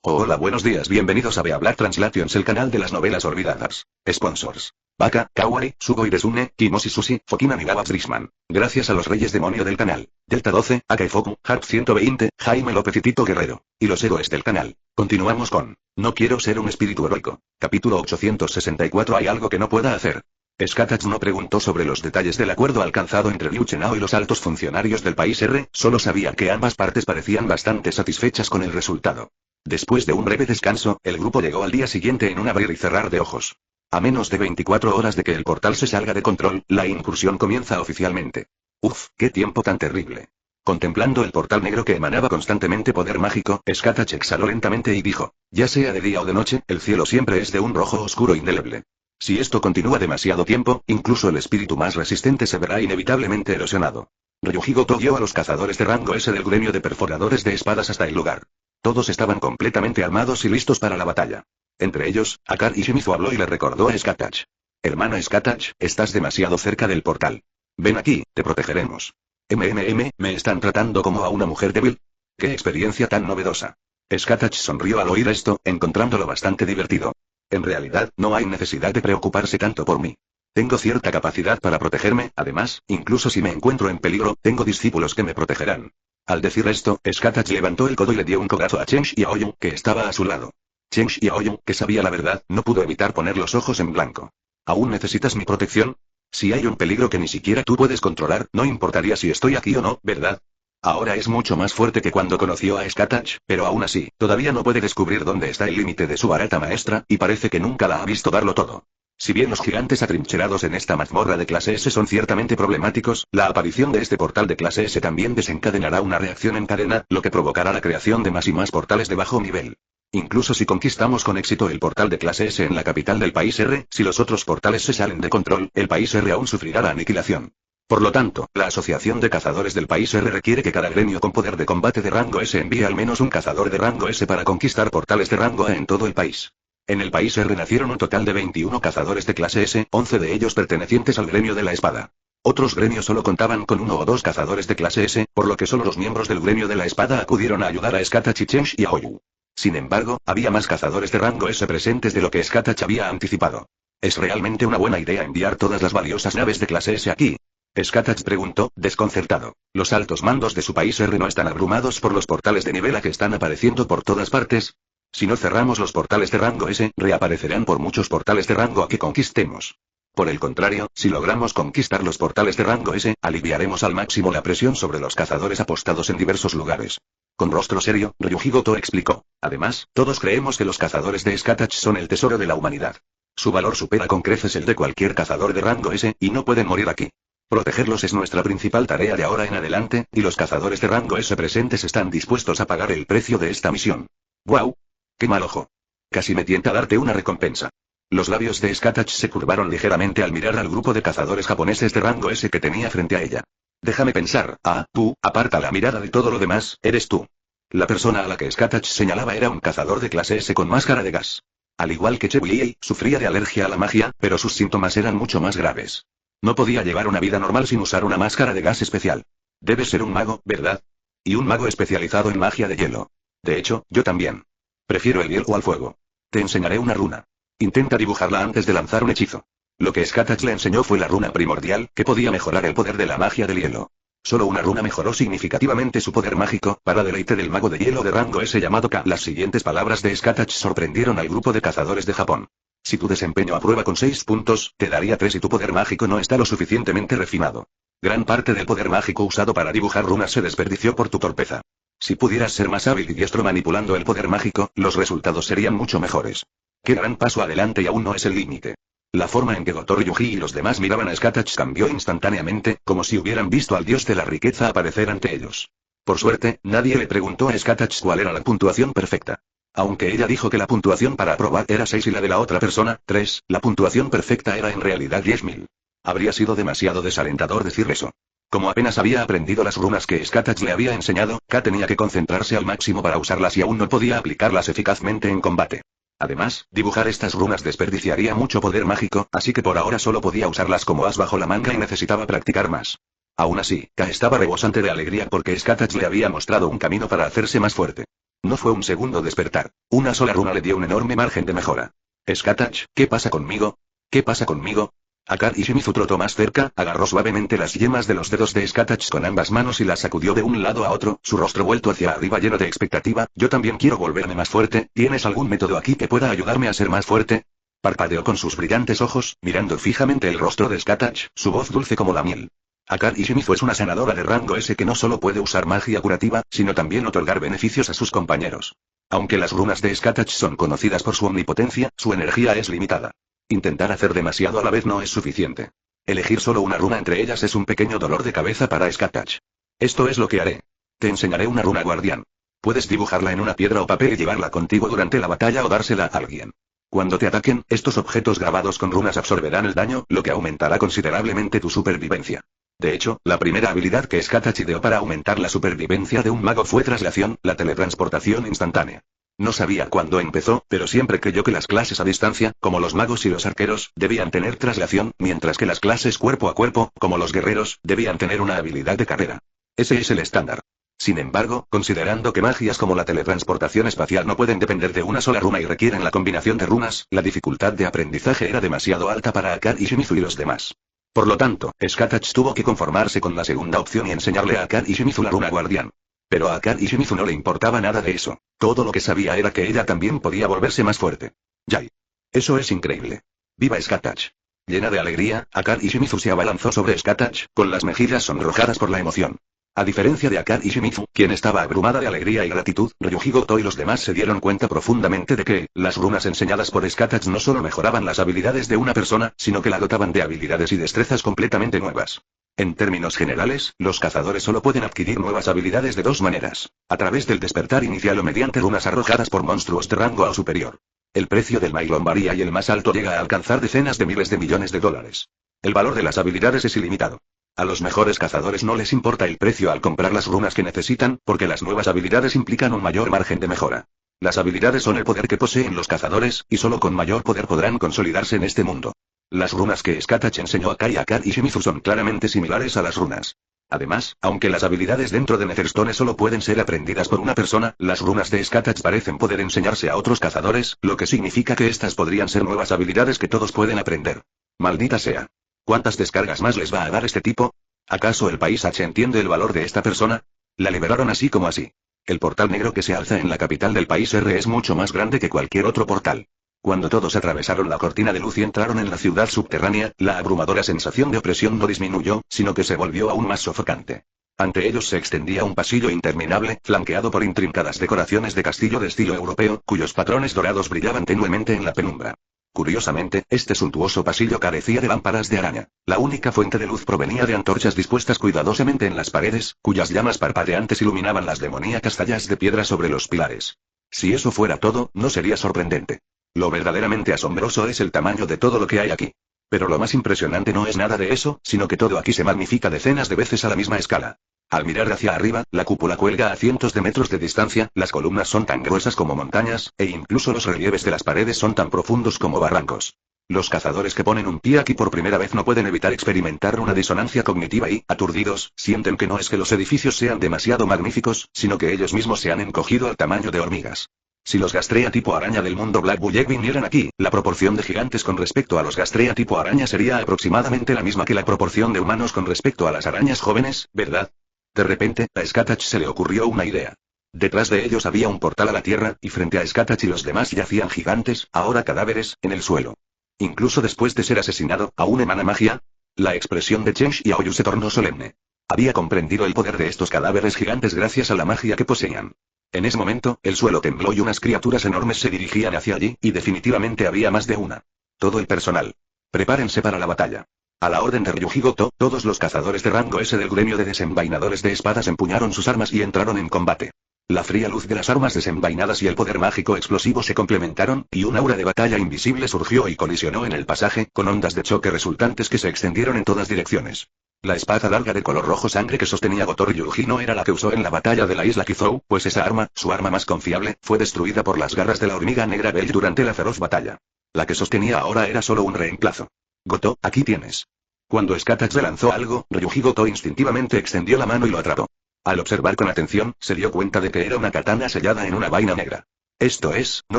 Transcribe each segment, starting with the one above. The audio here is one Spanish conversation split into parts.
Hola, buenos días, bienvenidos a Beablack Translations, el canal de las novelas olvidadas. Sponsors: Baka, Kawaii, Sugoi Desune, Kimoshi Sushi, Fokina Nigawa Brisman. Gracias a los reyes demonio del canal. Delta 12, Akaifoku, Harp 120, Jaime López y Tito Guerrero. Y los héroes del canal. Continuamos con No quiero ser un espíritu heroico. Capítulo 864. ¿Hay algo que no pueda hacer? Skatach no preguntó sobre los detalles del acuerdo alcanzado entre Liu Chenao y los altos funcionarios del país R, solo sabía que ambas partes parecían bastante satisfechas con el resultado. Después de un breve descanso, el grupo llegó al día siguiente en un abrir y cerrar de ojos. A menos de 24 horas de que el portal se salga de control, la incursión comienza oficialmente. Uf, qué tiempo tan terrible. Contemplando el portal negro que emanaba constantemente poder mágico, Skatach exhaló lentamente y dijo: ya sea de día o de noche, el cielo siempre es de un rojo oscuro indeleble. Si esto continúa demasiado tiempo, incluso el espíritu más resistente se verá inevitablemente erosionado. Ryuji Goto guió a los cazadores de rango S del gremio de perforadores de espadas hasta el lugar. Todos estaban completamente armados y listos para la batalla. Entre ellos, Akari Shimizu habló y le recordó a Skatach: hermano Skatach, estás demasiado cerca del portal. Ven aquí, te protegeremos. ¿Me están tratando como a una mujer débil? ¡Qué experiencia tan novedosa! Skatach sonrió al oír esto, encontrándolo bastante divertido. En realidad, no hay necesidad de preocuparse tanto por mí. Tengo cierta capacidad para protegerme, además, incluso si me encuentro en peligro, tengo discípulos que me protegerán. Al decir esto, Skatach levantó el codo y le dio un codazo a Chen Xiaoyun, que estaba a su lado. Chen Xiaoyun, que sabía la verdad, no pudo evitar poner los ojos en blanco. ¿Aún necesitas mi protección? Si hay un peligro que ni siquiera tú puedes controlar, no importaría si estoy aquí o no, ¿verdad? Ahora es mucho más fuerte que cuando conoció a Skatach, pero aún así, todavía no puede descubrir dónde está el límite de su barata maestra, y parece que nunca la ha visto darlo todo. Si bien los gigantes atrincherados en esta mazmorra de clase S son ciertamente problemáticos, la aparición de este portal de clase S también desencadenará una reacción en cadena, lo que provocará la creación de más y más portales de bajo nivel. Incluso si conquistamos con éxito el portal de clase S en la capital del país R, si los otros portales se salen de control, el país R aún sufrirá la aniquilación. Por lo tanto, la Asociación de Cazadores del país R requiere que cada gremio con poder de combate de rango S envíe al menos un cazador de rango S para conquistar portales de rango A en todo el país. En el país R nacieron un total de 21 cazadores de clase S, 11 de ellos pertenecientes al gremio de la espada. Otros gremios solo contaban con 1 o 2 cazadores de clase S, por lo que solo los miembros del gremio de la espada acudieron a ayudar a Skatach y Chen Xiaoyu. Sin embargo, había más cazadores de rango S presentes de lo que Skatach había anticipado. ¿Es realmente una buena idea enviar todas las valiosas naves de clase S aquí? Skatach preguntó, desconcertado. Los altos mandos de su país R no están abrumados por los portales de nivel A que están apareciendo por todas partes. Si no cerramos los portales de rango S, reaparecerán por muchos portales de rango A que conquistemos. Por el contrario, si logramos conquistar los portales de rango S, aliviaremos al máximo la presión sobre los cazadores apostados en diversos lugares. Con rostro serio, Ryuji Goto explicó: además, todos creemos que los cazadores de Skatach son el tesoro de la humanidad. Su valor supera con creces el de cualquier cazador de rango S, y no pueden morir aquí. Protegerlos es nuestra principal tarea de ahora en adelante, y los cazadores de rango S presentes están dispuestos a pagar el precio de esta misión. ¡Guau! ¡Qué mal ojo! Casi me tienta darte una recompensa. Los labios de Skatach se curvaron ligeramente al mirar al grupo de cazadores japoneses de rango S que tenía frente a ella. Déjame pensar, tú, aparta la mirada de todo lo demás, eres tú. La persona a la que Skatach señalaba era un cazador de clase S con máscara de gas. Al igual que Chebuliei, sufría de alergia a la magia, pero sus síntomas eran mucho más graves. No podía llevar una vida normal sin usar una máscara de gas especial. Debes ser un mago, ¿verdad? Y un mago especializado en magia de hielo. De hecho, yo también. Prefiero el hielo al fuego. Te enseñaré una runa. Intenta dibujarla antes de lanzar un hechizo. Lo que Skatach le enseñó fue la runa primordial, que podía mejorar el poder de la magia del hielo. Solo una runa mejoró significativamente su poder mágico, para deleite del mago de hielo de rango S llamado K. Las siguientes palabras de Skatach sorprendieron al grupo de cazadores de Japón. Si tu desempeño aprueba con 6 puntos, te daría 3 y tu poder mágico no está lo suficientemente refinado. Gran parte del poder mágico usado para dibujar runas se desperdició por tu torpeza. Si pudieras ser más hábil y diestro manipulando el poder mágico, los resultados serían mucho mejores. Qué gran paso adelante y aún no es el límite. La forma en que Goto Ryuji y los demás miraban a Skatach cambió instantáneamente, como si hubieran visto al dios de la riqueza aparecer ante ellos. Por suerte, nadie le preguntó a Skatach cuál era la puntuación perfecta. Aunque ella dijo que la puntuación para aprobar era 6 y la de la otra persona, 3, la puntuación perfecta era en realidad 10.000. Habría sido demasiado desalentador decir eso. Como apenas había aprendido las runas que Skatach le había enseñado, K tenía que concentrarse al máximo para usarlas y aún no podía aplicarlas eficazmente en combate. Además, dibujar estas runas desperdiciaría mucho poder mágico, así que por ahora solo podía usarlas como as bajo la manga y necesitaba practicar más. Aún así, K estaba rebosante de alegría porque Skatach le había mostrado un camino para hacerse más fuerte. No fue un segundo despertar. Una sola runa le dio un enorme margen de mejora. Skatach, ¿qué pasa conmigo? ¿Qué pasa conmigo? Akari Shimizu trotó más cerca, agarró suavemente las yemas de los dedos de Skatach con ambas manos y las sacudió de un lado a otro, su rostro vuelto hacia arriba lleno de expectativa. Yo también quiero volverme más fuerte, ¿tienes algún método aquí que pueda ayudarme a ser más fuerte? Parpadeó con sus brillantes ojos, mirando fijamente el rostro de Skatach, su voz dulce como la miel. Akari Shimizu es una sanadora de rango S que no solo puede usar magia curativa, sino también otorgar beneficios a sus compañeros. Aunque las runas de Skatach son conocidas por su omnipotencia, su energía es limitada. Intentar hacer demasiado a la vez no es suficiente. Elegir solo una runa entre ellas es un pequeño dolor de cabeza para Skatach. Esto es lo que haré. Te enseñaré una runa guardián. Puedes dibujarla en una piedra o papel y llevarla contigo durante la batalla o dársela a alguien. Cuando te ataquen, estos objetos grabados con runas absorberán el daño, lo que aumentará considerablemente tu supervivencia. De hecho, la primera habilidad que Skatach ideó para aumentar la supervivencia de un mago fue traslación, la teletransportación instantánea. No sabía cuándo empezó, pero siempre creyó que las clases a distancia, como los magos y los arqueros, debían tener traslación, mientras que las clases cuerpo a cuerpo, como los guerreros, debían tener una habilidad de carrera. Ese es el estándar. Sin embargo, considerando que magias como la teletransportación espacial no pueden depender de una sola runa y requieren la combinación de runas, la dificultad de aprendizaje era demasiado alta para Akari Shimizu y los demás. Por lo tanto, Skatach tuvo que conformarse con la segunda opción y enseñarle a Akari Shimizu la runa guardián. Pero a Akari Shimizu no le importaba nada de eso. Todo lo que sabía era que ella también podía volverse más fuerte. Yay. Eso es increíble. ¡Viva Skatach! Llena de alegría, Akari Shimizu se abalanzó sobre Skatach, con las mejillas sonrojadas por la emoción. A diferencia de Akari Shimizu, quien estaba abrumada de alegría y gratitud, Ryuji Goto y los demás se dieron cuenta profundamente de que, las runas enseñadas por Skatach no solo mejoraban las habilidades de una persona, sino que la dotaban de habilidades y destrezas completamente nuevas. En términos generales, los cazadores solo pueden adquirir nuevas habilidades de dos maneras: a través del despertar inicial o mediante runas arrojadas por monstruos de rango A o superior. El precio del Mailon varía y el más alto llega a alcanzar decenas de miles de millones de dólares. El valor de las habilidades es ilimitado. A los mejores cazadores no les importa el precio al comprar las runas que necesitan, porque las nuevas habilidades implican un mayor margen de mejora. Las habilidades son el poder que poseen los cazadores, y solo con mayor poder podrán consolidarse en este mundo. Las runas que Skatach enseñó a Kai y Akari Shimizu son claramente similares a las runas. Además, aunque las habilidades dentro de Netherstone solo pueden ser aprendidas por una persona, las runas de Skatach parecen poder enseñarse a otros cazadores, lo que significa que estas podrían ser nuevas habilidades que todos pueden aprender. Maldita sea. ¿Cuántas descargas más les va a dar este tipo? ¿Acaso el país H entiende el valor de esta persona? La liberaron así como así. El portal negro que se alza en la capital del país R es mucho más grande que cualquier otro portal. Cuando todos atravesaron la cortina de luz y entraron en la ciudad subterránea, la abrumadora sensación de opresión no disminuyó, sino que se volvió aún más sofocante. Ante ellos se extendía un pasillo interminable, flanqueado por intrincadas decoraciones de castillo de estilo europeo, cuyos patrones dorados brillaban tenuemente en la penumbra. Curiosamente, este suntuoso pasillo carecía de lámparas de araña. La única fuente de luz provenía de antorchas dispuestas cuidadosamente en las paredes, cuyas llamas parpadeantes iluminaban las demoníacas tallas de piedra sobre los pilares. Si eso fuera todo, no sería sorprendente. Lo verdaderamente asombroso es el tamaño de todo lo que hay aquí. Pero lo más impresionante no es nada de eso, sino que todo aquí se magnifica decenas de veces a la misma escala. Al mirar hacia arriba, la cúpula cuelga a cientos de metros de distancia, las columnas son tan gruesas como montañas, e incluso los relieves de las paredes son tan profundos como barrancos. Los cazadores que ponen un pie aquí por primera vez no pueden evitar experimentar una disonancia cognitiva y, aturdidos, sienten que no es que los edificios sean demasiado magníficos, sino que ellos mismos se han encogido al tamaño de hormigas. Si los Gastrea tipo araña del mundo Black Bullet vinieran aquí, la proporción de gigantes con respecto a los Gastrea tipo araña sería aproximadamente la misma que la proporción de humanos con respecto a las arañas jóvenes, ¿verdad? De repente, a Skatach se le ocurrió una idea. Detrás de ellos había un portal a la tierra, y frente a Skatach y los demás yacían gigantes, ahora cadáveres, en el suelo. Incluso después de ser asesinado, ¿aún emana magia? La expresión de Chen Xiaoyu se tornó solemne. Había comprendido el poder de estos cadáveres gigantes gracias a la magia que poseían. En ese momento, el suelo tembló y unas criaturas enormes se dirigían hacia allí, y definitivamente había más de una. Todo el personal. Prepárense para la batalla. A la orden de Ryuji Goto, todos los cazadores de rango S del gremio de desenvainadores de espadas empuñaron sus armas y entraron en combate. La fría luz de las armas desenvainadas y el poder mágico explosivo se complementaron, y un aura de batalla invisible surgió y colisionó en el pasaje, con ondas de choque resultantes que se extendieron en todas direcciones. La espada larga de color rojo sangre que sostenía Goto Ryuji no era la que usó en la batalla de la isla Kizou, pues esa arma, su arma más confiable, fue destruida por las garras de la hormiga negra Bell durante la feroz batalla. La que sostenía ahora era solo un reemplazo. Goto, aquí tienes. Cuando Skatach le lanzó algo, Ryuji Goto instintivamente extendió la mano y lo atrapó. Al observar con atención, se dio cuenta de que era una katana sellada en una vaina negra. Esto es, ¿no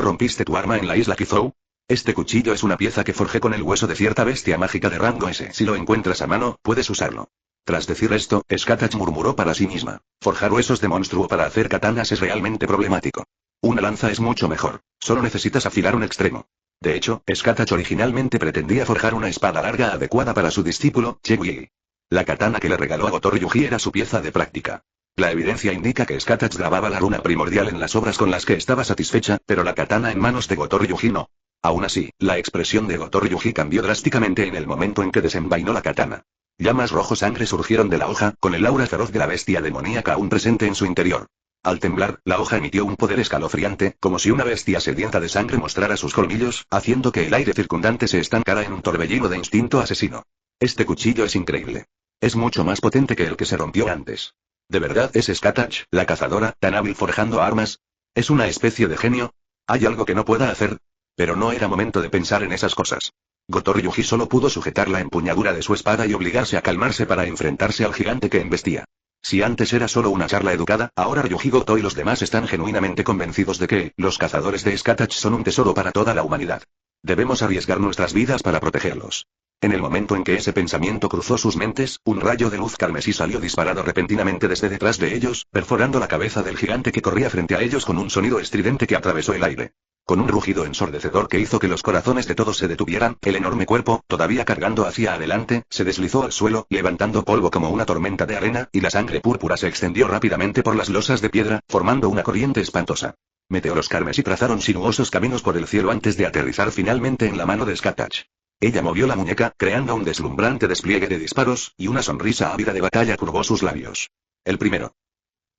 rompiste tu arma en la isla Kizou? Este cuchillo es una pieza que forjé con el hueso de cierta bestia mágica de rango S. Si lo encuentras a mano, puedes usarlo. Tras decir esto, Skatach murmuró para sí misma. Forjar huesos de monstruo para hacer katanas es realmente problemático. Una lanza es mucho mejor. Solo necesitas afilar un extremo. De hecho, Skatach originalmente pretendía forjar una espada larga adecuada para su discípulo, Chegui. La katana que le regaló a Gotor Yuji era su pieza de práctica. La evidencia indica que Skatach grababa la runa primordial en las obras con las que estaba satisfecha, pero la katana en manos de Gotor Yuji no. Aún así, la expresión de Gotor Yuji cambió drásticamente en el momento en que desenvainó la katana. Llamas rojo sangre surgieron de la hoja, con el aura feroz de la bestia demoníaca aún presente en su interior. Al temblar, la hoja emitió un poder escalofriante, como si una bestia sedienta de sangre mostrara sus colmillos, haciendo que el aire circundante se estancara en un torbellino de instinto asesino. Este cuchillo es increíble. Es mucho más potente que el que se rompió antes. ¿De verdad es Skatach, la cazadora, tan hábil forjando armas? ¿Es una especie de genio? ¿Hay algo que no pueda hacer? Pero no era momento de pensar en esas cosas. Gotor Yuji solo pudo sujetar la empuñadura de su espada y obligarse a calmarse para enfrentarse al gigante que embestía. Si antes era solo una charla educada, ahora Ryuji Goto y los demás están genuinamente convencidos de que los cazadores de Skatach son un tesoro para toda la humanidad. Debemos arriesgar nuestras vidas para protegerlos. En el momento en que ese pensamiento cruzó sus mentes, un rayo de luz carmesí salió disparado repentinamente desde detrás de ellos, perforando la cabeza del gigante que corría frente a ellos con un sonido estridente que atravesó el aire. Con un rugido ensordecedor que hizo que los corazones de todos se detuvieran, el enorme cuerpo, todavía cargando hacia adelante, se deslizó al suelo, levantando polvo como una tormenta de arena, y la sangre púrpura se extendió rápidamente por las losas de piedra, formando una corriente espantosa. Meteoros carmesí trazaron sinuosos caminos por el cielo antes de aterrizar finalmente en la mano de Skatach. Ella movió la muñeca, creando un deslumbrante despliegue de disparos, y una sonrisa ávida de batalla curvó sus labios. El primero.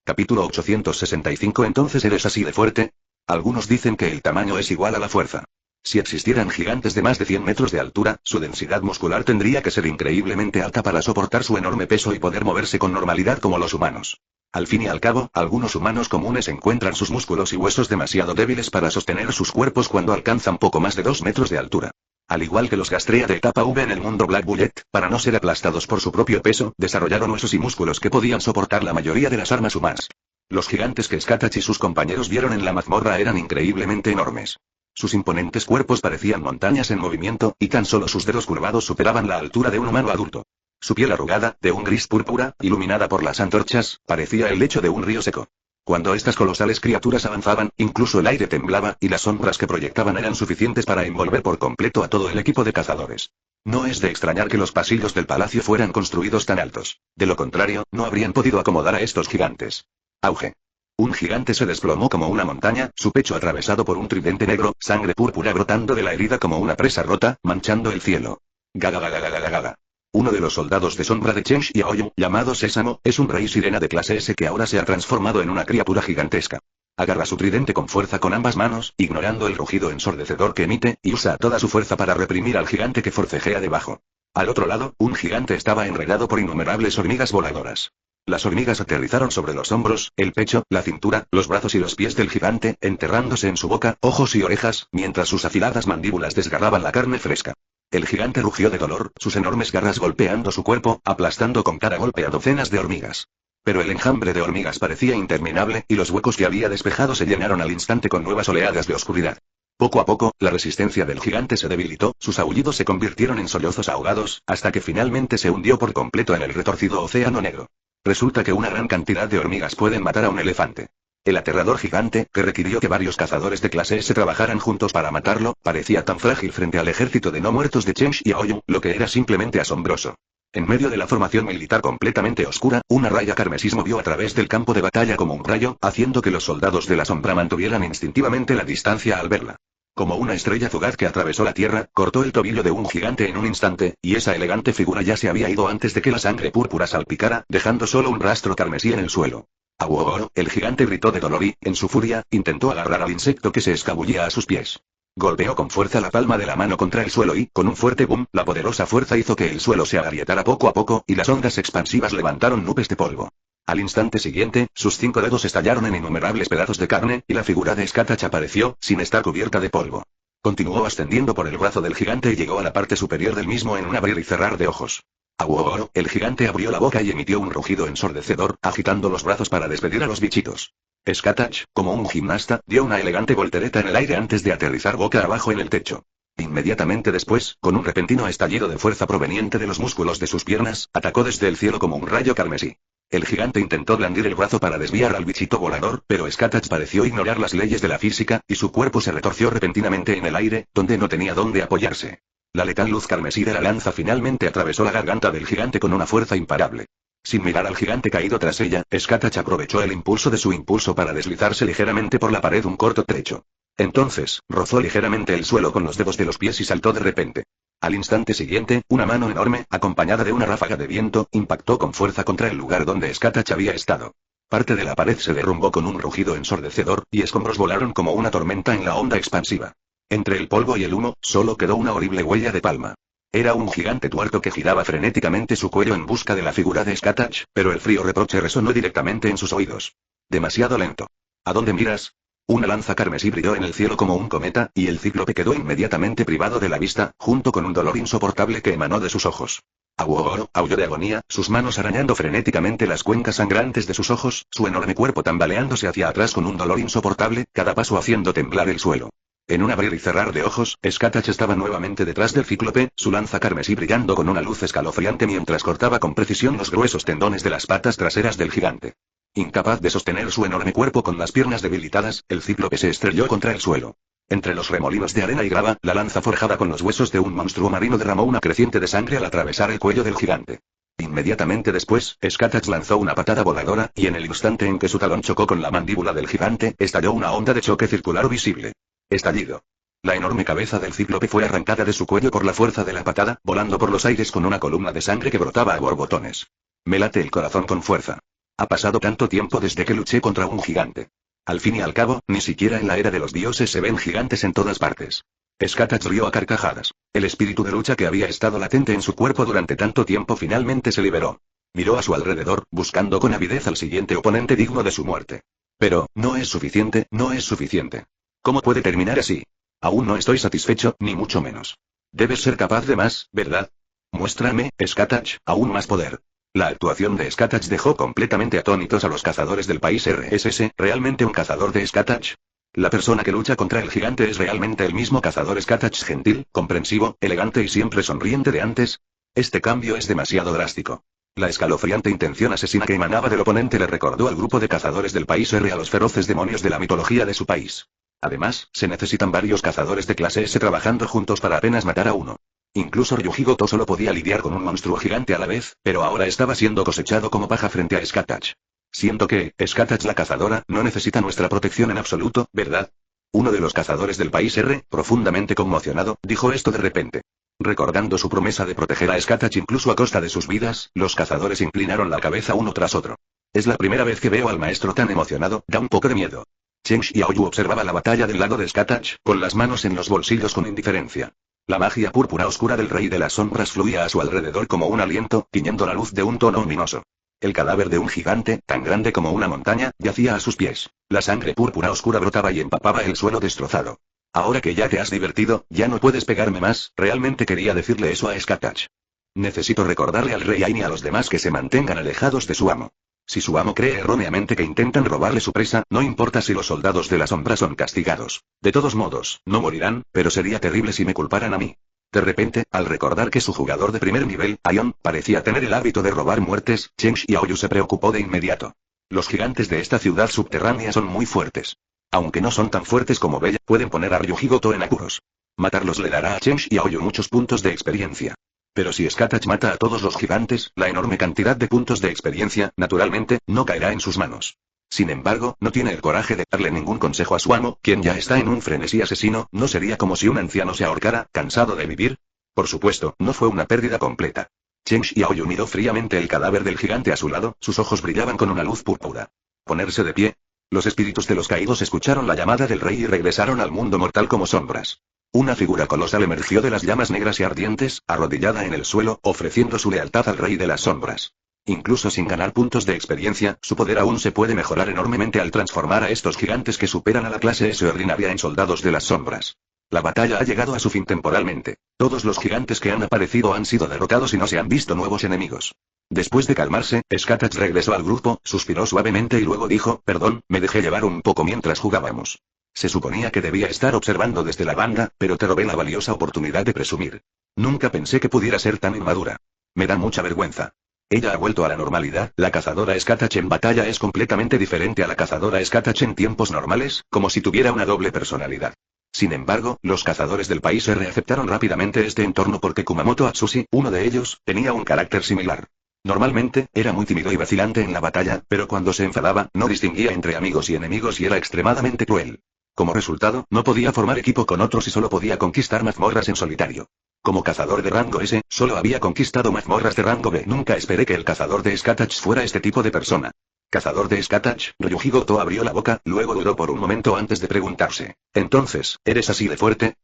Capítulo 865. ¿Entonces eres así de fuerte? Algunos dicen que el tamaño es igual a la fuerza. Si existieran gigantes de más de 100 metros de altura, su densidad muscular tendría que ser increíblemente alta para soportar su enorme peso y poder moverse con normalidad como los humanos. Al fin y al cabo, algunos humanos comunes encuentran sus músculos y huesos demasiado débiles para sostener sus cuerpos cuando alcanzan poco más de 2 metros de altura. Al igual que los Gastrea de etapa V en el mundo Black Bullet, para no ser aplastados por su propio peso, desarrollaron huesos y músculos que podían soportar la mayoría de las armas humanas. Los gigantes que Skatach y sus compañeros vieron en la mazmorra eran increíblemente enormes. Sus imponentes cuerpos parecían montañas en movimiento, y tan solo sus dedos curvados superaban la altura de un humano adulto. Su piel arrugada, de un gris púrpura, iluminada por las antorchas, parecía el lecho de un río seco. Cuando estas colosales criaturas avanzaban, incluso el aire temblaba, y las sombras que proyectaban eran suficientes para envolver por completo a todo el equipo de cazadores. No es de extrañar que los pasillos del palacio fueran construidos tan altos. De lo contrario, no habrían podido acomodar a estos gigantes. Auge. Un gigante se desplomó como una montaña, su pecho atravesado por un tridente negro, sangre púrpura brotando de la herida como una presa rota, manchando el cielo. Gaga gaga gaga gaga gaga. Uno de los soldados de sombra de Chen Xiaoyu, llamado Sésamo, es un rey sirena de clase S que ahora se ha transformado en una criatura gigantesca. Agarra su tridente con fuerza con ambas manos, ignorando el rugido ensordecedor que emite, y usa toda su fuerza para reprimir al gigante que forcejea debajo. Al otro lado, un gigante estaba enredado por innumerables hormigas voladoras. Las hormigas aterrizaron sobre los hombros, el pecho, la cintura, los brazos y los pies del gigante, enterrándose en su boca, ojos y orejas, mientras sus afiladas mandíbulas desgarraban la carne fresca. El gigante rugió de dolor, sus enormes garras golpeando su cuerpo, aplastando con cada golpe a docenas de hormigas. Pero el enjambre de hormigas parecía interminable, y los huecos que había despejado se llenaron al instante con nuevas oleadas de oscuridad. Poco a poco, la resistencia del gigante se debilitó, sus aullidos se convirtieron en sollozos ahogados, hasta que finalmente se hundió por completo en el retorcido océano negro. Resulta que una gran cantidad de hormigas pueden matar a un elefante. El aterrador gigante, que requirió que varios cazadores de clase S trabajaran juntos para matarlo, parecía tan frágil frente al ejército de no muertos de Chen Xiaoyu, lo que era simplemente asombroso. En medio de la formación militar completamente oscura, una raya carmesí movió a través del campo de batalla como un rayo, haciendo que los soldados de la sombra mantuvieran instintivamente la distancia al verla. Como una estrella fugaz que atravesó la tierra, cortó el tobillo de un gigante en un instante, y esa elegante figura ya se había ido antes de que la sangre púrpura salpicara, dejando solo un rastro carmesí en el suelo. ¡Auo! El gigante gritó de dolor y, en su furia, intentó agarrar al insecto que se escabullía a sus pies. Golpeó con fuerza la palma de la mano contra el suelo y, con un fuerte boom, la poderosa fuerza hizo que el suelo se agrietara poco a poco, y las ondas expansivas levantaron nubes de polvo. Al instante siguiente, sus 5 dedos estallaron en innumerables pedazos de carne, y la figura de Skatach apareció, sin estar cubierta de polvo. Continuó ascendiendo por el brazo del gigante y llegó a la parte superior del mismo en un abrir y cerrar de ojos. Auoro, el gigante abrió la boca y emitió un rugido ensordecedor, agitando los brazos para despedir a los bichitos. Skatach, como un gimnasta, dio una elegante voltereta en el aire antes de aterrizar boca abajo en el techo. Inmediatamente después, con un repentino estallido de fuerza proveniente de los músculos de sus piernas, atacó desde el cielo como un rayo carmesí. El gigante intentó blandir el brazo para desviar al bichito volador, pero Skatach pareció ignorar las leyes de la física, y su cuerpo se retorció repentinamente en el aire, donde no tenía dónde apoyarse. La letal luz carmesí de la lanza finalmente atravesó la garganta del gigante con una fuerza imparable. Sin mirar al gigante caído tras ella, Skatach aprovechó el impulso de su impulso para deslizarse ligeramente por la pared un corto trecho. Entonces, rozó ligeramente el suelo con los dedos de los pies y saltó de repente. Al instante siguiente, una mano enorme, acompañada de una ráfaga de viento, impactó con fuerza contra el lugar donde Skatach había estado. Parte de la pared se derrumbó con un rugido ensordecedor, y escombros volaron como una tormenta en la onda expansiva. Entre el polvo y el humo, solo quedó una horrible huella de palma. Era un gigante tuerto que giraba frenéticamente su cuello en busca de la figura de Skatach, pero el frío reproche resonó directamente en sus oídos. Demasiado lento. ¿A dónde miras? Una lanza carmesí brilló en el cielo como un cometa, y el cíclope quedó inmediatamente privado de la vista, junto con un dolor insoportable que emanó de sus ojos. Auoro aulló de agonía, sus manos arañando frenéticamente las cuencas sangrantes de sus ojos, su enorme cuerpo tambaleándose hacia atrás con un dolor insoportable, cada paso haciendo temblar el suelo. En un abrir y cerrar de ojos, Skatach estaba nuevamente detrás del cíclope, su lanza carmesí brillando con una luz escalofriante mientras cortaba con precisión los gruesos tendones de las patas traseras del gigante. Incapaz de sostener su enorme cuerpo con las piernas debilitadas, el cíclope se estrelló contra el suelo. Entre los remolinos de arena y grava, la lanza forjada con los huesos de un monstruo marino derramó una creciente de sangre al atravesar el cuello del gigante. Inmediatamente después, Skatach lanzó una patada voladora, y en el instante en que su talón chocó con la mandíbula del gigante, estalló una onda de choque circular visible. Estallido. La enorme cabeza del cíclope fue arrancada de su cuello por la fuerza de la patada, volando por los aires con una columna de sangre que brotaba a borbotones. Me late el corazón con fuerza. Ha pasado tanto tiempo desde que luché contra un gigante. Al fin y al cabo, ni siquiera en la era de los dioses se ven gigantes en todas partes. Skatach rió a carcajadas. El espíritu de lucha que había estado latente en su cuerpo durante tanto tiempo finalmente se liberó. Miró a su alrededor, buscando con avidez al siguiente oponente digno de su muerte. Pero, no es suficiente, no es suficiente. ¿Cómo puede terminar así? Aún no estoy satisfecho, ni mucho menos. Debes ser capaz de más, ¿verdad? Muéstrame, Skatach, aún más poder. La actuación de Skatach dejó completamente atónitos a los cazadores del país RSS, ¿realmente un cazador de Skatach? La persona que lucha contra el gigante es realmente el mismo cazador Skatach gentil, comprensivo, elegante y siempre sonriente de antes. Este cambio es demasiado drástico. La escalofriante intención asesina que emanaba del oponente le recordó al grupo de cazadores del país R a los feroces demonios de la mitología de su país. Además, se necesitan varios cazadores de clase S trabajando juntos para apenas matar a uno. Incluso Ryuji Goto solo podía lidiar con un monstruo gigante a la vez, pero ahora estaba siendo cosechado como paja frente a Skatach. Siento que, Skatach la cazadora, no necesita nuestra protección en absoluto, ¿verdad? Uno de los cazadores del país R, profundamente conmocionado, dijo esto de repente. Recordando su promesa de proteger a Skatach incluso a costa de sus vidas, los cazadores inclinaron la cabeza uno tras otro. Es la primera vez que veo al maestro tan emocionado, da un poco de miedo. Chen Xiaoyu observaba la batalla del lado de Skatach, con las manos en los bolsillos con indiferencia. La magia púrpura oscura del rey de las sombras fluía a su alrededor como un aliento, tiñendo la luz de un tono ominoso. El cadáver de un gigante, tan grande como una montaña, yacía a sus pies. La sangre púrpura oscura brotaba y empapaba el suelo destrozado. Ahora que ya te has divertido, ya no puedes pegarme más, realmente quería decirle eso a Skatach. Necesito recordarle al rey Ain y a los demás que se mantengan alejados de su amo. Si su amo cree erróneamente que intentan robarle su presa, no importa si los soldados de la sombra son castigados. De todos modos, no morirán, pero sería terrible si me culparan a mí. De repente, al recordar que su jugador de primer nivel, Aion, parecía tener el hábito de robar muertes, Chen Xiaoyu se preocupó de inmediato. Los gigantes de esta ciudad subterránea son muy fuertes. Aunque no son tan fuertes como Bella, pueden poner a Ryuji Goto en apuros. Matarlos le dará a Chen Xiaoyu muchos puntos de experiencia. Pero si Skatach mata a todos los gigantes, la enorme cantidad de puntos de experiencia, naturalmente, no caerá en sus manos. Sin embargo, no tiene el coraje de darle ningún consejo a su amo, quien ya está en un frenesí asesino. ¿No sería como si un anciano se ahorcara, cansado de vivir? Por supuesto, no fue una pérdida completa. Chen Xiaoyu miró fríamente el cadáver del gigante a su lado, sus ojos brillaban con una luz púrpura. Ponerse de pie. Los espíritus de los caídos escucharon la llamada del rey y regresaron al mundo mortal como sombras. Una figura colosal emergió de las llamas negras y ardientes, arrodillada en el suelo, ofreciendo su lealtad al rey de las sombras. Incluso sin ganar puntos de experiencia, su poder aún se puede mejorar enormemente al transformar a estos gigantes que superan a la clase S ordinaria en soldados de las sombras. La batalla ha llegado a su fin temporalmente. Todos los gigantes que han aparecido han sido derrotados y no se han visto nuevos enemigos. Después de calmarse, Skatach regresó al grupo, suspiró suavemente y luego dijo, perdón, me dejé llevar un poco mientras jugábamos. Se suponía que debía estar observando desde la banda, pero te robé la valiosa oportunidad de presumir. Nunca pensé que pudiera ser tan inmadura. Me da mucha vergüenza. Ella ha vuelto a la normalidad. La cazadora Skatach en batalla es completamente diferente a la cazadora Skatach en tiempos normales, como si tuviera una doble personalidad. Sin embargo, los cazadores del país R aceptaron rápidamente este entorno porque Kumamoto Atsushi, uno de ellos, tenía un carácter similar. Normalmente, era muy tímido y vacilante en la batalla, pero cuando se enfadaba, no distinguía entre amigos y enemigos y era extremadamente cruel. Como resultado, no podía formar equipo con otros y solo podía conquistar mazmorras en solitario. Como cazador de rango S, solo había conquistado mazmorras de rango B. Nunca esperé que el cazador de Skatach fuera este tipo de persona. Cazador de Skatach, Ryuji Goto abrió la boca, luego dudó por un momento antes de preguntarse. Entonces, ¿eres así de fuerte?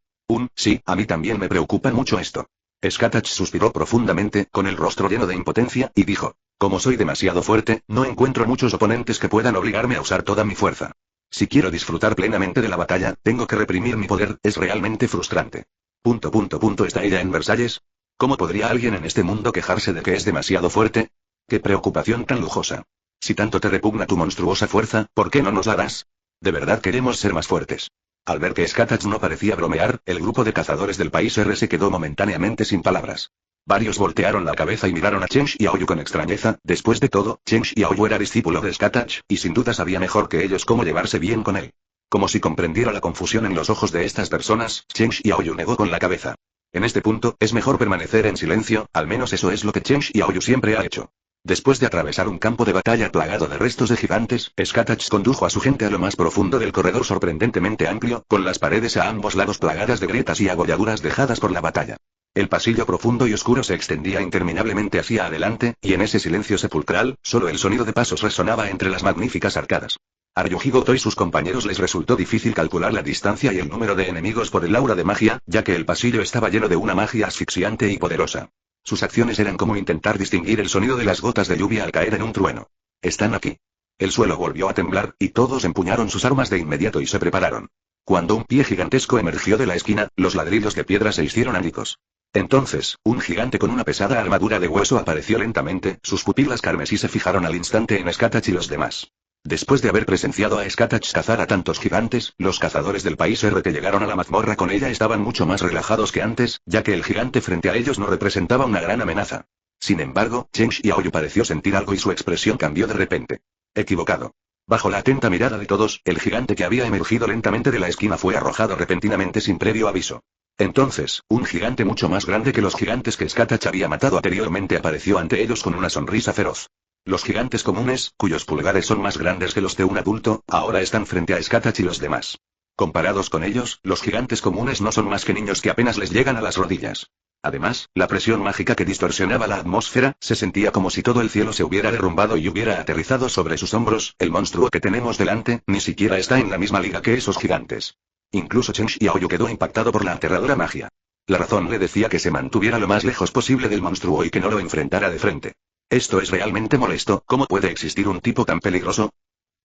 Sí, a mí también me preocupa mucho esto. Skatach suspiró profundamente, con el rostro lleno de impotencia, y dijo, como soy demasiado fuerte, no encuentro muchos oponentes que puedan obligarme a usar toda mi fuerza. Si quiero disfrutar plenamente de la batalla, tengo que reprimir mi poder, es realmente frustrante. ¿Está ella en Versalles? ¿Cómo podría alguien en este mundo quejarse de que es demasiado fuerte? ¡Qué preocupación tan lujosa! Si tanto te repugna tu monstruosa fuerza, ¿por qué no nos la das? De verdad queremos ser más fuertes. Al ver que Skatach no parecía bromear, el grupo de cazadores del país R se quedó momentáneamente sin palabras. Varios voltearon la cabeza y miraron a Chen Xiaoyu con extrañeza. Después de todo, Chen Xiaoyu era discípulo de Skatach, y sin duda sabía mejor que ellos cómo llevarse bien con él. Como si comprendiera la confusión en los ojos de estas personas, Chen Xiaoyu negó con la cabeza. En este punto, es mejor permanecer en silencio, al menos eso es lo que Chen Xiaoyu siempre ha hecho. Después de atravesar un campo de batalla plagado de restos de gigantes, Skatach condujo a su gente a lo más profundo del corredor sorprendentemente amplio, con las paredes a ambos lados plagadas de grietas y abolladuras dejadas por la batalla. El pasillo profundo y oscuro se extendía interminablemente hacia adelante, y en ese silencio sepulcral, solo el sonido de pasos resonaba entre las magníficas arcadas. A Ryuji Goto y sus compañeros les resultó difícil calcular la distancia y el número de enemigos por el aura de magia, ya que el pasillo estaba lleno de una magia asfixiante y poderosa. Sus acciones eran como intentar distinguir el sonido de las gotas de lluvia al caer en un trueno. Están aquí. El suelo volvió a temblar, y todos empuñaron sus armas de inmediato y se prepararon. Cuando un pie gigantesco emergió de la esquina, los ladrillos de piedra se hicieron añicos. Entonces, un gigante con una pesada armadura de hueso apareció lentamente, sus pupilas carmesí se fijaron al instante en Skatach y los demás. Después de haber presenciado a Skatach cazar a tantos gigantes, los cazadores del país R que llegaron a la mazmorra con ella estaban mucho más relajados que antes, ya que el gigante frente a ellos no representaba una gran amenaza. Sin embargo, Chen Xiaoyu pareció sentir algo y su expresión cambió de repente. Equivocado. Bajo la atenta mirada de todos, el gigante que había emergido lentamente de la esquina fue arrojado repentinamente sin previo aviso. Entonces, un gigante mucho más grande que los gigantes que Skatach había matado anteriormente apareció ante ellos con una sonrisa feroz. Los gigantes comunes, cuyos pulgares son más grandes que los de un adulto, ahora están frente a Skatach y los demás. Comparados con ellos, los gigantes comunes no son más que niños que apenas les llegan a las rodillas. Además, la presión mágica que distorsionaba la atmósfera, se sentía como si todo el cielo se hubiera derrumbado y hubiera aterrizado sobre sus hombros. El monstruo que tenemos delante, ni siquiera está en la misma liga que esos gigantes. Incluso Chen Xiaoyu quedó impactado por la aterradora magia. La razón le decía que se mantuviera lo más lejos posible del monstruo y que no lo enfrentara de frente. Esto es realmente molesto. ¿Cómo puede existir un tipo tan peligroso?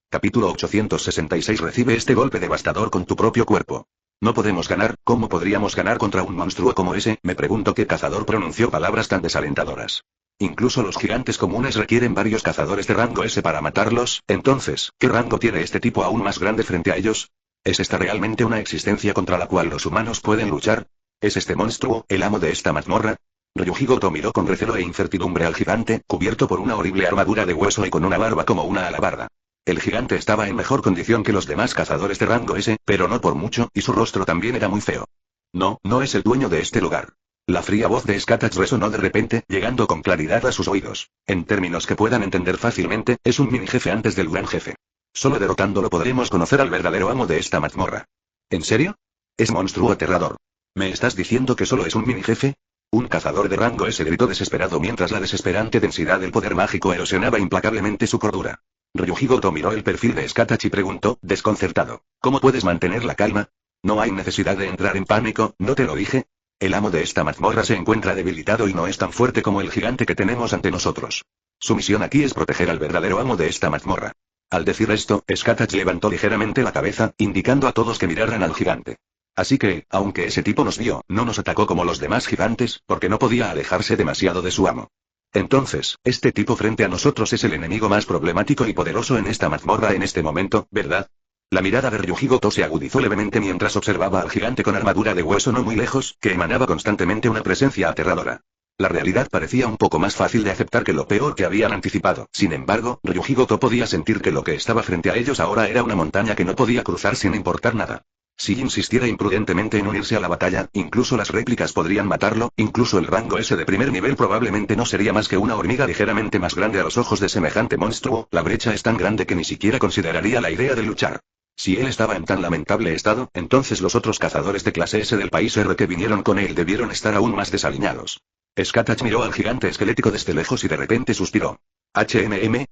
Capítulo 866. Recibe este golpe devastador con tu propio cuerpo. No podemos ganar. ¿Cómo podríamos ganar contra un monstruo como ese? Me pregunto qué cazador pronunció palabras tan desalentadoras. Incluso los gigantes comunes requieren varios cazadores de rango S para matarlos. Entonces, ¿qué rango tiene este tipo aún más grande frente a ellos? ¿Es esta realmente una existencia contra la cual los humanos pueden luchar? ¿Es este monstruo el amo de esta mazmorra? Ryuji Goto miró con recelo e incertidumbre al gigante, cubierto por una horrible armadura de hueso y con una barba como una alabarda. El gigante estaba en mejor condición que los demás cazadores de rango S, pero no por mucho, y su rostro también era muy feo. No, no es el dueño de este lugar. La fría voz de Skatach resonó de repente, llegando con claridad a sus oídos. En términos que puedan entender fácilmente, es un mini jefe antes del gran jefe. Solo derrotándolo podremos conocer al verdadero amo de esta mazmorra. ¿En serio? Es monstruo aterrador. ¿Me estás diciendo que solo es un mini jefe? Un cazador de rango S gritó desesperado mientras la desesperante densidad del poder mágico erosionaba implacablemente su cordura. Ryuji Goto miró el perfil de Skatach y preguntó, desconcertado, ¿cómo puedes mantener la calma? No hay necesidad de entrar en pánico, ¿no te lo dije? El amo de esta mazmorra se encuentra debilitado y no es tan fuerte como el gigante que tenemos ante nosotros. Su misión aquí es proteger al verdadero amo de esta mazmorra. Al decir esto, Skatach levantó ligeramente la cabeza, indicando a todos que miraran al gigante. Así que, aunque ese tipo nos vio, no nos atacó como los demás gigantes, porque no podía alejarse demasiado de su amo. Entonces, este tipo frente a nosotros es el enemigo más problemático y poderoso en esta mazmorra en este momento, ¿verdad? La mirada de Ryuji Goto se agudizó levemente mientras observaba al gigante con armadura de hueso no muy lejos, que emanaba constantemente una presencia aterradora. La realidad parecía un poco más fácil de aceptar que lo peor que habían anticipado. Sin embargo, Ryuji Goto podía sentir que lo que estaba frente a ellos ahora era una montaña que no podía cruzar sin importar nada. Si insistiera imprudentemente en unirse a la batalla, incluso las réplicas podrían matarlo, incluso el rango S de primer nivel probablemente no sería más que una hormiga ligeramente más grande a los ojos de semejante monstruo, la brecha es tan grande que ni siquiera consideraría la idea de luchar. Si él estaba en tan lamentable estado, entonces los otros cazadores de clase S del país R que vinieron con él debieron estar aún más desaliñados. Skatach miró al gigante esquelético desde lejos y de repente suspiró.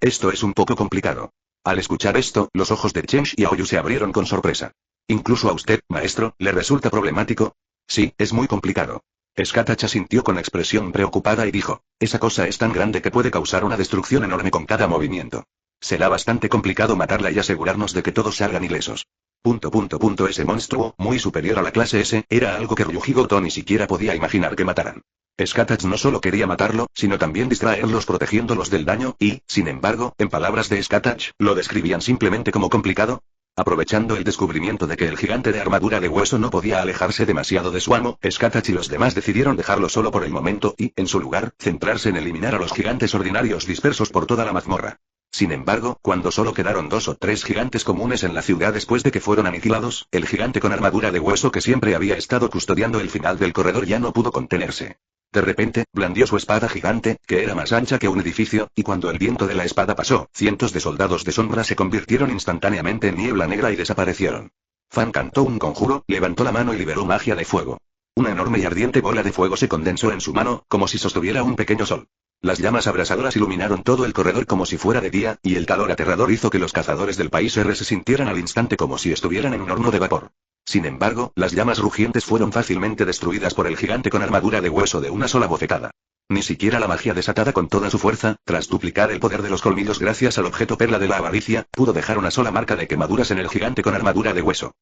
Esto es un poco complicado. Al escuchar esto, los ojos de Chen y Aoyu se abrieron con sorpresa. ¿Incluso a usted, maestro, le resulta problemático? Sí, es muy complicado. Skatach asintió con expresión preocupada y dijo, esa cosa es tan grande que puede causar una destrucción enorme con cada movimiento. Será bastante complicado matarla y asegurarnos de que todos salgan ilesos. Ese monstruo, muy superior a la clase S, era algo que Ryuji Goto ni siquiera podía imaginar que mataran. Skatach no solo quería matarlo, sino también distraerlos protegiéndolos del daño, y, sin embargo, en palabras de Skatach, lo describían simplemente como complicado. Aprovechando el descubrimiento de que el gigante de armadura de hueso no podía alejarse demasiado de su amo, Skatach y los demás decidieron dejarlo solo por el momento y, en su lugar, centrarse en eliminar a los gigantes ordinarios dispersos por toda la mazmorra. Sin embargo, cuando solo quedaron 2 o 3 gigantes comunes en la ciudad después de que fueron aniquilados, el gigante con armadura de hueso que siempre había estado custodiando el final del corredor ya no pudo contenerse. De repente, blandió su espada gigante, que era más ancha que un edificio, y cuando el viento de la espada pasó, cientos de soldados de sombra se convirtieron instantáneamente en niebla negra y desaparecieron. Fan cantó un conjuro, levantó la mano y liberó magia de fuego. Una enorme y ardiente bola de fuego se condensó en su mano, como si sostuviera un pequeño sol. Las llamas abrasadoras iluminaron todo el corredor como si fuera de día, y el calor aterrador hizo que los cazadores del país R se sintieran al instante como si estuvieran en un horno de vapor. Sin embargo, las llamas rugientes fueron fácilmente destruidas por el gigante con armadura de hueso de una sola bofetada. Ni siquiera la magia desatada con toda su fuerza, tras duplicar el poder de los colmillos gracias al objeto perla de la avaricia, pudo dejar una sola marca de quemaduras en el gigante con armadura de hueso.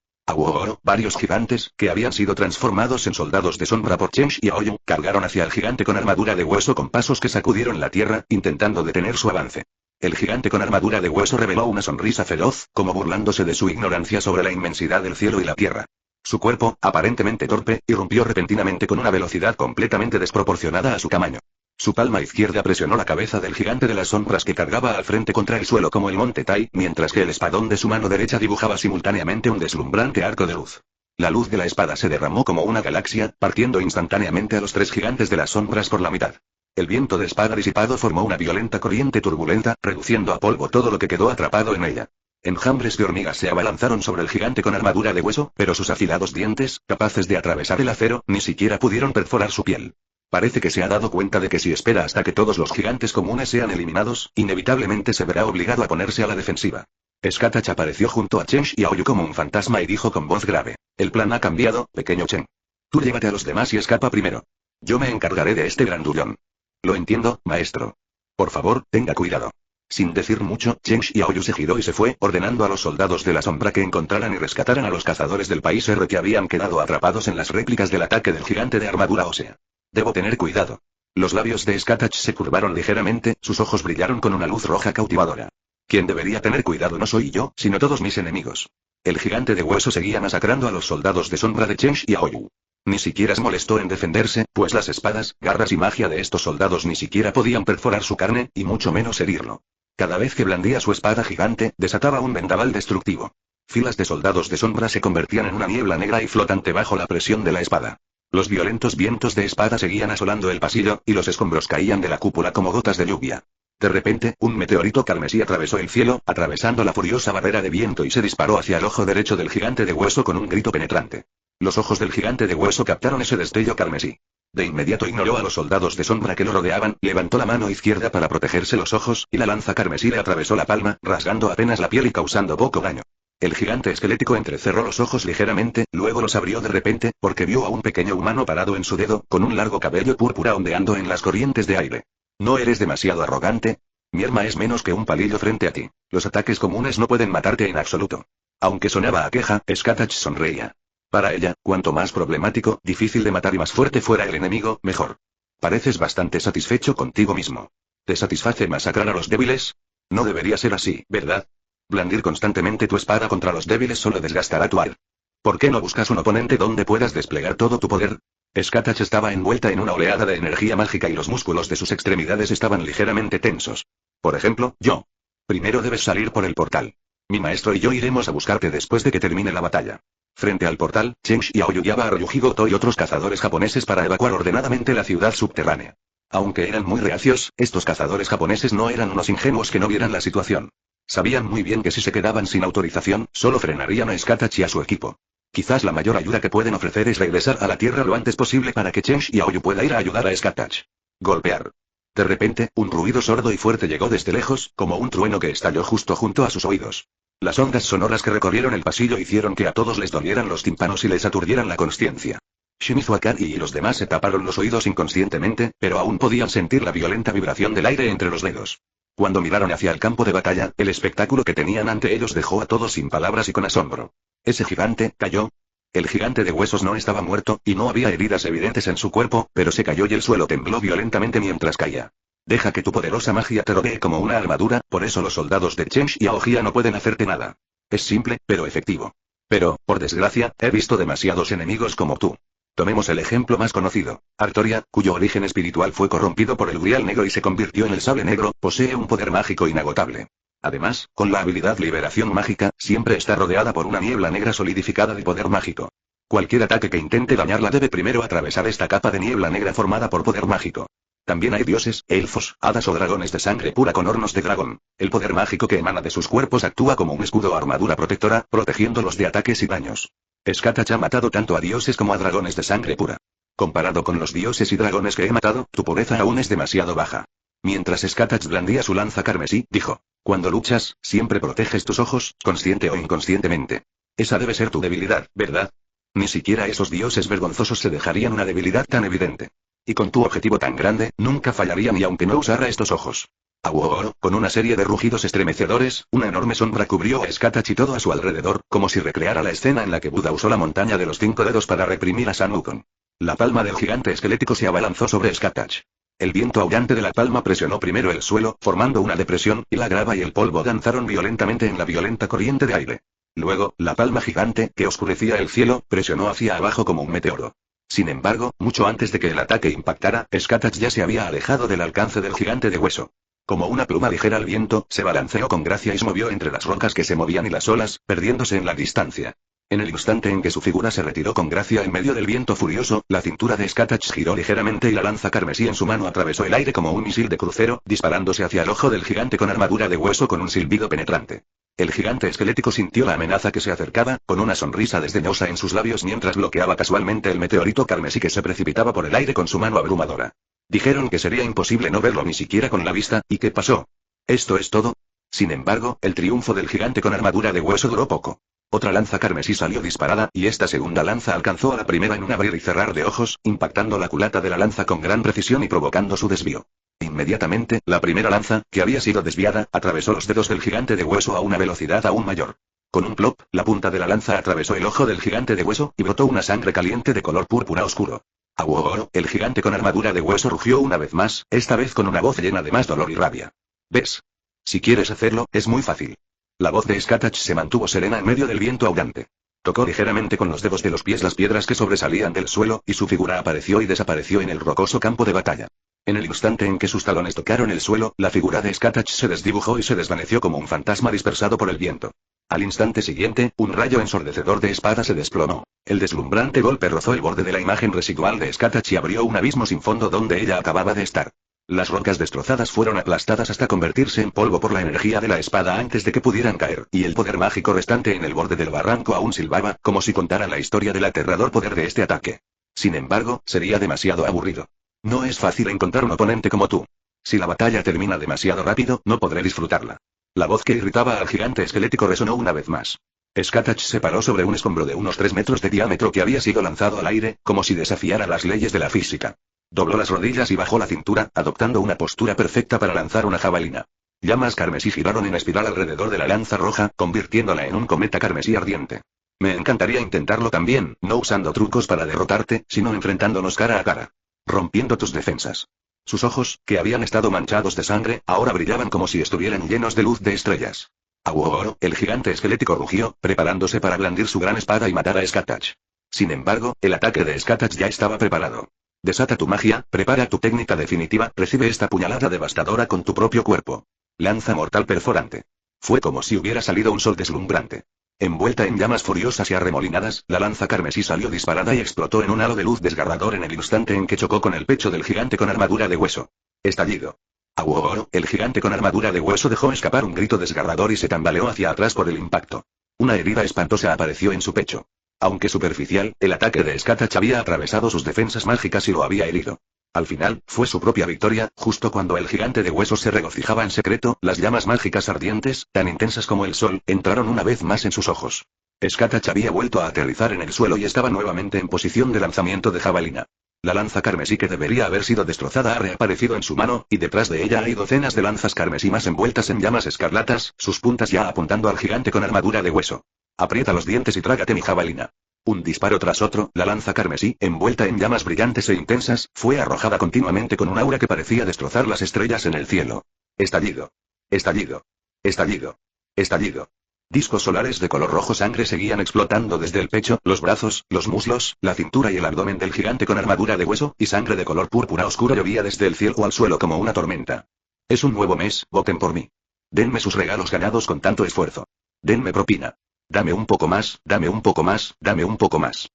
Varios gigantes, que habían sido transformados en soldados de sombra por Chen y Aoyu, cargaron hacia el gigante con armadura de hueso con pasos que sacudieron la tierra, intentando detener su avance. El gigante con armadura de hueso reveló una sonrisa feroz, como burlándose de su ignorancia sobre la inmensidad del cielo y la tierra. Su cuerpo, aparentemente torpe, irrumpió repentinamente con una velocidad completamente desproporcionada a su tamaño. Su palma izquierda presionó la cabeza del gigante de las sombras que cargaba al frente contra el suelo como el monte Tai, mientras que el espadón de su mano derecha dibujaba simultáneamente un deslumbrante arco de luz. La luz de la espada se derramó como una galaxia, partiendo instantáneamente a los 3 gigantes de las sombras por la mitad. El viento de espada disipado formó una violenta corriente turbulenta, reduciendo a polvo todo lo que quedó atrapado en ella. Enjambres de hormigas se abalanzaron sobre el gigante con armadura de hueso, pero sus afilados dientes, capaces de atravesar el acero, ni siquiera pudieron perforar su piel. Parece que se ha dado cuenta de que si espera hasta que todos los gigantes comunes sean eliminados, inevitablemente se verá obligado a ponerse a la defensiva. Skatach apareció junto a Chen y Aoyu como un fantasma y dijo con voz grave: el plan ha cambiado, pequeño Chen. Tú llévate a los demás y escapa primero. Yo me encargaré de este grandullón. Lo entiendo, maestro. Por favor, tenga cuidado. Sin decir mucho, Chen y Aoyu se giró y se fue, ordenando a los soldados de la sombra que encontraran y rescataran a los cazadores del país R que habían quedado atrapados en las réplicas del ataque del gigante de armadura ósea. Debo tener cuidado. Los labios de Skatach se curvaron ligeramente, sus ojos brillaron con una luz roja cautivadora. Quien debería tener cuidado no soy yo, sino todos mis enemigos. El gigante de hueso seguía masacrando a los soldados de sombra de Chen y Aoyu. Ni siquiera se molestó en defenderse, pues las espadas, garras y magia de estos soldados ni siquiera podían perforar su carne, y mucho menos herirlo. Cada vez que blandía su espada gigante, desataba un vendaval destructivo. Filas de soldados de sombra se convertían en una niebla negra y flotante bajo la presión de la espada. Los violentos vientos de espada seguían asolando el pasillo, y los escombros caían de la cúpula como gotas de lluvia. De repente, un meteorito carmesí atravesó el cielo, atravesando la furiosa barrera de viento y se disparó hacia el ojo derecho del gigante de hueso con un grito penetrante. Los ojos del gigante de hueso captaron ese destello carmesí. De inmediato ignoró a los soldados de sombra que lo rodeaban, levantó la mano izquierda para protegerse los ojos, y la lanza carmesí le atravesó la palma, rasgando apenas la piel y causando poco daño. El gigante esquelético entrecerró los ojos ligeramente, luego los abrió de repente, porque vio a un pequeño humano parado en su dedo, con un largo cabello púrpura ondeando en las corrientes de aire. ¿No eres demasiado arrogante? Mi arma es menos que un palillo frente a ti. Los ataques comunes no pueden matarte en absoluto. Aunque sonaba a queja, Skatach sonreía. Para ella, cuanto más problemático, difícil de matar y más fuerte fuera el enemigo, mejor. Pareces bastante satisfecho contigo mismo. ¿Te satisface masacrar a los débiles? No debería ser así, ¿verdad? Blandir constantemente tu espada contra los débiles solo desgastará tu ar. ¿Por qué no buscas un oponente donde puedas desplegar todo tu poder? Skatach estaba envuelta en una oleada de energía mágica y los músculos de sus extremidades estaban ligeramente tensos. Por ejemplo, yo. Primero debes salir por el portal. Mi maestro y yo iremos a buscarte después de que termine la batalla. Frente al portal, Chen Xiao guiaba a Ryuji Goto y otros cazadores japoneses para evacuar ordenadamente la ciudad subterránea. Aunque eran muy reacios, estos cazadores japoneses no eran unos ingenuos que no vieran la situación. Sabían muy bien que si se quedaban sin autorización, solo frenarían a Skatach y a su equipo. Quizás la mayor ayuda que pueden ofrecer es regresar a la Tierra lo antes posible para que Chen Xiaoyu pueda ir a ayudar a Skatach. Golpear. De repente, un ruido sordo y fuerte llegó desde lejos, como un trueno que estalló justo junto a sus oídos. Las ondas sonoras que recorrieron el pasillo hicieron que a todos les dolieran los tímpanos y les aturdieran la consciencia. Shimizu Akari y los demás se taparon los oídos inconscientemente, pero aún podían sentir la violenta vibración del aire entre los dedos. Cuando miraron hacia el campo de batalla, el espectáculo que tenían ante ellos dejó a todos sin palabras y con asombro. ¿Ese gigante cayó? El gigante de huesos no estaba muerto, y no había heridas evidentes en su cuerpo, pero se cayó y el suelo tembló violentamente mientras caía. Deja que tu poderosa magia te rodee como una armadura, por eso los soldados de Chen Xiaojia no pueden hacerte nada. Es simple, pero efectivo. Pero, por desgracia, he visto demasiados enemigos como tú. Tomemos el ejemplo más conocido. Artoria, cuyo origen espiritual fue corrompido por el Grial Negro y se convirtió en el Sable Negro, posee un poder mágico inagotable. Además, con la habilidad Liberación Mágica, siempre está rodeada por una niebla negra solidificada de poder mágico. Cualquier ataque que intente dañarla debe primero atravesar esta capa de niebla negra formada por poder mágico. También hay dioses, elfos, hadas o dragones de sangre pura con hornos de dragón. El poder mágico que emana de sus cuerpos actúa como un escudo o armadura protectora, protegiéndolos de ataques y daños. Skatach ha matado tanto a dioses como a dragones de sangre pura. Comparado con los dioses y dragones que he matado, tu pureza aún es demasiado baja. Mientras Skatach blandía su lanza carmesí, dijo: cuando luchas, siempre proteges tus ojos, consciente o inconscientemente. Esa debe ser tu debilidad, ¿verdad? Ni siquiera esos dioses vergonzosos se dejarían una debilidad tan evidente. Y con tu objetivo tan grande, nunca fallaría ni aunque no usara estos ojos. Aguoro, con una serie de rugidos estremecedores, una enorme sombra cubrió a Skatach y todo a su alrededor, como si recreara la escena en la que Buda usó la montaña de los 5 dedos para reprimir a San Wukong. La palma del gigante esquelético se abalanzó sobre Skatach. El viento aullante de la palma presionó primero el suelo, formando una depresión, y la grava y el polvo danzaron violentamente en la violenta corriente de aire. Luego, la palma gigante, que oscurecía el cielo, presionó hacia abajo como un meteoro. Sin embargo, mucho antes de que el ataque impactara, Skatach ya se había alejado del alcance del gigante de hueso. Como una pluma ligera al viento, se balanceó con gracia y se movió entre las rocas que se movían y las olas, perdiéndose en la distancia. En el instante en que su figura se retiró con gracia en medio del viento furioso, la cintura de Skatach giró ligeramente y la lanza carmesí en su mano atravesó el aire como un misil de crucero, disparándose hacia el ojo del gigante con armadura de hueso con un silbido penetrante. El gigante esquelético sintió la amenaza que se acercaba, con una sonrisa desdeñosa en sus labios mientras bloqueaba casualmente el meteorito carmesí que se precipitaba por el aire con su mano abrumadora. Dijeron que sería imposible no verlo ni siquiera con la vista, ¿y qué pasó? ¿Esto es todo? Sin embargo, el triunfo del gigante con armadura de hueso duró poco. Otra lanza carmesí salió disparada, y esta segunda lanza alcanzó a la primera en un abrir y cerrar de ojos, impactando la culata de la lanza con gran precisión y provocando su desvío. Inmediatamente, la primera lanza, que había sido desviada, atravesó los dedos del gigante de hueso a una velocidad aún mayor. Con un plop, la punta de la lanza atravesó el ojo del gigante de hueso, y brotó una sangre caliente de color púrpura oscuro. Aguoro, el gigante con armadura de hueso rugió una vez más, esta vez con una voz llena de más dolor y rabia. ¿Ves? Si quieres hacerlo, es muy fácil. La voz de Skatach se mantuvo serena en medio del viento ahogante. Tocó ligeramente con los dedos de los pies las piedras que sobresalían del suelo, y su figura apareció y desapareció en el rocoso campo de batalla. En el instante en que sus talones tocaron el suelo, la figura de Skatach se desdibujó y se desvaneció como un fantasma dispersado por el viento. Al instante siguiente, un rayo ensordecedor de espada se desplomó. El deslumbrante golpe rozó el borde de la imagen residual de Skatach y abrió un abismo sin fondo donde ella acababa de estar. Las rocas destrozadas fueron aplastadas hasta convertirse en polvo por la energía de la espada antes de que pudieran caer, y el poder mágico restante en el borde del barranco aún silbaba, como si contara la historia del aterrador poder de este ataque. Sin embargo, sería demasiado aburrido. No es fácil encontrar un oponente como tú. Si la batalla termina demasiado rápido, no podré disfrutarla. La voz que irritaba al gigante esquelético resonó una vez más. Skatach se paró sobre un escombro de unos 3 metros de diámetro que había sido lanzado al aire, como si desafiara las leyes de la física. Dobló las rodillas y bajó la cintura, adoptando una postura perfecta para lanzar una jabalina. Llamas carmesí giraron en espiral alrededor de la lanza roja, convirtiéndola en un cometa carmesí ardiente. Me encantaría intentarlo también, no usando trucos para derrotarte, sino enfrentándonos cara a cara. Rompiendo tus defensas. Sus ojos, que habían estado manchados de sangre, ahora brillaban como si estuvieran llenos de luz de estrellas. Aguoro, el gigante esquelético rugió, preparándose para blandir su gran espada y matar a Skatach. Sin embargo, el ataque de Skatach ya estaba preparado. Desata tu magia, prepara tu técnica definitiva, recibe esta puñalada devastadora con tu propio cuerpo. Lanza mortal perforante. Fue como si hubiera salido un sol deslumbrante. Envuelta en llamas furiosas y arremolinadas, la lanza carmesí salió disparada y explotó en un halo de luz desgarrador en el instante en que chocó con el pecho del gigante con armadura de hueso. Estallido. Aguoro, el gigante con armadura de hueso dejó escapar un grito desgarrador y se tambaleó hacia atrás por el impacto. Una herida espantosa apareció en su pecho. Aunque superficial, el ataque de Skatach había atravesado sus defensas mágicas y lo había herido. Al final, fue su propia victoria, justo cuando el gigante de huesos se regocijaba en secreto, las llamas mágicas ardientes, tan intensas como el sol, entraron una vez más en sus ojos. Skatach había vuelto a aterrizar en el suelo y estaba nuevamente en posición de lanzamiento de jabalina. La lanza carmesí que debería haber sido destrozada ha reaparecido en su mano, y detrás de ella hay docenas de lanzas carmesí más envueltas en llamas escarlatas, sus puntas ya apuntando al gigante con armadura de hueso. Aprieta los dientes y trágate mi jabalina. Un disparo tras otro, la lanza carmesí, envuelta en llamas brillantes e intensas, fue arrojada continuamente con un aura que parecía destrozar las estrellas en el cielo. Estallido. Estallido. Estallido. Estallido. Discos solares de color rojo sangre seguían explotando desde el pecho, los brazos, los muslos, la cintura y el abdomen del gigante con armadura de hueso, y sangre de color púrpura oscuro llovía desde el cielo al suelo como una tormenta. Es un nuevo mes, voten por mí. Denme sus regalos ganados con tanto esfuerzo. Denme propina. Dame un poco más, dame un poco más, dame un poco más.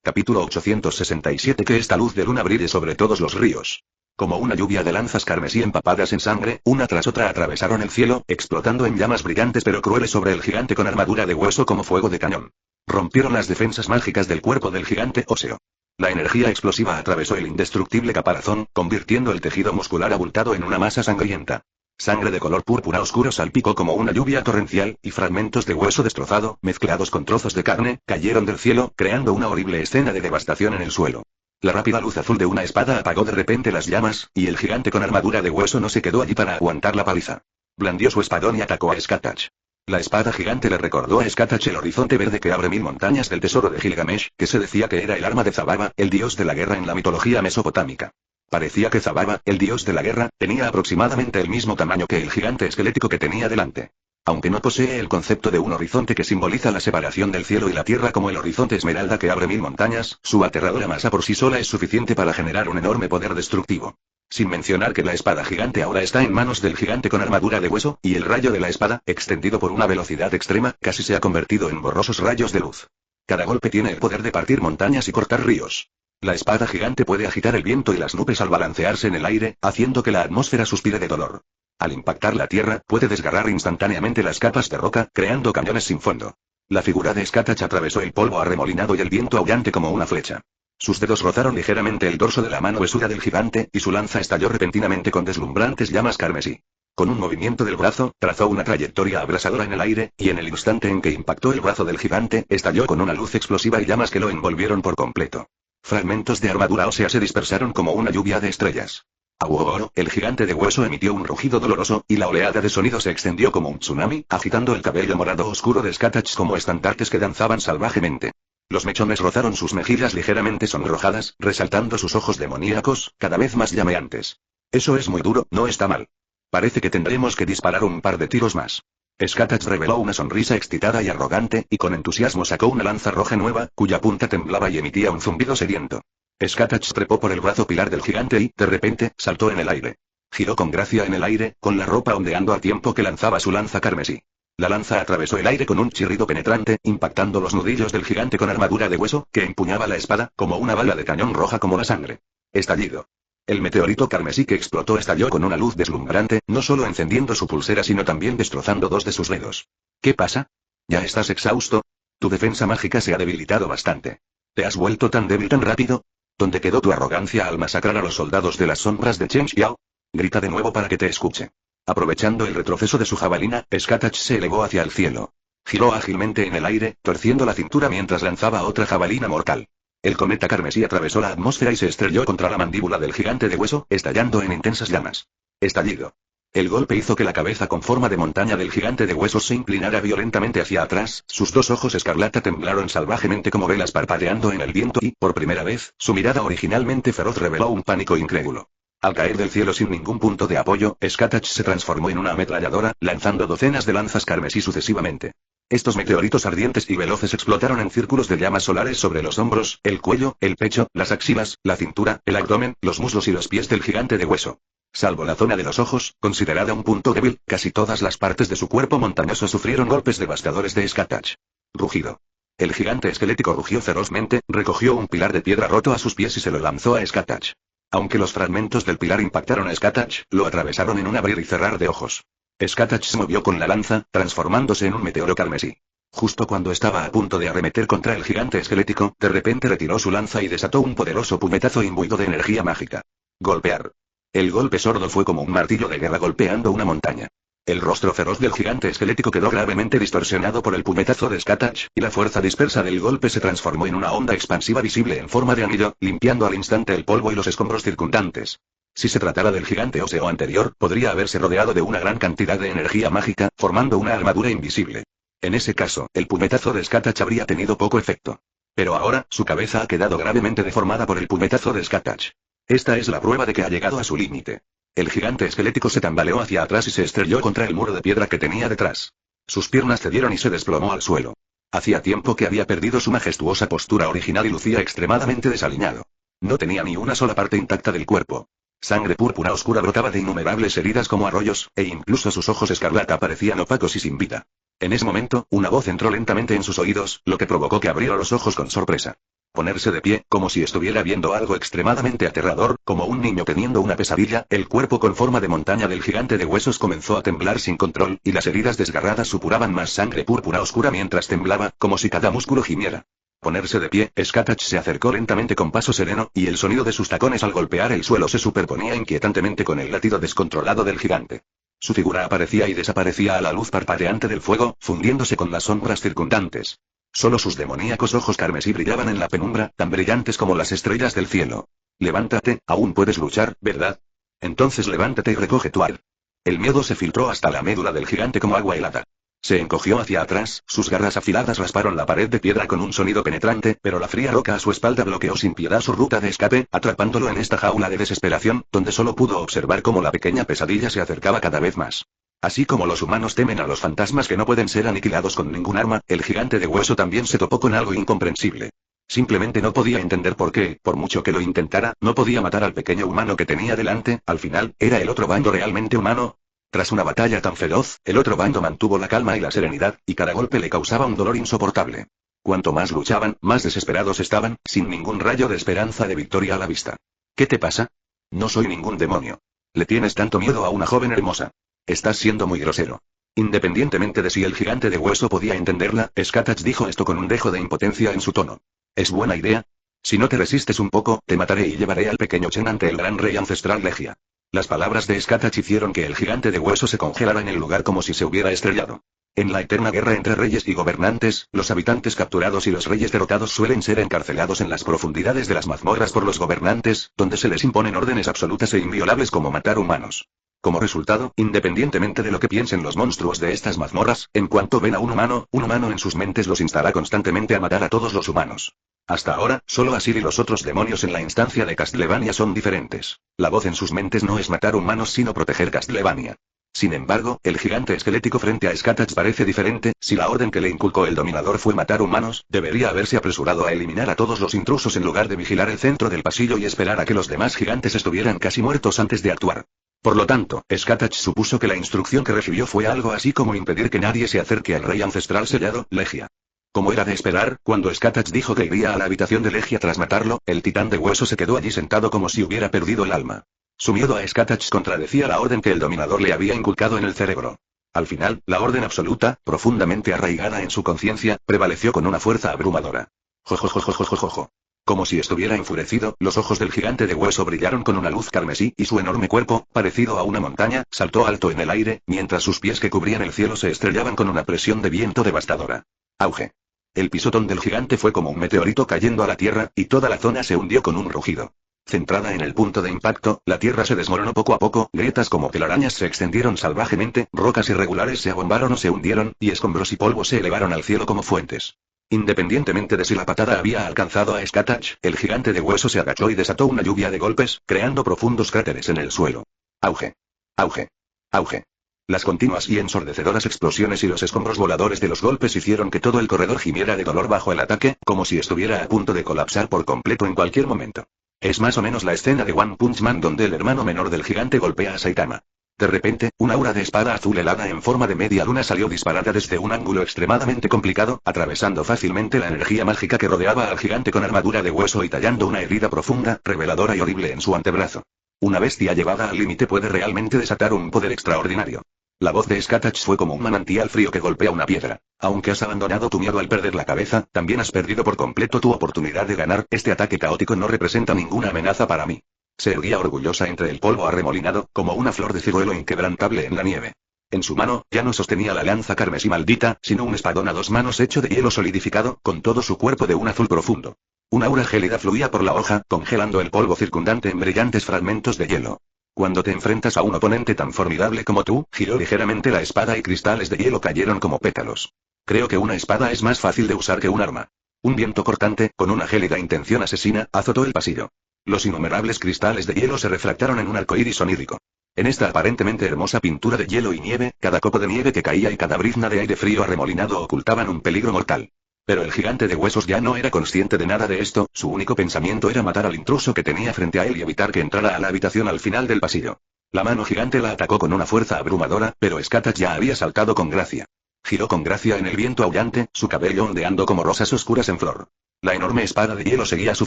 Capítulo 867. Que esta luz de luna brille sobre todos los ríos. Como una lluvia de lanzas carmesí empapadas en sangre, una tras otra atravesaron el cielo, explotando en llamas brillantes pero crueles sobre el gigante con armadura de hueso como fuego de cañón. Rompieron las defensas mágicas del cuerpo del gigante óseo. La energía explosiva atravesó el indestructible caparazón, convirtiendo el tejido muscular abultado en una masa sangrienta. Sangre de color púrpura oscuro salpicó como una lluvia torrencial, y fragmentos de hueso destrozado, mezclados con trozos de carne, cayeron del cielo, creando una horrible escena de devastación en el suelo. La rápida luz azul de una espada apagó de repente las llamas, y el gigante con armadura de hueso no se quedó allí para aguantar la paliza. Blandió su espadón y atacó a Skatach. La espada gigante le recordó a Skatach el horizonte verde que abre 1000 montañas del tesoro de Gilgamesh, que se decía que era el arma de Zababa, el dios de la guerra en la mitología mesopotámica. Parecía que Zababa, el dios de la guerra, tenía aproximadamente el mismo tamaño que el gigante esquelético que tenía delante. Aunque no posee el concepto de un horizonte que simboliza la separación del cielo y la tierra como el horizonte esmeralda que abre 1000 montañas, su aterradora masa por sí sola es suficiente para generar un enorme poder destructivo. Sin mencionar que la espada gigante ahora está en manos del gigante con armadura de hueso, y el rayo de la espada, extendido por una velocidad extrema, casi se ha convertido en borrosos rayos de luz. Cada golpe tiene el poder de partir montañas y cortar ríos. La espada gigante puede agitar el viento y las nubes al balancearse en el aire, haciendo que la atmósfera suspire de dolor. Al impactar la tierra, puede desgarrar instantáneamente las capas de roca, creando cañones sin fondo. La figura de Skatach atravesó el polvo arremolinado y el viento aullante como una flecha. Sus dedos rozaron ligeramente el dorso de la mano huesuda del gigante, y su lanza estalló repentinamente con deslumbrantes llamas carmesí. Con un movimiento del brazo, trazó una trayectoria abrasadora en el aire, y en el instante en que impactó el brazo del gigante, estalló con una luz explosiva y llamas que lo envolvieron por completo. Fragmentos de armadura ósea se dispersaron como una lluvia de estrellas. Aguoro, el gigante de hueso emitió un rugido doloroso, y la oleada de sonido se extendió como un tsunami, agitando el cabello morado oscuro de Skatach como estandartes que danzaban salvajemente. Los mechones rozaron sus mejillas ligeramente sonrojadas, resaltando sus ojos demoníacos, cada vez más llameantes. Eso es muy duro, no está mal. Parece que tendremos que disparar un par de tiros más. Skatach reveló una sonrisa excitada y arrogante, y con entusiasmo sacó una lanza roja nueva, cuya punta temblaba y emitía un zumbido sediento. Skatach trepó por el brazo pilar del gigante y, de repente, saltó en el aire. Giró con gracia en el aire, con la ropa ondeando al tiempo que lanzaba su lanza carmesí. La lanza atravesó el aire con un chirrido penetrante, impactando los nudillos del gigante con armadura de hueso, que empuñaba la espada, como una bala de cañón roja como la sangre. Estallido. El meteorito carmesí que explotó estalló con una luz deslumbrante, no solo encendiendo su pulsera sino también destrozando 2 de sus dedos. ¿Qué pasa? ¿Ya estás exhausto? Tu defensa mágica se ha debilitado bastante. ¿Te has vuelto tan débil tan rápido? ¿Dónde quedó tu arrogancia al masacrar a los soldados de las sombras de Chen Xiao? Grita de nuevo para que te escuche. Aprovechando el retroceso de su jabalina, Skatach se elevó hacia el cielo. Giró ágilmente en el aire, torciendo la cintura mientras lanzaba otra jabalina mortal. El cometa carmesí atravesó la atmósfera y se estrelló contra la mandíbula del gigante de hueso, estallando en intensas llamas. Estallido. El golpe hizo que la cabeza con forma de montaña del gigante de huesos se inclinara violentamente hacia atrás, sus dos ojos escarlata temblaron salvajemente como velas parpadeando en el viento y, por primera vez, su mirada originalmente feroz reveló un pánico incrédulo. Al caer del cielo sin ningún punto de apoyo, Skatach se transformó en una ametralladora, lanzando docenas de lanzas carmesí sucesivamente. Estos meteoritos ardientes y veloces explotaron en círculos de llamas solares sobre los hombros, el cuello, el pecho, las axilas, la cintura, el abdomen, los muslos y los pies del gigante de hueso. Salvo la zona de los ojos, considerada un punto débil, casi todas las partes de su cuerpo montañoso sufrieron golpes devastadores de Skatach. Rugido. El gigante esquelético rugió ferozmente, recogió un pilar de piedra roto a sus pies y se lo lanzó a Skatach. Aunque los fragmentos del pilar impactaron a Skatach, lo atravesaron en un abrir y cerrar de ojos. Skatach se movió con la lanza, transformándose en un meteoro carmesí. Justo cuando estaba a punto de arremeter contra el gigante esquelético, de repente retiró su lanza y desató un poderoso puñetazo imbuido de energía mágica. Golpear. El golpe sordo fue como un martillo de guerra golpeando una montaña. El rostro feroz del gigante esquelético quedó gravemente distorsionado por el puñetazo de Skatach, y la fuerza dispersa del golpe se transformó en una onda expansiva visible en forma de anillo, limpiando al instante el polvo y los escombros circundantes. Si se tratara del gigante óseo anterior, podría haberse rodeado de una gran cantidad de energía mágica, formando una armadura invisible. En ese caso, el puñetazo de Skatach habría tenido poco efecto. Pero ahora, su cabeza ha quedado gravemente deformada por el puñetazo de Skatach. Esta es la prueba de que ha llegado a su límite. El gigante esquelético se tambaleó hacia atrás y se estrelló contra el muro de piedra que tenía detrás. Sus piernas cedieron y se desplomó al suelo. Hacía tiempo que había perdido su majestuosa postura original y lucía extremadamente desaliñado. No tenía ni una sola parte intacta del cuerpo. Sangre púrpura oscura brotaba de innumerables heridas como arroyos, e incluso sus ojos escarlata parecían opacos y sin vida. En ese momento, una voz entró lentamente en sus oídos, lo que provocó que abriera los ojos con sorpresa. Ponerse de pie, como si estuviera viendo algo extremadamente aterrador, como un niño teniendo una pesadilla, el cuerpo con forma de montaña del gigante de huesos comenzó a temblar sin control, y las heridas desgarradas supuraban más sangre púrpura oscura mientras temblaba, como si cada músculo gimiera. Ponerse de pie, Skatach se acercó lentamente con paso sereno, y el sonido de sus tacones al golpear el suelo se superponía inquietantemente con el latido descontrolado del gigante. Su figura aparecía y desaparecía a la luz parpadeante del fuego, fundiéndose con las sombras circundantes. Solo sus demoníacos ojos carmesí brillaban en la penumbra, tan brillantes como las estrellas del cielo. Levántate, aún puedes luchar, ¿verdad? Entonces levántate y recoge tu ar. El miedo se filtró hasta la médula del gigante como agua helada. Se encogió hacia atrás, sus garras afiladas rasparon la pared de piedra con un sonido penetrante, pero la fría roca a su espalda bloqueó sin piedad su ruta de escape, atrapándolo en esta jaula de desesperación, donde solo pudo observar cómo la pequeña pesadilla se acercaba cada vez más. Así como los humanos temen a los fantasmas que no pueden ser aniquilados con ningún arma, el gigante de hueso también se topó con algo incomprensible. Simplemente no podía entender por qué, por mucho que lo intentara, no podía matar al pequeño humano que tenía delante. Al final, ¿era el otro bando realmente humano? Tras una batalla tan feroz, el otro bando mantuvo la calma y la serenidad, y cada golpe le causaba un dolor insoportable. Cuanto más luchaban, más desesperados estaban, sin ningún rayo de esperanza de victoria a la vista. ¿Qué te pasa? No soy ningún demonio. ¿Le tienes tanto miedo a una joven hermosa? Estás siendo muy grosero. Independientemente de si el gigante de hueso podía entenderla, Skatach dijo esto con un dejo de impotencia en su tono. ¿Es buena idea? Si no te resistes un poco, te mataré y llevaré al pequeño Chen ante el gran rey ancestral Legia. Las palabras de Skatach hicieron que el gigante de hueso se congelara en el lugar como si se hubiera estrellado. En la eterna guerra entre reyes y gobernantes, los habitantes capturados y los reyes derrotados suelen ser encarcelados en las profundidades de las mazmorras por los gobernantes, donde se les imponen órdenes absolutas e inviolables como matar humanos. Como resultado, independientemente de lo que piensen los monstruos de estas mazmorras, en cuanto ven a un humano en sus mentes los instará constantemente a matar a todos los humanos. Hasta ahora, solo Asir y los otros demonios en la instancia de Castlevania son diferentes. La voz en sus mentes no es matar humanos sino proteger Castlevania. Sin embargo, el gigante esquelético frente a Skatach parece diferente. Si la orden que le inculcó el dominador fue matar humanos, debería haberse apresurado a eliminar a todos los intrusos en lugar de vigilar el centro del pasillo y esperar a que los demás gigantes estuvieran casi muertos antes de actuar. Por lo tanto, Skatach supuso que la instrucción que recibió fue algo así como impedir que nadie se acerque al rey ancestral sellado, Legia. Como era de esperar, cuando Skatach dijo que iría a la habitación de Legia tras matarlo, el titán de hueso se quedó allí sentado como si hubiera perdido el alma. Su miedo a Skatach contradecía la orden que el dominador le había inculcado en el cerebro. Al final, la orden absoluta, profundamente arraigada en su conciencia, prevaleció con una fuerza abrumadora. Jojojojojojojo. Como si estuviera enfurecido, los ojos del gigante de hueso brillaron con una luz carmesí, y su enorme cuerpo, parecido a una montaña, saltó alto en el aire, mientras sus pies que cubrían el cielo se estrellaban con una presión de viento devastadora. Auge. El pisotón del gigante fue como un meteorito cayendo a la tierra, y toda la zona se hundió con un rugido. Centrada en el punto de impacto, la tierra se desmoronó poco a poco, grietas como telarañas se extendieron salvajemente, rocas irregulares se abombaron o se hundieron, y escombros y polvo se elevaron al cielo como fuentes. Independientemente de si la patada había alcanzado a Skatach, el gigante de hueso se agachó y desató una lluvia de golpes, creando profundos cráteres en el suelo. Auge. Auge. Auge. Las continuas y ensordecedoras explosiones y los escombros voladores de los golpes hicieron que todo el corredor gimiera de dolor bajo el ataque, como si estuviera a punto de colapsar por completo en cualquier momento. Es más o menos la escena de One Punch Man donde el hermano menor del gigante golpea a Saitama. De repente, un aura de espada azul helada en forma de media luna salió disparada desde un ángulo extremadamente complicado, atravesando fácilmente la energía mágica que rodeaba al gigante con armadura de hueso y tallando una herida profunda, reveladora y horrible en su antebrazo. Una bestia llevada al límite puede realmente desatar un poder extraordinario. La voz de Skatach fue como un manantial frío que golpea una piedra. Aunque has abandonado tu miedo al perder la cabeza, también has perdido por completo tu oportunidad de ganar. Este ataque caótico no representa ninguna amenaza para mí. Se erguía orgullosa entre el polvo arremolinado, como una flor de ciruelo inquebrantable en la nieve. En su mano, ya no sostenía la lanza carmesí maldita, sino un espadón a 2 manos hecho de hielo solidificado, con todo su cuerpo de un azul profundo. Un aura gélida fluía por la hoja, congelando el polvo circundante en brillantes fragmentos de hielo. Cuando te enfrentas a un oponente tan formidable como tú, giró ligeramente la espada y cristales de hielo cayeron como pétalos. Creo que una espada es más fácil de usar que un arma. Un viento cortante, con una gélida intención asesina, azotó el pasillo. Los innumerables cristales de hielo se refractaron en un arcoíris onírico. En esta aparentemente hermosa pintura de hielo y nieve, cada copo de nieve que caía y cada brizna de aire frío arremolinado ocultaban un peligro mortal. Pero el gigante de huesos ya no era consciente de nada de esto, su único pensamiento era matar al intruso que tenía frente a él y evitar que entrara a la habitación al final del pasillo. La mano gigante la atacó con una fuerza abrumadora, pero Skatach ya había saltado con gracia. Giró con gracia en el viento aullante, su cabello ondeando como rosas oscuras en flor. La enorme espada de hielo seguía su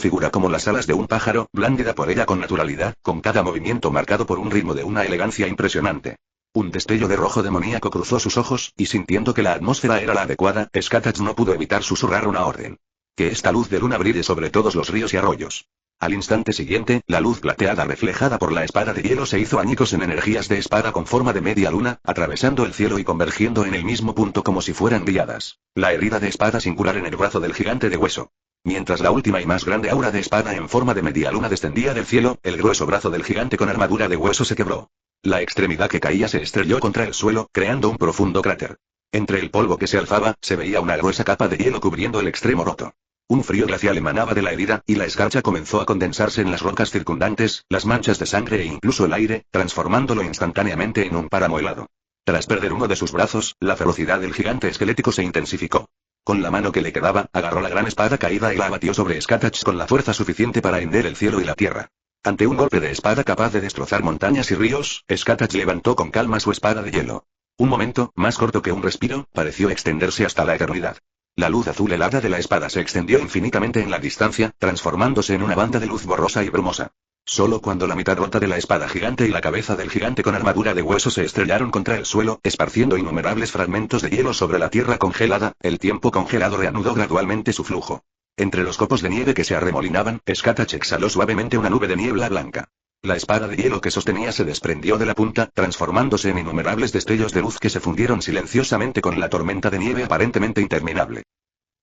figura como las alas de un pájaro, blándida por ella con naturalidad, con cada movimiento marcado por un ritmo de una elegancia impresionante. Un destello de rojo demoníaco cruzó sus ojos, y sintiendo que la atmósfera era la adecuada, Skatach no pudo evitar susurrar una orden. Que esta luz de luna brille sobre todos los ríos y arroyos. Al instante siguiente, la luz plateada reflejada por la espada de hielo se hizo añicos en energías de espada con forma de media luna, atravesando el cielo y convergiendo en el mismo punto como si fueran riadas. La herida de espada singular en el brazo del gigante de hueso. Mientras la última y más grande aura de espada en forma de media luna descendía del cielo, el grueso brazo del gigante con armadura de hueso se quebró. La extremidad que caía se estrelló contra el suelo, creando un profundo cráter. Entre el polvo que se alzaba, se veía una gruesa capa de hielo cubriendo el extremo roto. Un frío glacial emanaba de la herida, y la escarcha comenzó a condensarse en las rocas circundantes, las manchas de sangre e incluso el aire, transformándolo instantáneamente en un páramo helado. Tras perder uno de sus brazos, la ferocidad del gigante esquelético se intensificó. Con la mano que le quedaba, agarró la gran espada caída y la abatió sobre Skatach con la fuerza suficiente para hender el cielo y la tierra. Ante un golpe de espada capaz de destrozar montañas y ríos, Skatach levantó con calma su espada de hielo. Un momento, más corto que un respiro, pareció extenderse hasta la eternidad. La luz azul helada de la espada se extendió infinitamente en la distancia, transformándose en una banda de luz borrosa y brumosa. Solo cuando la mitad rota de la espada gigante y la cabeza del gigante con armadura de hueso se estrellaron contra el suelo, esparciendo innumerables fragmentos de hielo sobre la tierra congelada, el tiempo congelado reanudó gradualmente su flujo. Entre los copos de nieve que se arremolinaban, Skatach exhaló suavemente una nube de niebla blanca. La espada de hielo que sostenía se desprendió de la punta, transformándose en innumerables destellos de luz que se fundieron silenciosamente con la tormenta de nieve aparentemente interminable.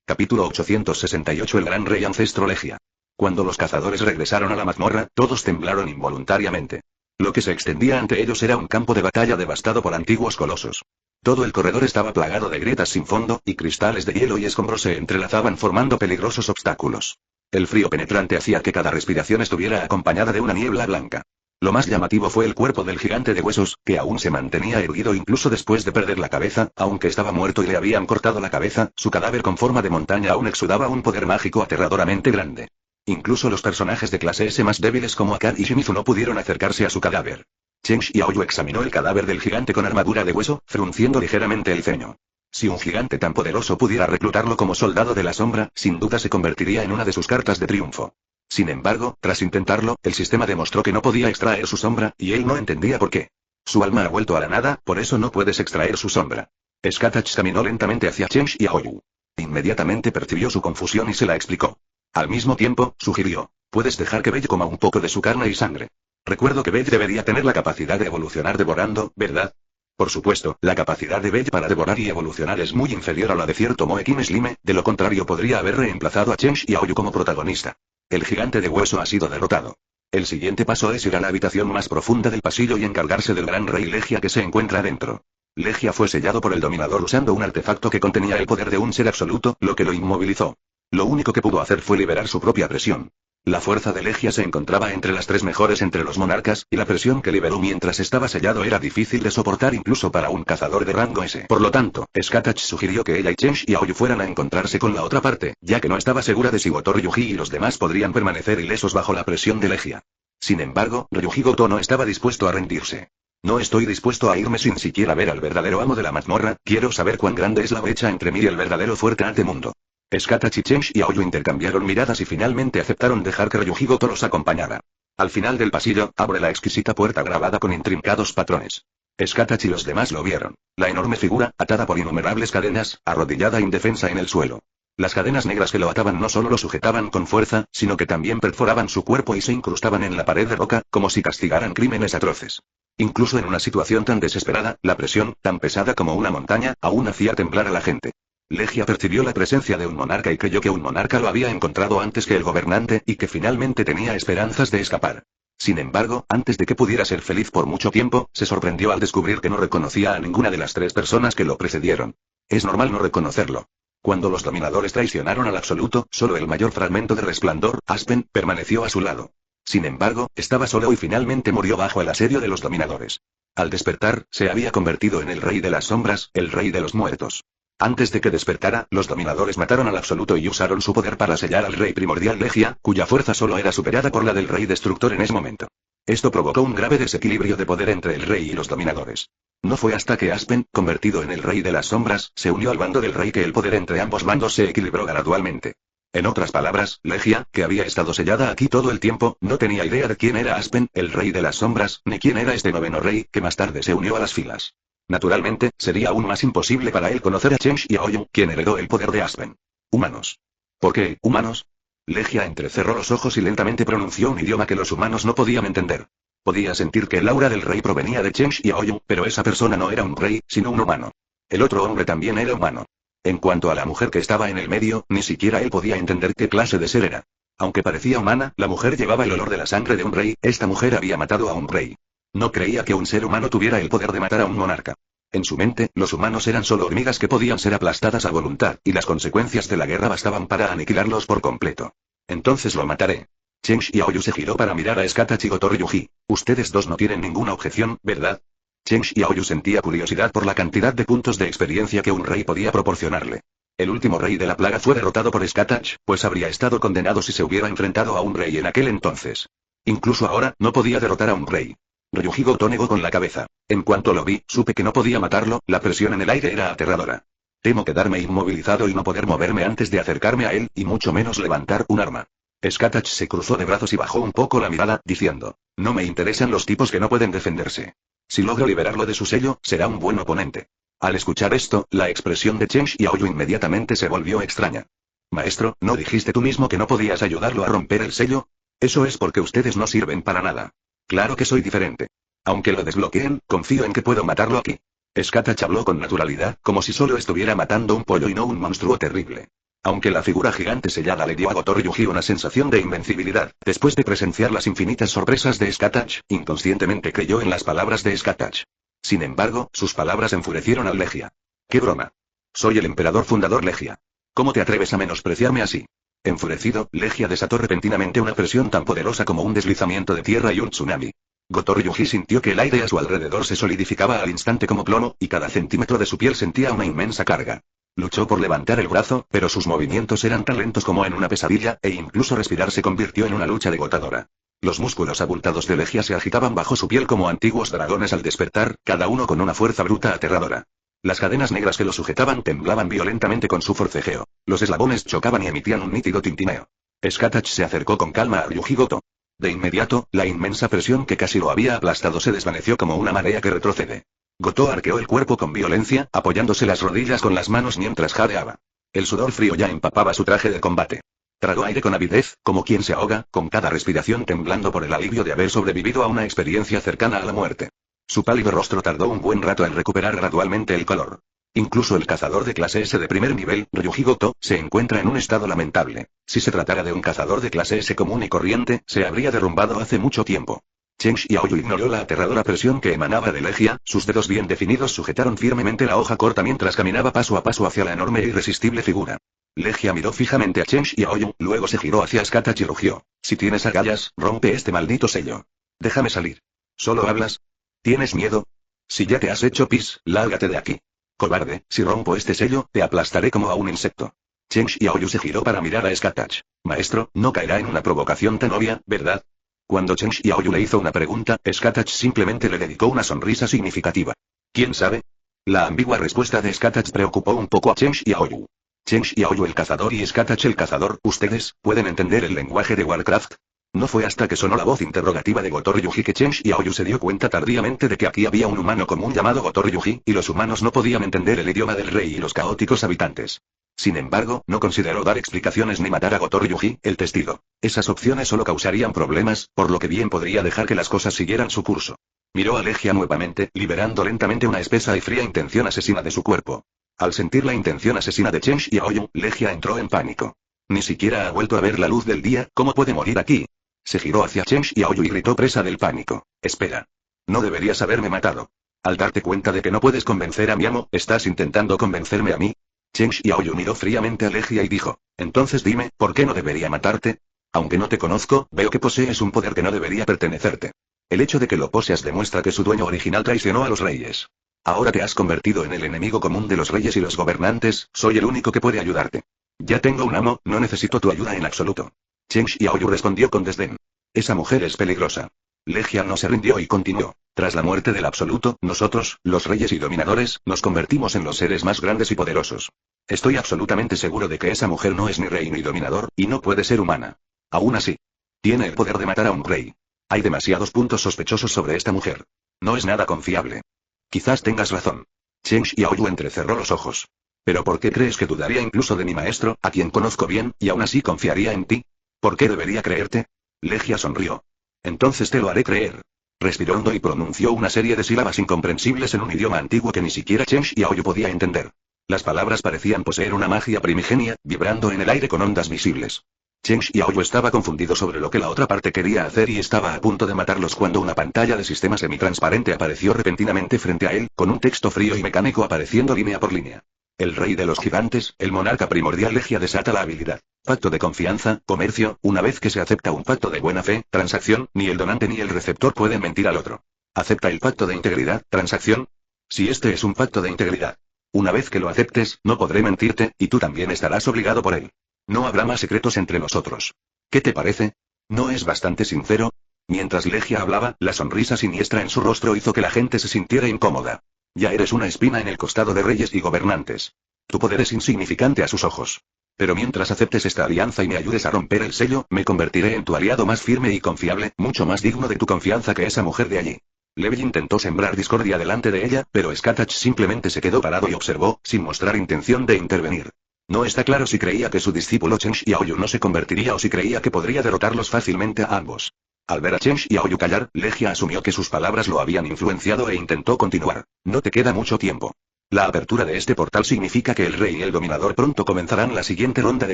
Capítulo 868. El gran rey ancestro Legia. Cuando los cazadores regresaron a la mazmorra, todos temblaron involuntariamente. Lo que se extendía ante ellos era un campo de batalla devastado por antiguos colosos. Todo el corredor estaba plagado de grietas sin fondo, y cristales de hielo y escombros se entrelazaban formando peligrosos obstáculos. El frío penetrante hacía que cada respiración estuviera acompañada de una niebla blanca. Lo más llamativo fue el cuerpo del gigante de huesos, que aún se mantenía erguido incluso después de perder la cabeza, aunque estaba muerto y le habían cortado la cabeza, su cadáver con forma de montaña aún exudaba un poder mágico aterradoramente grande. Incluso los personajes de clase S más débiles como Akar y Shimizu no pudieron acercarse a su cadáver. Chen Xiaoyu examinó el cadáver del gigante con armadura de hueso, frunciendo ligeramente el ceño. Si un gigante tan poderoso pudiera reclutarlo como soldado de la sombra, sin duda se convertiría en una de sus cartas de triunfo. Sin embargo, tras intentarlo, el sistema demostró que no podía extraer su sombra, y él no entendía por qué. Su alma ha vuelto a la nada, por eso no puedes extraer su sombra. Skatach caminó lentamente hacia Chen Xiaoyu. Inmediatamente percibió su confusión y se la explicó. Al mismo tiempo, sugirió, puedes dejar que Belle coma un poco de su carne y sangre. Recuerdo que Belle debería tener la capacidad de evolucionar devorando, ¿verdad? Por supuesto, la capacidad de Belle para devorar y evolucionar es muy inferior a la de cierto Moekim Slime, de lo contrario podría haber reemplazado a Chen Xiaoyu como protagonista. El gigante de hueso ha sido derrotado. El siguiente paso es ir a la habitación más profunda del pasillo y encargarse del gran rey Legia que se encuentra dentro. Legia fue sellado por el dominador usando un artefacto que contenía el poder de un ser absoluto, lo que lo inmovilizó. Lo único que pudo hacer fue liberar su propia presión. La fuerza de Legia se encontraba entre las 3 mejores entre los monarcas, y la presión que liberó mientras estaba sellado era difícil de soportar incluso para un cazador de rango S. Por lo tanto, Skatach sugirió que ella y Chen Xiaoyu fueran a encontrarse con la otra parte, ya que no estaba segura de si Goto Ryuji y los demás podrían permanecer ilesos bajo la presión de Legia. Sin embargo, Ryuji Goto no estaba dispuesto a rendirse. No estoy dispuesto a irme sin siquiera ver al verdadero amo de la mazmorra, quiero saber cuán grande es la brecha entre mí y el verdadero fuerte ante mundo. Skatach y Chen Xiaoyu intercambiaron miradas y finalmente aceptaron dejar que Ryuji Goto los acompañara. Al final del pasillo, abre la exquisita puerta grabada con intrincados patrones. Skatach y los demás lo vieron. La enorme figura, atada por innumerables cadenas, arrodillada indefensa en el suelo. Las cadenas negras que lo ataban no solo lo sujetaban con fuerza, sino que también perforaban su cuerpo y se incrustaban en la pared de roca, como si castigaran crímenes atroces. Incluso en una situación tan desesperada, la presión, tan pesada como una montaña, aún hacía temblar a la gente. Legia percibió la presencia de un monarca y creyó que un monarca lo había encontrado antes que el gobernante, y que finalmente tenía esperanzas de escapar. Sin embargo, antes de que pudiera ser feliz por mucho tiempo, se sorprendió al descubrir que no reconocía a ninguna de las 3 personas que lo precedieron. Es normal no reconocerlo. Cuando los dominadores traicionaron al absoluto, solo el mayor fragmento de resplandor, Aspen, permaneció a su lado. Sin embargo, estaba solo y finalmente murió bajo el asedio de los dominadores. Al despertar, se había convertido en el rey de las sombras, el rey de los muertos. Antes de que despertara, los dominadores mataron al absoluto y usaron su poder para sellar al rey primordial Legia, cuya fuerza solo era superada por la del rey destructor en ese momento. Esto provocó un grave desequilibrio de poder entre el rey y los dominadores. No fue hasta que Aspen, convertido en el rey de las sombras, se unió al bando del rey que el poder entre ambos bandos se equilibró gradualmente. En otras palabras, Legia, que había estado sellada aquí todo el tiempo, no tenía idea de quién era Aspen, el rey de las sombras, ni quién era este noveno rey, que más tarde se unió a las filas. Naturalmente, sería aún más imposible para él conocer a Chen Xiaoyu, quien heredó el poder de Aspen. Humanos. ¿Por qué, humanos? Legia entrecerró los ojos y lentamente pronunció un idioma que los humanos no podían entender. Podía sentir que el aura del rey provenía de Chen Xiaoyu, pero esa persona no era un rey, sino un humano. El otro hombre también era humano. En cuanto a la mujer que estaba en el medio, ni siquiera él podía entender qué clase de ser era. Aunque parecía humana, la mujer llevaba el olor de la sangre de un rey, esta mujer había matado a un rey. No creía que un ser humano tuviera el poder de matar a un monarca. En su mente, los humanos eran solo hormigas que podían ser aplastadas a voluntad, y las consecuencias de la guerra bastaban para aniquilarlos por completo. Entonces lo mataré. Chen Xiaoyu se giró para mirar a Skatach y Goto Ryuji. Ustedes dos no tienen ninguna objeción, ¿verdad? Chen Xiaoyu sentía curiosidad por la cantidad de puntos de experiencia que un rey podía proporcionarle. El último rey de la plaga fue derrotado por Skatach, pues habría estado condenado si se hubiera enfrentado a un rey en aquel entonces. Incluso ahora, no podía derrotar a un rey. Ryuji Goto negó con la cabeza. En cuanto lo vi, supe que no podía matarlo, la presión en el aire era aterradora. Temo quedarme inmovilizado y no poder moverme antes de acercarme a él, y mucho menos levantar un arma. Skatach se cruzó de brazos y bajó un poco la mirada, diciendo, no me interesan los tipos que no pueden defenderse. Si logro liberarlo de su sello, será un buen oponente. Al escuchar esto, la expresión de Chen Xiaoyu inmediatamente se volvió extraña. Maestro, ¿no dijiste tú mismo que no podías ayudarlo a romper el sello? Eso es porque ustedes no sirven para nada. Claro que soy diferente. Aunque lo desbloqueen, confío en que puedo matarlo aquí. Skatach habló con naturalidad, como si solo estuviera matando un pollo y no un monstruo terrible. Aunque la figura gigante sellada le dio a Goto Ryuji una sensación de invencibilidad, después de presenciar las infinitas sorpresas de Skatach, inconscientemente creyó en las palabras de Skatach. Sin embargo, sus palabras enfurecieron al Legia. ¡Qué broma! Soy el emperador fundador Legia. ¿Cómo te atreves a menospreciarme así? Enfurecido, Legia desató repentinamente una presión tan poderosa como un deslizamiento de tierra y un tsunami. Goto Ryuji sintió que el aire a su alrededor se solidificaba al instante como plomo, y cada centímetro de su piel sentía una inmensa carga. Luchó por levantar el brazo, pero sus movimientos eran tan lentos como en una pesadilla, e incluso respirar se convirtió en una lucha agotadora. Los músculos abultados de Legia se agitaban bajo su piel como antiguos dragones al despertar, cada uno con una fuerza bruta aterradora. Las cadenas negras que lo sujetaban temblaban violentamente con su forcejeo. Los eslabones chocaban y emitían un nítido tintineo. Skatach se acercó con calma a Ryuji Goto. De inmediato, la inmensa presión que casi lo había aplastado se desvaneció como una marea que retrocede. Goto arqueó el cuerpo con violencia, apoyándose las rodillas con las manos mientras jadeaba. El sudor frío ya empapaba su traje de combate. Tragó aire con avidez, como quien se ahoga, con cada respiración temblando por el alivio de haber sobrevivido a una experiencia cercana a la muerte. Su pálido rostro tardó un buen rato en recuperar gradualmente el color. Incluso el cazador de clase S de primer nivel, Ryuji Goto, se encuentra en un estado lamentable. Si se tratara de un cazador de clase S común y corriente, se habría derrumbado hace mucho tiempo. Chen Xiaoyu ignoró la aterradora presión que emanaba de Legia, sus dedos bien definidos sujetaron firmemente la hoja corta mientras caminaba paso a paso hacia la enorme e irresistible figura. Legia miró fijamente a Chen Xiaoyu, luego se giró hacia Skatach y rugió. Si tienes agallas, rompe este maldito sello. Déjame salir. ¿Solo hablas? ¿Tienes miedo? Si ya te has hecho pis, lárgate de aquí. Cobarde, si rompo este sello, te aplastaré como a un insecto. Chen Xiaoyu se giró para mirar a Skatach. Maestro, no caerá en una provocación tan obvia, ¿verdad? Cuando Chen Xiaoyu le hizo una pregunta, Skatach simplemente le dedicó una sonrisa significativa. ¿Quién sabe? La ambigua respuesta de Skatach preocupó un poco a Chen Xiaoyu. Chen Xiaoyu el cazador y Skatach el cazador, ¿ustedes pueden entender el lenguaje de Warcraft? No fue hasta que sonó la voz interrogativa de Goto Ryuji que Chen Xiaoyu se dio cuenta tardíamente de que aquí había un humano común llamado Goto Ryuji, y los humanos no podían entender el idioma del rey y los caóticos habitantes. Sin embargo, no consideró dar explicaciones ni matar a Goto Ryuji, el testigo. Esas opciones solo causarían problemas, por lo que bien podría dejar que las cosas siguieran su curso. Miró a Legia nuevamente, liberando lentamente una espesa y fría intención asesina de su cuerpo. Al sentir la intención asesina de Chen Xiaoyu, Legia entró en pánico. Ni siquiera ha vuelto a ver la luz del día, ¿cómo puede morir aquí? Se giró hacia Chen Xiaoyu y gritó presa del pánico. Espera. No deberías haberme matado. Al darte cuenta de que no puedes convencer a mi amo, ¿estás intentando convencerme a mí? Chen Xiaoyu miró fríamente a Legia y dijo, entonces dime, ¿por qué no debería matarte? Aunque no te conozco, veo que posees un poder que no debería pertenecerte. El hecho de que lo poseas demuestra que su dueño original traicionó a los reyes. Ahora te has convertido en el enemigo común de los reyes y los gobernantes, soy el único que puede ayudarte. Ya tengo un amo, no necesito tu ayuda en absoluto. Chen Xiaoyu respondió con desdén. Esa mujer es peligrosa. Legia no se rindió y continuó. Tras la muerte del absoluto, nosotros, los reyes y dominadores, nos convertimos en los seres más grandes y poderosos. Estoy absolutamente seguro de que esa mujer no es ni rey ni dominador, y no puede ser humana. Aún así, tiene el poder de matar a un rey. Hay demasiados puntos sospechosos sobre esta mujer. No es nada confiable. Quizás tengas razón. Chen Xiaoyu entrecerró los ojos. ¿Pero por qué crees que dudaría incluso de mi maestro, a quien conozco bien, y aún así confiaría en ti? ¿Por qué debería creerte? Legia sonrió. Entonces te lo haré creer. Respiró hondo y pronunció una serie de sílabas incomprensibles en un idioma antiguo que ni siquiera Chen Xiaoyu podía entender. Las palabras parecían poseer una magia primigenia, vibrando en el aire con ondas visibles. Chen Xiaoyu estaba confundido sobre lo que la otra parte quería hacer y estaba a punto de matarlos cuando una pantalla de sistema semitransparente apareció repentinamente frente a él, con un texto frío y mecánico apareciendo línea por línea. El rey de los gigantes, el monarca primordial Legia desata la habilidad. Pacto de confianza, comercio, una vez que se acepta un pacto de buena fe, transacción, ni el donante ni el receptor pueden mentir al otro. ¿Acepta el pacto de integridad, transacción? Si este es un pacto de integridad. Una vez que lo aceptes, no podré mentirte, y tú también estarás obligado por él. No habrá más secretos entre nosotros. ¿Qué te parece? ¿No es bastante sincero? Mientras Legia hablaba, la sonrisa siniestra en su rostro hizo que la gente se sintiera incómoda. Ya eres una espina en el costado de reyes y gobernantes. Tu poder es insignificante a sus ojos. Pero mientras aceptes esta alianza y me ayudes a romper el sello, me convertiré en tu aliado más firme y confiable, mucho más digno de tu confianza que esa mujer de allí. Levi intentó sembrar discordia delante de ella, pero Skatach simplemente se quedó parado y observó, sin mostrar intención de intervenir. No está claro si creía que su discípulo Chen Xiaoyu no se convertiría o si creía que podría derrotarlos fácilmente a ambos. Al ver a Chen Xiaoyu callar, Legia asumió que sus palabras lo habían influenciado e intentó continuar. No te queda mucho tiempo. La apertura de este portal significa que el rey y el dominador pronto comenzarán la siguiente ronda de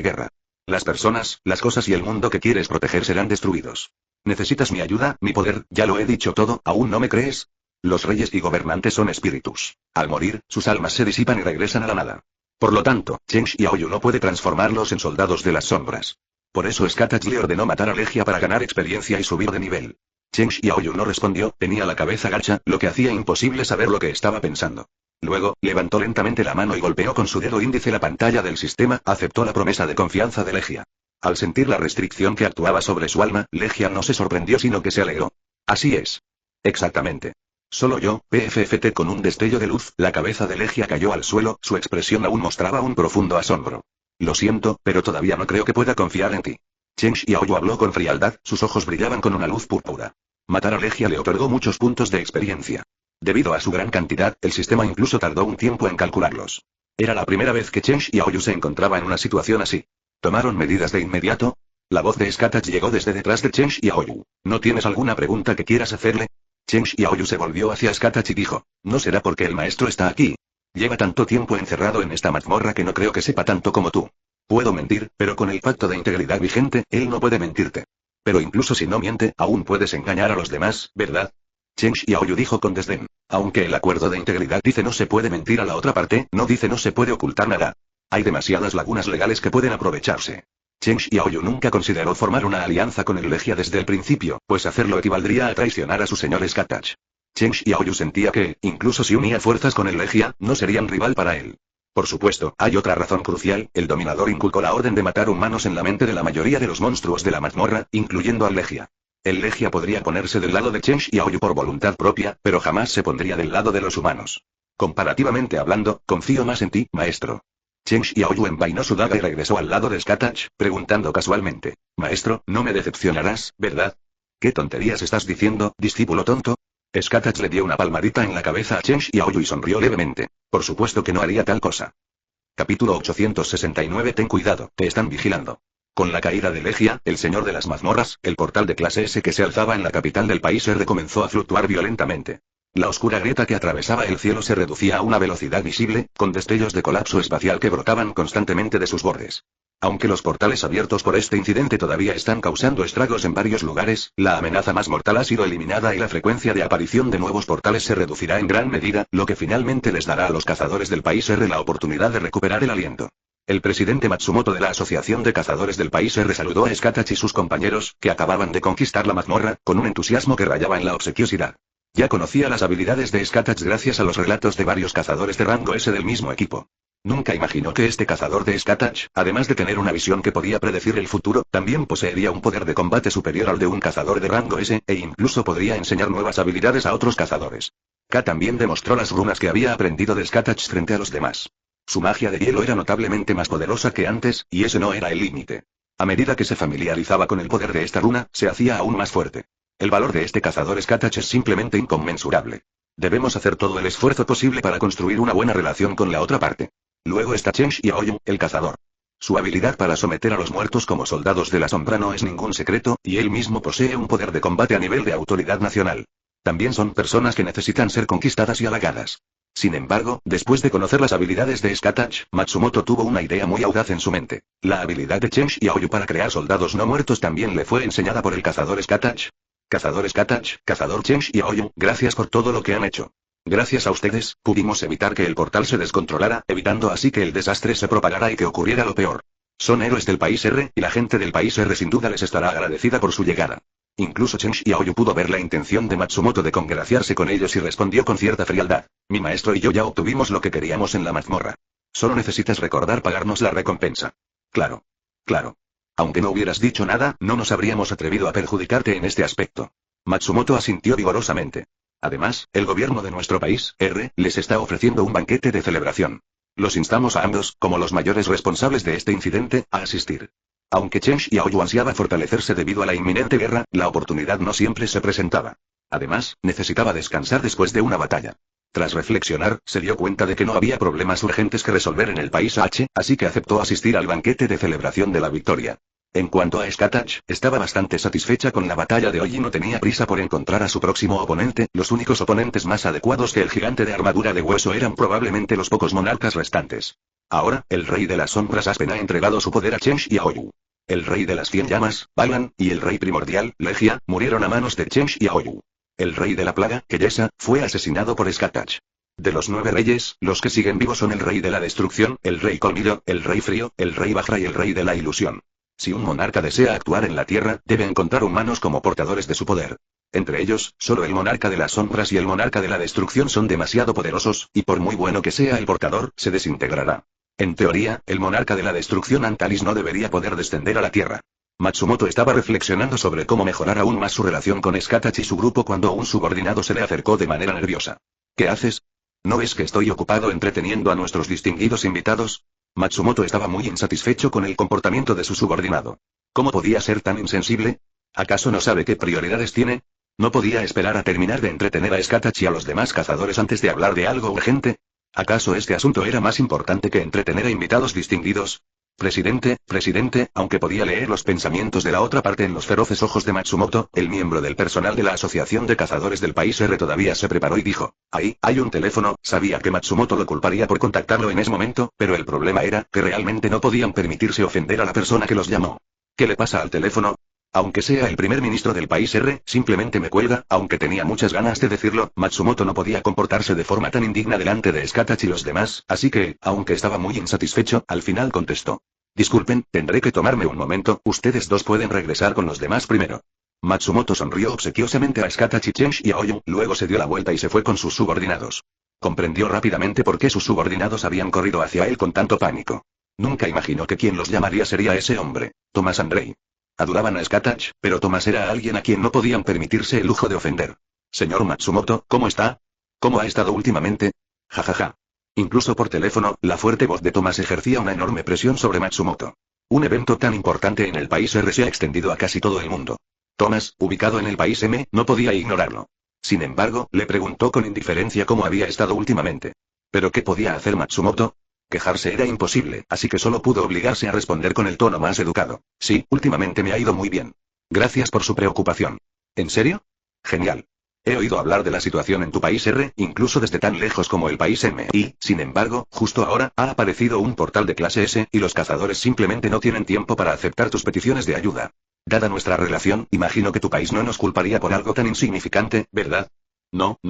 guerra. Las personas, las cosas y el mundo que quieres proteger serán destruidos. ¿Necesitas mi ayuda, mi poder? Ya lo he dicho todo, ¿aún no me crees? Los reyes y gobernantes son espíritus. Al morir, sus almas se disipan y regresan a la nada. Por lo tanto, Chen Xiaoyu no puede transformarlos en soldados de las sombras. Por eso Skatach le ordenó matar a Legia para ganar experiencia y subir de nivel. Chen Xiaoyu no respondió, tenía la cabeza gacha, lo que hacía imposible saber lo que estaba pensando. Luego, levantó lentamente la mano y golpeó con su dedo índice la pantalla del sistema, aceptó la promesa de confianza de Legia. Al sentir la restricción que actuaba sobre su alma, Legia no se sorprendió sino que se alegró. Así es. Exactamente. Solo yo, PFFT con un destello de luz, la cabeza de Legia cayó al suelo, su expresión aún mostraba un profundo asombro. Lo siento, pero todavía no creo que pueda confiar en ti. Chen Xiaoyu habló con frialdad, sus ojos brillaban con una luz púrpura. Matar a Legia le otorgó muchos puntos de experiencia. Debido a su gran cantidad, el sistema incluso tardó un tiempo en calcularlos. Era la primera vez que Chen Xiaoyu se encontraba en una situación así. ¿Tomaron medidas de inmediato? La voz de Skatach llegó desde detrás de Chen Xiaoyu. ¿No tienes alguna pregunta que quieras hacerle? Chen Xiaoyu se volvió hacia Skatach y dijo, ¿no será porque el maestro está aquí? Lleva tanto tiempo encerrado en esta mazmorra que no creo que sepa tanto como tú. Puedo mentir, pero con el pacto de integridad vigente, él no puede mentirte. Pero incluso si no miente, aún puedes engañar a los demás, ¿verdad? Chen Xiaoyu dijo con desdén. Aunque el acuerdo de integridad dice no se puede mentir a la otra parte, no dice no se puede ocultar nada. Hay demasiadas lagunas legales que pueden aprovecharse. Chen Xiaoyu nunca consideró formar una alianza con el Legia desde el principio, pues hacerlo equivaldría a traicionar a su señor Skatach. Chen Xiaoyu sentía que, incluso si unía fuerzas con el Legia, no serían rival para él. Por supuesto, hay otra razón crucial, el dominador inculcó la orden de matar humanos en la mente de la mayoría de los monstruos de la mazmorra, incluyendo al Legia. El Legia podría ponerse del lado de Chen Xiaoyu por voluntad propia, pero jamás se pondría del lado de los humanos. Comparativamente hablando, confío más en ti, maestro. Chen Xiaoyu envainó su daga y regresó al lado de Skatach, preguntando casualmente. Maestro, no me decepcionarás, ¿verdad? ¿Qué tonterías estás diciendo, discípulo tonto? Skatach le dio una palmadita en la cabeza a Chen Xiaoyu y sonrió levemente. Por supuesto que no haría tal cosa. Capítulo 869. Ten cuidado, te están vigilando. Con la caída de Legia, el señor de las mazmorras, el portal de clase S que se alzaba en la capital del país R comenzó a fluctuar violentamente. La oscura grieta que atravesaba el cielo se reducía a una velocidad visible, con destellos de colapso espacial que brotaban constantemente de sus bordes. Aunque los portales abiertos por este incidente todavía están causando estragos en varios lugares, la amenaza más mortal ha sido eliminada y la frecuencia de aparición de nuevos portales se reducirá en gran medida, lo que finalmente les dará a los cazadores del país R la oportunidad de recuperar el aliento. El presidente Matsumoto de la Asociación de Cazadores del país R saludó a Skatach y sus compañeros, que acababan de conquistar la mazmorra, con un entusiasmo que rayaba en la obsequiosidad. Ya conocía las habilidades de Skatach gracias a los relatos de varios cazadores de rango S del mismo equipo. Nunca imaginó que este cazador de Skatach, además de tener una visión que podía predecir el futuro, también poseería un poder de combate superior al de un cazador de rango S, e incluso podría enseñar nuevas habilidades a otros cazadores. K también demostró las runas que había aprendido de Skatach frente a los demás. Su magia de hielo era notablemente más poderosa que antes, y ese no era el límite. A medida que se familiarizaba con el poder de esta runa, se hacía aún más fuerte. El valor de este cazador Skatach es simplemente inconmensurable. Debemos hacer todo el esfuerzo posible para construir una buena relación con la otra parte. Luego está Chen Xiaoyu, el cazador. Su habilidad para someter a los muertos como soldados de la sombra no es ningún secreto, y él mismo posee un poder de combate a nivel de autoridad nacional. También son personas que necesitan ser conquistadas y halagadas. Sin embargo, después de conocer las habilidades de Skatach, Matsumoto tuvo una idea muy audaz en su mente. La habilidad de Chen Xiaoyu para crear soldados no muertos también le fue enseñada por el cazador Skatach. Cazador Skatach, cazador Chen Xiaoyu, gracias por todo lo que han hecho. Gracias a ustedes, pudimos evitar que el portal se descontrolara, evitando así que el desastre se propagara y que ocurriera lo peor. Son héroes del país R, y la gente del país R sin duda les estará agradecida por su llegada. Incluso Chen Xiaoyu pudo ver la intención de Matsumoto de congraciarse con ellos y respondió con cierta frialdad. Mi maestro y yo ya obtuvimos lo que queríamos en la mazmorra. Solo necesitas recordar pagarnos la recompensa. Claro. Claro. Aunque no hubieras dicho nada, no nos habríamos atrevido a perjudicarte en este aspecto. Matsumoto asintió vigorosamente. Además, el gobierno de nuestro país, R, les está ofreciendo un banquete de celebración. Los instamos a ambos, como los mayores responsables de este incidente, a asistir. Aunque Chen Xiaoyu ansiaba fortalecerse debido a la inminente guerra, la oportunidad no siempre se presentaba. Además, necesitaba descansar después de una batalla. Tras reflexionar, se dio cuenta de que no había problemas urgentes que resolver en el país H, así que aceptó asistir al banquete de celebración de la victoria. En cuanto a Skatach, estaba bastante satisfecha con la batalla de hoy y no tenía prisa por encontrar a su próximo oponente. Los únicos oponentes más adecuados que el gigante de armadura de hueso eran probablemente los pocos monarcas restantes. Ahora, el rey de las sombras Aspen ha entregado su poder a Chen Xiaoyu. El rey de las 100 llamas, Balan, y el rey primordial, Legia, murieron a manos de Chen Xiaoyu. El rey de la plaga, Keyesa, fue asesinado por Skatach. De los 9 reyes, los que siguen vivos son el rey de la destrucción, el rey colmillo, el rey frío, el rey Bajra y el rey de la ilusión. Si un monarca desea actuar en la tierra, debe encontrar humanos como portadores de su poder. Entre ellos, solo el monarca de las sombras y el monarca de la destrucción son demasiado poderosos, y por muy bueno que sea el portador, se desintegrará. En teoría, el monarca de la destrucción Antalis no debería poder descender a la tierra. Matsumoto estaba reflexionando sobre cómo mejorar aún más su relación con Skatach y su grupo cuando un subordinado se le acercó de manera nerviosa. ¿Qué haces? ¿No ves que estoy ocupado entreteniendo a nuestros distinguidos invitados? Matsumoto estaba muy insatisfecho con el comportamiento de su subordinado. ¿Cómo podía ser tan insensible? ¿Acaso no sabe qué prioridades tiene? ¿No podía esperar a terminar de entretener a Skatach y a los demás cazadores antes de hablar de algo urgente? ¿Acaso este asunto era más importante que entretener a invitados distinguidos? Presidente, aunque podía leer los pensamientos de la otra parte en los feroces ojos de Matsumoto, el miembro del personal de la Asociación de Cazadores del País R todavía se preparó y dijo, ahí, hay un teléfono. Sabía que Matsumoto lo culparía por contactarlo en ese momento, pero el problema era, que realmente no podían permitirse ofender a la persona que los llamó. ¿Qué le pasa al teléfono? Aunque sea el primer ministro del país R, simplemente me cuelga. Aunque tenía muchas ganas de decirlo, Matsumoto no podía comportarse de forma tan indigna delante de Skatach y los demás, así que, aunque estaba muy insatisfecho, al final contestó. Disculpen, tendré que tomarme un momento, ustedes dos pueden regresar con los demás primero. Matsumoto sonrió obsequiosamente a Skatach y Chen Xiaoyu, luego se dio la vuelta y se fue con sus subordinados. Comprendió rápidamente por qué sus subordinados habían corrido hacia él con tanto pánico. Nunca imaginó que quien los llamaría sería ese hombre, Thomas Andrei. Adoraban a Skatach, pero Thomas era alguien a quien no podían permitirse el lujo de ofender. Señor Matsumoto, ¿cómo está? ¿Cómo ha estado últimamente? Jajaja. Incluso por teléfono, la fuerte voz de Thomas ejercía una enorme presión sobre Matsumoto. Un evento tan importante en el país R se ha extendido a casi todo el mundo. Thomas, ubicado en el país M, no podía ignorarlo. Sin embargo, le preguntó con indiferencia cómo había estado últimamente. ¿Pero qué podía hacer Matsumoto? Quejarse era imposible, así que solo pudo obligarse a responder con el tono más educado. Sí, últimamente me ha ido muy bien. Gracias por su preocupación. ¿En serio? Genial. He oído hablar de la situación en tu país R, incluso desde tan lejos como el país M, y, sin embargo, justo ahora, ha aparecido un portal de clase S, y los cazadores simplemente no tienen tiempo para aceptar tus peticiones de ayuda. Dada nuestra relación, imagino que tu país no nos culparía por algo tan insignificante, ¿verdad? No,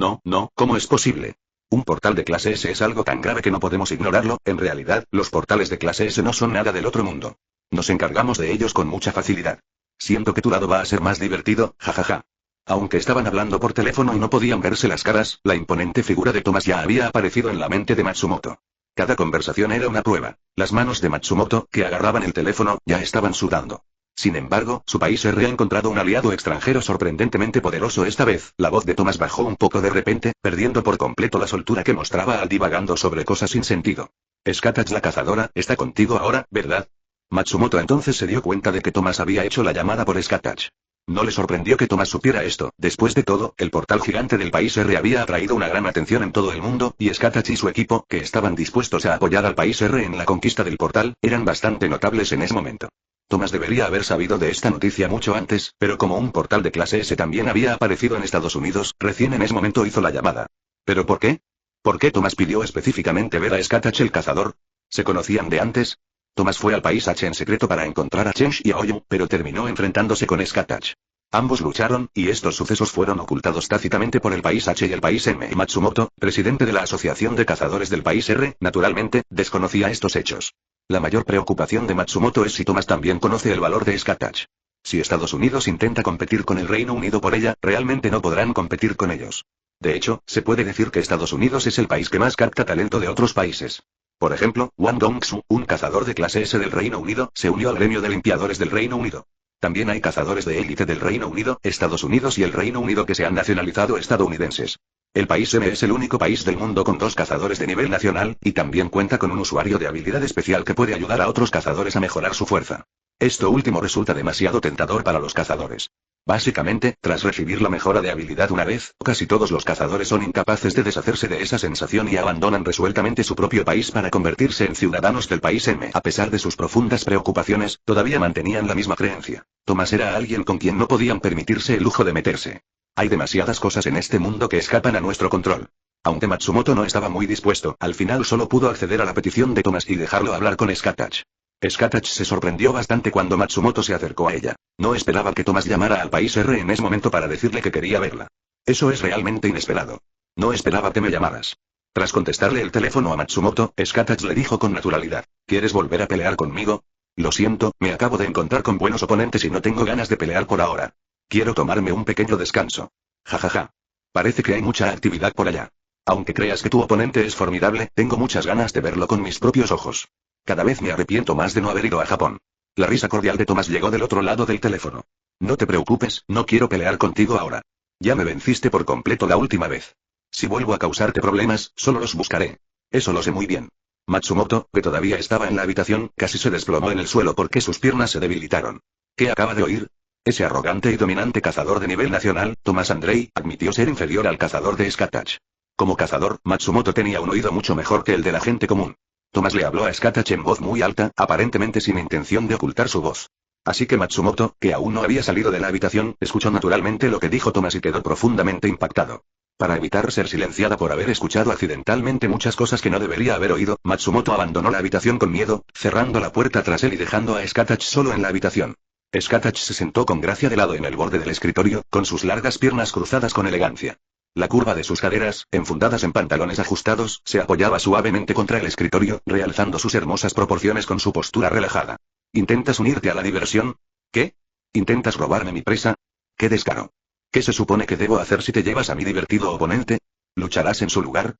¿cómo es posible? Un portal de clase S es algo tan grave que no podemos ignorarlo. En realidad, los portales de clase S no son nada del otro mundo. Nos encargamos de ellos con mucha facilidad. Siento que tu lado va a ser más divertido, jajaja. Aunque estaban hablando por teléfono y no podían verse las caras, la imponente figura de Thomas ya había aparecido en la mente de Matsumoto. Cada conversación era una prueba. Las manos de Matsumoto, que agarraban el teléfono, ya estaban sudando. Sin embargo, su país R ha encontrado un aliado extranjero sorprendentemente poderoso esta vez. La voz de Thomas bajó un poco de repente, perdiendo por completo la soltura que mostraba al divagando sobre cosas sin sentido. Skatach la cazadora, está contigo ahora, ¿verdad? Matsumoto entonces se dio cuenta de que Thomas había hecho la llamada por Skatach. No le sorprendió que Thomas supiera esto. Después de todo, el portal gigante del país R había atraído una gran atención en todo el mundo, y Skatach y su equipo, que estaban dispuestos a apoyar al país R en la conquista del portal, eran bastante notables en ese momento. Thomas debería haber sabido de esta noticia mucho antes, pero como un portal de clase S también había aparecido en Estados Unidos, recién en ese momento hizo la llamada. ¿Pero por qué? ¿Por qué Thomas pidió específicamente ver a Skatach el cazador? ¿Se conocían de antes? Thomas fue al país H en secreto para encontrar a Chen Xiaoyu, pero terminó enfrentándose con Skatach. Ambos lucharon, y estos sucesos fueron ocultados tácitamente por el país H y el país M. Matsumoto, presidente de la Asociación de Cazadores del país R, naturalmente, desconocía estos hechos. La mayor preocupación de Matsumoto es si Thomas también conoce el valor de Skatach. Si Estados Unidos intenta competir con el Reino Unido por ella, realmente no podrán competir con ellos. De hecho, se puede decir que Estados Unidos es el país que más capta talento de otros países. Por ejemplo, Wang Dongsu, un cazador de clase S del Reino Unido, se unió al gremio de limpiadores del Reino Unido. También hay cazadores de élite del Reino Unido, Estados Unidos y el Reino Unido que se han nacionalizado estadounidenses. El país M es el único país del mundo con 2 cazadores de nivel nacional, y también cuenta con un usuario de habilidad especial que puede ayudar a otros cazadores a mejorar su fuerza. Esto último resulta demasiado tentador para los cazadores. Básicamente, tras recibir la mejora de habilidad una vez, casi todos los cazadores son incapaces de deshacerse de esa sensación y abandonan resueltamente su propio país para convertirse en ciudadanos del país M. A pesar de sus profundas preocupaciones, todavía mantenían la misma creencia. Thomas era alguien con quien no podían permitirse el lujo de meterse. Hay demasiadas cosas en este mundo que escapan a nuestro control. Aunque Matsumoto no estaba muy dispuesto, al final solo pudo acceder a la petición de Thomas y dejarlo hablar con Skatach. Skatach se sorprendió bastante cuando Matsumoto se acercó a ella. No esperaba que Thomas llamara al país R en ese momento para decirle que quería verla. Eso es realmente inesperado. No esperaba que me llamaras. Tras contestarle el teléfono a Matsumoto, Skatach le dijo con naturalidad: ¿Quieres volver a pelear conmigo? Lo siento, me acabo de encontrar con buenos oponentes y no tengo ganas de pelear por ahora. Quiero tomarme un pequeño descanso. Jajaja. Parece que hay mucha actividad por allá. Aunque creas que tu oponente es formidable, tengo muchas ganas de verlo con mis propios ojos. Cada vez me arrepiento más de no haber ido a Japón. La risa cordial de Thomas llegó del otro lado del teléfono. No te preocupes, no quiero pelear contigo ahora. Ya me venciste por completo la última vez. Si vuelvo a causarte problemas, solo los buscaré. Eso lo sé muy bien. Matsumoto, que todavía estaba en la habitación, casi se desplomó en el suelo porque sus piernas se debilitaron. ¿Qué acaba de oír? Ese arrogante y dominante cazador de nivel nacional, Thomas Andrei, admitió ser inferior al cazador de Skatach. Como cazador, Matsumoto tenía un oído mucho mejor que el de la gente común. Thomas le habló a Skatach en voz muy alta, aparentemente sin intención de ocultar su voz. Así que Matsumoto, que aún no había salido de la habitación, escuchó naturalmente lo que dijo Thomas y quedó profundamente impactado. Para evitar ser silenciada por haber escuchado accidentalmente muchas cosas que no debería haber oído, Matsumoto abandonó la habitación con miedo, cerrando la puerta tras él y dejando a Skatach solo en la habitación. Skatach se sentó con gracia de lado en el borde del escritorio, con sus largas piernas cruzadas con elegancia. La curva de sus caderas, enfundadas en pantalones ajustados, se apoyaba suavemente contra el escritorio, realzando sus hermosas proporciones con su postura relajada. ¿Intentas unirte a la diversión? ¿Qué? ¿Intentas robarme mi presa? ¡Qué descaro! ¿Qué se supone que debo hacer si te llevas a mi divertido oponente? ¿Lucharás en su lugar?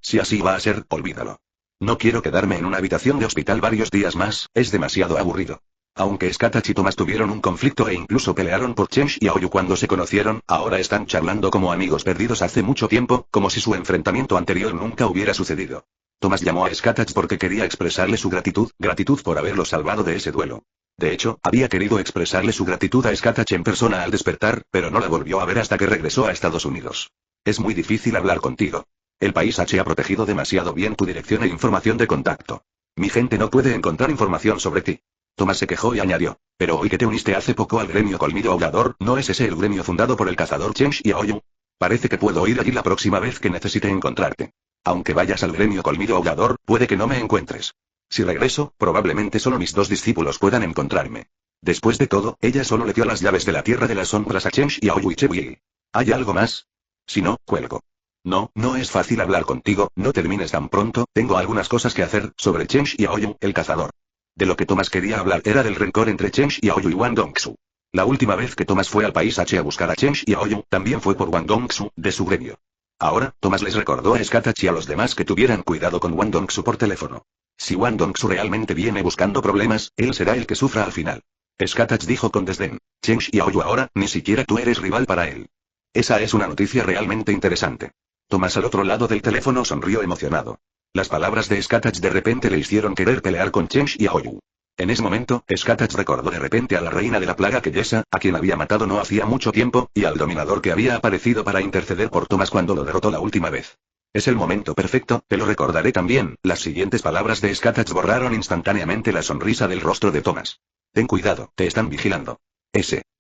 Si así va a ser, olvídalo. No quiero quedarme en una habitación de hospital varios días más, es demasiado aburrido. Aunque Skatach y Thomas tuvieron un conflicto e incluso pelearon por Chen Xiaoyu cuando se conocieron, ahora están charlando como amigos perdidos hace mucho tiempo, como si su enfrentamiento anterior nunca hubiera sucedido. Thomas llamó a Skatach porque quería expresarle su gratitud por haberlo salvado de ese duelo. De hecho, había querido expresarle su gratitud a Skatach en persona al despertar, pero no la volvió a ver hasta que regresó a Estados Unidos. Es muy difícil hablar contigo. El país H ha protegido demasiado bien tu dirección e información de contacto. Mi gente no puede encontrar información sobre ti. Thomas se quejó y añadió, pero hoy que te uniste hace poco al gremio Colmillo Aullador, ¿no es ese el gremio fundado por el cazador Chen Xiaoyu? Parece que puedo ir allí la próxima vez que necesite encontrarte. Aunque vayas al gremio Colmillo Aullador, puede que no me encuentres. Si regreso, probablemente solo mis dos discípulos puedan encontrarme. Después de todo, ella solo le dio las llaves de la Tierra de las Sombras a Chen Xiaoyu y Chewie. ¿Hay algo más? Si no, cuelgo. No, no es fácil hablar contigo, no termines tan pronto, tengo algunas cosas que hacer, sobre Chen Xiaoyu, el cazador. De lo que Thomas quería hablar era del rencor entre Chen Xiaoyu y Wang Dongsu. La última vez que Thomas fue al país H a buscar a Chen Xiaoyu, también fue por Wang Dongsu, de su gremio. Ahora, Thomas les recordó a Skatach y a los demás que tuvieran cuidado con Wang Dongsu por teléfono. Si Wang Dongsu realmente viene buscando problemas, él será el que sufra al final. Skatach dijo con desdén, Chen Xiaoyu ahora, ni siquiera tú eres rival para él. Esa es una noticia realmente interesante. Thomas al otro lado del teléfono sonrió emocionado. Las palabras de Skatach de repente le hicieron querer pelear con Chen Xiaoyu. En ese momento, Skatach recordó de repente a la reina de la plaga Keyesa, a quien había matado no hacía mucho tiempo, y al dominador que había aparecido para interceder por Thomas cuando lo derrotó la última vez. Es el momento perfecto, te lo recordaré también. Las siguientes palabras de Skatach borraron instantáneamente la sonrisa del rostro de Thomas. Ten cuidado, te están vigilando.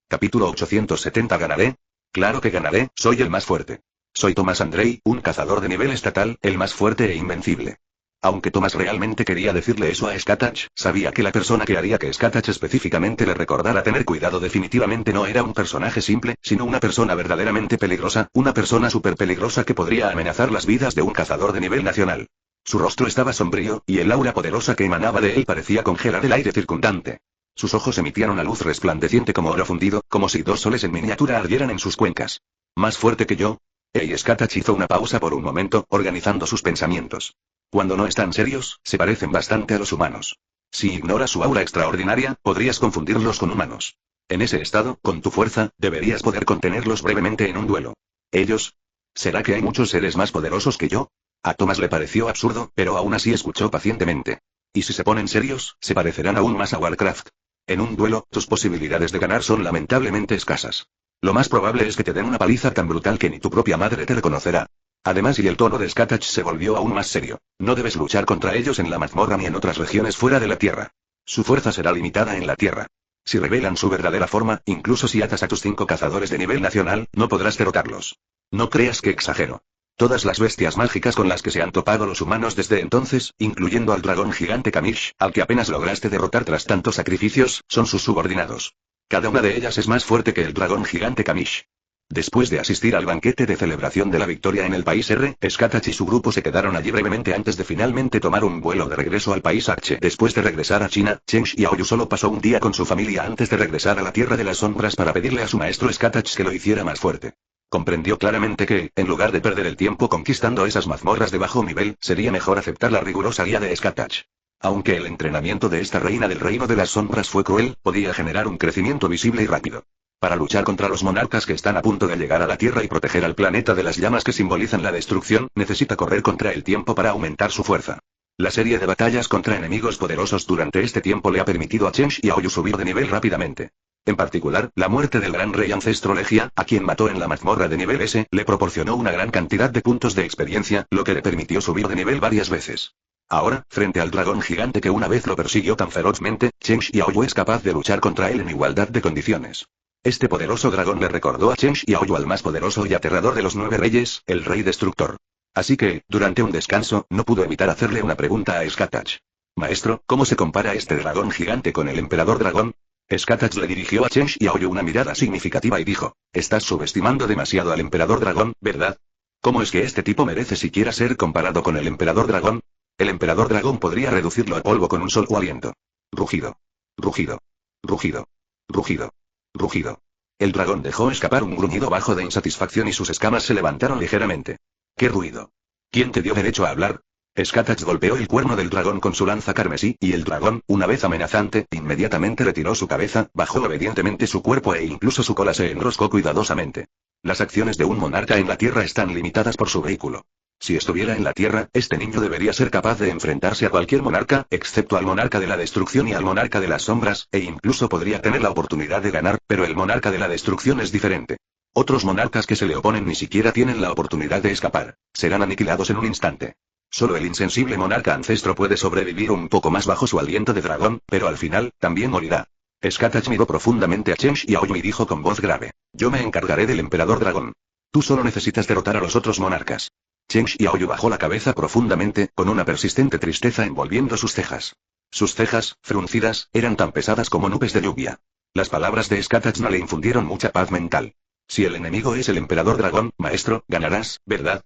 Capítulo 870 ¿Ganaré? Claro que ganaré, soy el más fuerte. Soy Thomas Andrei, un cazador de nivel estatal, el más fuerte e invencible. Aunque Thomas realmente quería decirle eso a Skatach, sabía que la persona que haría que Skatach específicamente le recordara tener cuidado definitivamente no era un personaje simple, sino una persona verdaderamente peligrosa, una persona súper peligrosa que podría amenazar las vidas de un cazador de nivel nacional. Su rostro estaba sombrío, y el aura poderosa que emanaba de él parecía congelar el aire circundante. Sus ojos emitían una luz resplandeciente como oro fundido, como si dos soles en miniatura ardieran en sus cuencas. ¿Más fuerte que yo? Skatach hizo una pausa por un momento, organizando sus pensamientos. Cuando no están serios, se parecen bastante a los humanos. Si ignoras su aura extraordinaria, podrías confundirlos con humanos. En ese estado, con tu fuerza, deberías poder contenerlos brevemente en un duelo. ¿Ellos? ¿Será que hay muchos seres más poderosos que yo? A Thomas le pareció absurdo, pero aún así escuchó pacientemente. Y si se ponen serios, se parecerán aún más a Warcraft. En un duelo, tus posibilidades de ganar son lamentablemente escasas. Lo más probable es que te den una paliza tan brutal que ni tu propia madre te reconocerá. Además, y el tono de Skatach se volvió aún más serio. No debes luchar contra ellos en la mazmorra ni en otras regiones fuera de la Tierra. Su fuerza será limitada en la Tierra. Si revelan su verdadera forma, incluso si atas a tus 5 cazadores de nivel nacional, no podrás derrotarlos. No creas que exagero. Todas las bestias mágicas con las que se han topado los humanos desde entonces, incluyendo al dragón gigante Kamish, al que apenas lograste derrotar tras tantos sacrificios, son sus subordinados. Cada una de ellas es más fuerte que el dragón gigante Kamish. Después de asistir al banquete de celebración de la victoria en el país R, Skatach y su grupo se quedaron allí brevemente antes de finalmente tomar un vuelo de regreso al país H. Después de regresar a China, Chen Xiaoyu solo pasó un día con su familia antes de regresar a la Tierra de las Sombras para pedirle a su maestro Skatach que lo hiciera más fuerte. Comprendió claramente que, en lugar de perder el tiempo conquistando esas mazmorras de bajo nivel, sería mejor aceptar la rigurosa guía de Skatach. Aunque el entrenamiento de esta reina del reino de las sombras fue cruel, podía generar un crecimiento visible y rápido. Para luchar contra los monarcas que están a punto de llegar a la Tierra y proteger al planeta de las llamas que simbolizan la destrucción, necesita correr contra el tiempo para aumentar su fuerza. La serie de batallas contra enemigos poderosos durante este tiempo le ha permitido a Chen Xiaoyu subir de nivel rápidamente. En particular, la muerte del gran rey ancestro Legia, a quien mató en la mazmorra de nivel S, le proporcionó una gran cantidad de puntos de experiencia, lo que le permitió subir de nivel varias veces. Ahora, frente al dragón gigante que una vez lo persiguió tan ferozmente, Chen Xiaoyu es capaz de luchar contra él en igualdad de condiciones. Este poderoso dragón le recordó a Chen Xiaoyu al más poderoso y aterrador de los 9 reyes, el Rey Destructor. Así que, durante un descanso, no pudo evitar hacerle una pregunta a Skatach. Maestro, ¿cómo se compara este dragón gigante con el emperador dragón? Skatach le dirigió a Chen Xiaoyu una mirada significativa y dijo, estás subestimando demasiado al emperador dragón, ¿verdad? ¿Cómo es que este tipo merece siquiera ser comparado con el emperador dragón? El emperador dragón podría reducirlo a polvo con un solo aliento. Rugido. Rugido. Rugido. Rugido. Rugido. El dragón dejó escapar un gruñido bajo de insatisfacción y sus escamas se levantaron ligeramente. ¿Qué ruido? ¿Quién te dio derecho a hablar? Skatach golpeó el cuerno del dragón con su lanza carmesí, y el dragón, una vez amenazante, inmediatamente retiró su cabeza, bajó obedientemente su cuerpo e incluso su cola se enroscó cuidadosamente. Las acciones de un monarca en la tierra están limitadas por su vehículo. Si estuviera en la tierra, este niño debería ser capaz de enfrentarse a cualquier monarca, excepto al monarca de la destrucción y al monarca de las sombras, e incluso podría tener la oportunidad de ganar, pero el monarca de la destrucción es diferente. Otros monarcas que se le oponen ni siquiera tienen la oportunidad de escapar. Serán aniquilados en un instante. Solo el insensible monarca ancestro puede sobrevivir un poco más bajo su aliento de dragón, pero al final, también morirá. Skatach miró profundamente a Chen Xiaoyu y dijo con voz grave, yo me encargaré del emperador dragón. Tú solo necesitas derrotar a los otros monarcas. Chen Xiaoyu bajó la cabeza profundamente, con una persistente tristeza envolviendo sus cejas. Sus cejas, fruncidas, eran tan pesadas como nubes de lluvia. Las palabras de Skatach no le infundieron mucha paz mental. Si el enemigo es el emperador dragón, maestro, ganarás, ¿verdad?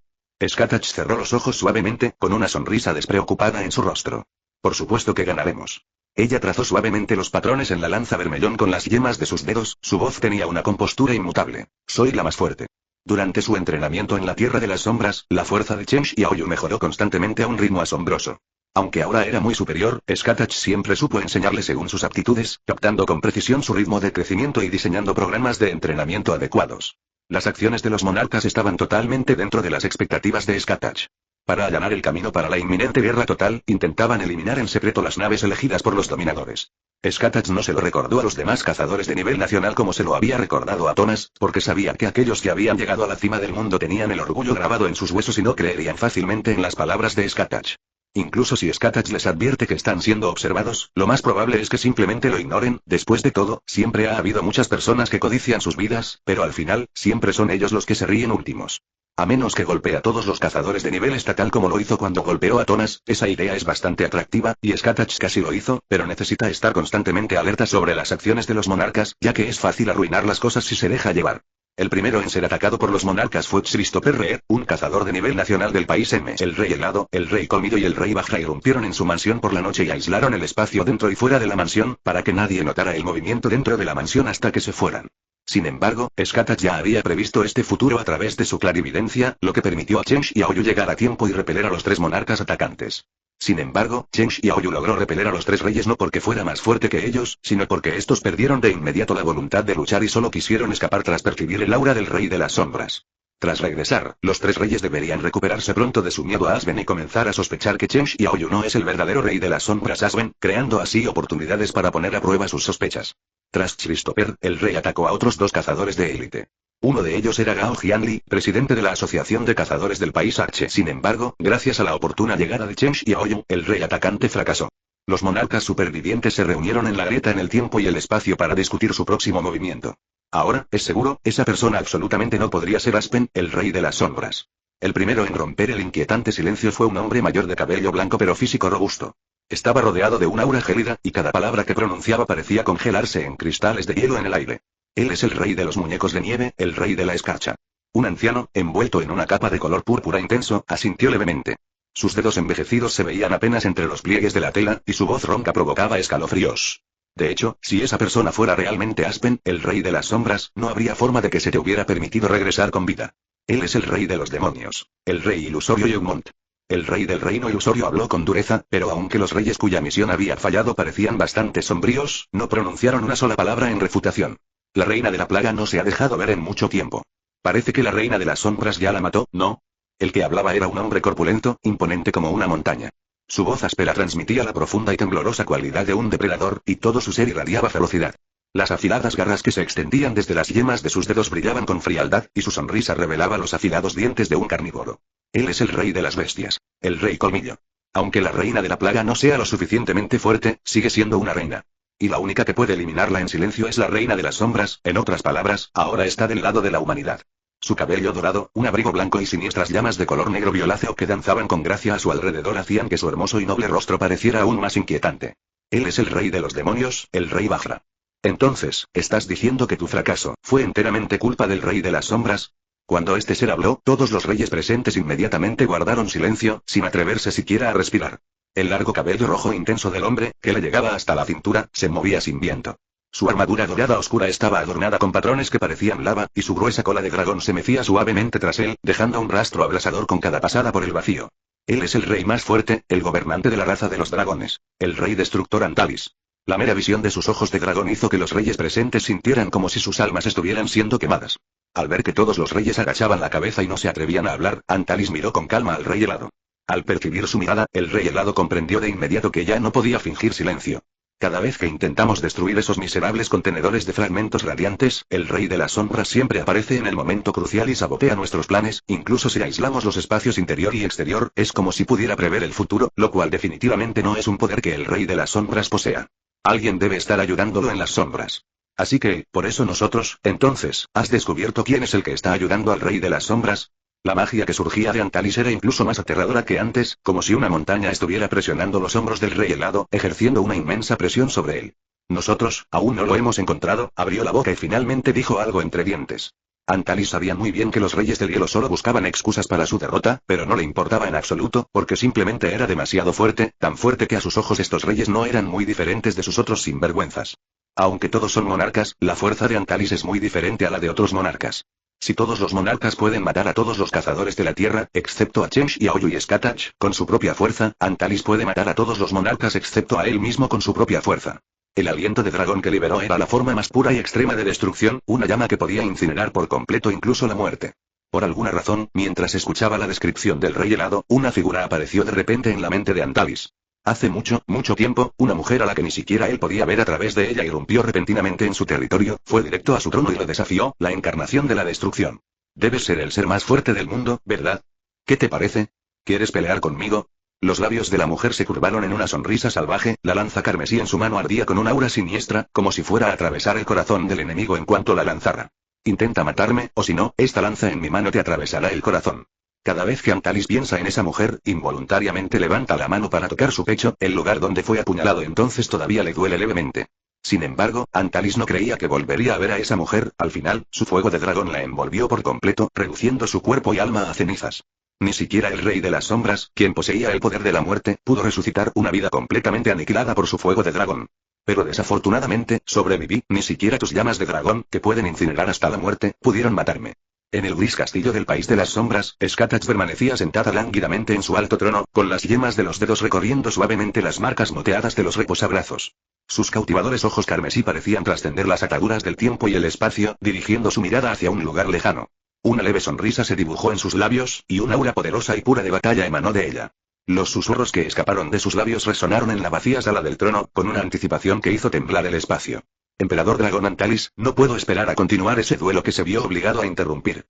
Skatach cerró los ojos suavemente, con una sonrisa despreocupada en su rostro. Por supuesto que ganaremos. Ella trazó suavemente los patrones en la lanza vermellón con las yemas de sus dedos, su voz tenía una compostura inmutable. Soy la más fuerte. Durante su entrenamiento en la Tierra de las Sombras, la fuerza de Chen Xiaoyu mejoró constantemente a un ritmo asombroso. Aunque ahora era muy superior, Skatach siempre supo enseñarle según sus aptitudes, captando con precisión su ritmo de crecimiento y diseñando programas de entrenamiento adecuados. Las acciones de los monarcas estaban totalmente dentro de las expectativas de Skatach. Para allanar el camino para la inminente guerra total, intentaban eliminar en secreto las naves elegidas por los dominadores. Skatach no se lo recordó a los demás cazadores de nivel nacional como se lo había recordado a Thomas, porque sabía que aquellos que habían llegado a la cima del mundo tenían el orgullo grabado en sus huesos y no creerían fácilmente en las palabras de Skatach. Incluso si Skatach les advierte que están siendo observados, lo más probable es que simplemente lo ignoren. Después de todo, siempre ha habido muchas personas que codician sus vidas, pero al final, siempre son ellos los que se ríen últimos. A menos que golpee a todos los cazadores de nivel estatal como lo hizo cuando golpeó a Thomas, esa idea es bastante atractiva, y Skatach casi lo hizo, pero necesita estar constantemente alerta sobre las acciones de los monarcas, ya que es fácil arruinar las cosas si se deja llevar. El primero en ser atacado por los monarcas fue Christopher Reed, un cazador de nivel nacional del país M. El rey helado, el rey colmillo y el rey Bajra irrumpieron en su mansión por la noche y aislaron el espacio dentro y fuera de la mansión, para que nadie notara el movimiento dentro de la mansión hasta que se fueran. Sin embargo, Skatach ya había previsto este futuro a través de su clarividencia, lo que permitió a Chen Xiaoyu llegar a tiempo y repeler a los 3 monarcas atacantes. Sin embargo, Chen Xiaoyu logró repeler a los 3 reyes no porque fuera más fuerte que ellos, sino porque estos perdieron de inmediato la voluntad de luchar y solo quisieron escapar tras percibir el aura del rey de las sombras. Tras regresar, los 3 reyes deberían recuperarse pronto de su miedo a Asben y comenzar a sospechar que Chen Xiaoyu no es el verdadero rey de las sombras Asben, creando así oportunidades para poner a prueba sus sospechas. Tras Christopher, el rey atacó a otros 2 cazadores de élite. Uno de ellos era Gao Jianli, presidente de la Asociación de Cazadores del país Arche. Sin embargo, gracias a la oportuna llegada de Chen Xiaoyu, el rey atacante fracasó. Los monarcas supervivientes se reunieron en la grieta en el tiempo y el espacio para discutir su próximo movimiento. Ahora, es seguro, esa persona absolutamente no podría ser Aspen, el rey de las sombras. El primero en romper el inquietante silencio fue un hombre mayor de cabello blanco pero físico robusto. Estaba rodeado de un aura gélida, y cada palabra que pronunciaba parecía congelarse en cristales de hielo en el aire. Él es el rey de los muñecos de nieve, el rey de la escarcha. Un anciano, envuelto en una capa de color púrpura intenso, asintió levemente. Sus dedos envejecidos se veían apenas entre los pliegues de la tela, y su voz ronca provocaba escalofríos. De hecho, si esa persona fuera realmente Aspen, el rey de las sombras, no habría forma de que se te hubiera permitido regresar con vida. Él es el rey de los demonios, el rey ilusorio Yugmont. El rey del reino ilusorio habló con dureza, pero aunque los reyes cuya misión había fallado parecían bastante sombríos, no pronunciaron una sola palabra en refutación. La reina de la plaga no se ha dejado ver en mucho tiempo. Parece que la reina de las sombras ya la mató, ¿no? El que hablaba era un hombre corpulento, imponente como una montaña. Su voz áspera transmitía la profunda y temblorosa cualidad de un depredador, y todo su ser irradiaba ferocidad. Las afiladas garras que se extendían desde las yemas de sus dedos brillaban con frialdad, y su sonrisa revelaba los afilados dientes de un carnívoro. Él es el rey de las bestias. El rey colmillo. Aunque la reina de la plaga no sea lo suficientemente fuerte, sigue siendo una reina. Y la única que puede eliminarla en silencio es la reina de las sombras, en otras palabras, ahora está del lado de la humanidad. Su cabello dorado, un abrigo blanco y siniestras llamas de color negro violáceo que danzaban con gracia a su alrededor hacían que su hermoso y noble rostro pareciera aún más inquietante. Él es el rey de los demonios, el rey Vajra. Entonces, ¿estás diciendo que tu fracaso fue enteramente culpa del rey de las sombras? Cuando este ser habló, todos los reyes presentes inmediatamente guardaron silencio, sin atreverse siquiera a respirar. El largo cabello rojo intenso del hombre, que le llegaba hasta la cintura, se movía sin viento. Su armadura dorada oscura estaba adornada con patrones que parecían lava, y su gruesa cola de dragón se mecía suavemente tras él, dejando un rastro abrasador con cada pasada por el vacío. Él es el rey más fuerte, el gobernante de la raza de los dragones, el rey destructor Antalis. La mera visión de sus ojos de dragón hizo que los reyes presentes sintieran como si sus almas estuvieran siendo quemadas. Al ver que todos los reyes agachaban la cabeza y no se atrevían a hablar, Antalis miró con calma al rey helado. Al percibir su mirada, el rey helado comprendió de inmediato que ya no podía fingir silencio. Cada vez que intentamos destruir esos miserables contenedores de fragmentos radiantes, el rey de las sombras siempre aparece en el momento crucial y sabotea nuestros planes, incluso si aislamos los espacios interior y exterior, es como si pudiera prever el futuro, lo cual definitivamente no es un poder que el rey de las sombras posea. Alguien debe estar ayudándolo en las sombras. Así que, por eso nosotros, entonces, ¿has descubierto quién es el que está ayudando al rey de las sombras? La magia que surgía de Antalis era incluso más aterradora que antes, como si una montaña estuviera presionando los hombros del rey helado, ejerciendo una inmensa presión sobre él. Nosotros, aún no lo hemos encontrado, abrió la boca y finalmente dijo algo entre dientes. Antalis sabía muy bien que los reyes del hielo solo buscaban excusas para su derrota, pero no le importaba en absoluto, porque simplemente era demasiado fuerte, tan fuerte que a sus ojos estos reyes no eran muy diferentes de sus otros sinvergüenzas. Aunque todos son monarcas, la fuerza de Antalis es muy diferente a la de otros monarcas. Si todos los monarcas pueden matar a todos los cazadores de la tierra, excepto a Chench y a Oyu y Skatach, con su propia fuerza, Antalis puede matar a todos los monarcas excepto a él mismo con su propia fuerza. El aliento de dragón que liberó era la forma más pura y extrema de destrucción, una llama que podía incinerar por completo incluso la muerte. Por alguna razón, mientras escuchaba la descripción del rey helado, una figura apareció de repente en la mente de Antalis. Hace mucho, mucho tiempo, una mujer a la que ni siquiera él podía ver a través de ella irrumpió repentinamente en su territorio, fue directo a su trono y lo desafió, la encarnación de la destrucción. Debes ser el ser más fuerte del mundo, ¿verdad? ¿Qué te parece? ¿Quieres pelear conmigo? Los labios de la mujer se curvaron en una sonrisa salvaje, la lanza carmesí en su mano ardía con un aura siniestra, como si fuera a atravesar el corazón del enemigo en cuanto la lanzara. Intenta matarme, o si no, esta lanza en mi mano te atravesará el corazón. Cada vez que Antalis piensa en esa mujer, involuntariamente levanta la mano para tocar su pecho, el lugar donde fue apuñalado entonces todavía le duele levemente. Sin embargo, Antalis no creía que volvería a ver a esa mujer, al final, su fuego de dragón la envolvió por completo, reduciendo su cuerpo y alma a cenizas. Ni siquiera el rey de las sombras, quien poseía el poder de la muerte, pudo resucitar una vida completamente aniquilada por su fuego de dragón. Pero desafortunadamente, sobreviví, ni siquiera tus llamas de dragón, que pueden incinerar hasta la muerte, pudieron matarme. En el gris castillo del país de las sombras, Skatach permanecía sentada lánguidamente en su alto trono, con las yemas de los dedos recorriendo suavemente las marcas moteadas de los reposabrazos. Sus cautivadores ojos carmesí parecían trascender las ataduras del tiempo y el espacio, dirigiendo su mirada hacia un lugar lejano. Una leve sonrisa se dibujó en sus labios, y un aura poderosa y pura de batalla emanó de ella. Los susurros que escaparon de sus labios resonaron en la vacía sala del trono, con una anticipación que hizo temblar el espacio. Emperador Dragón Antalis, no puedo esperar a continuar ese duelo que se vio obligado a interrumpir.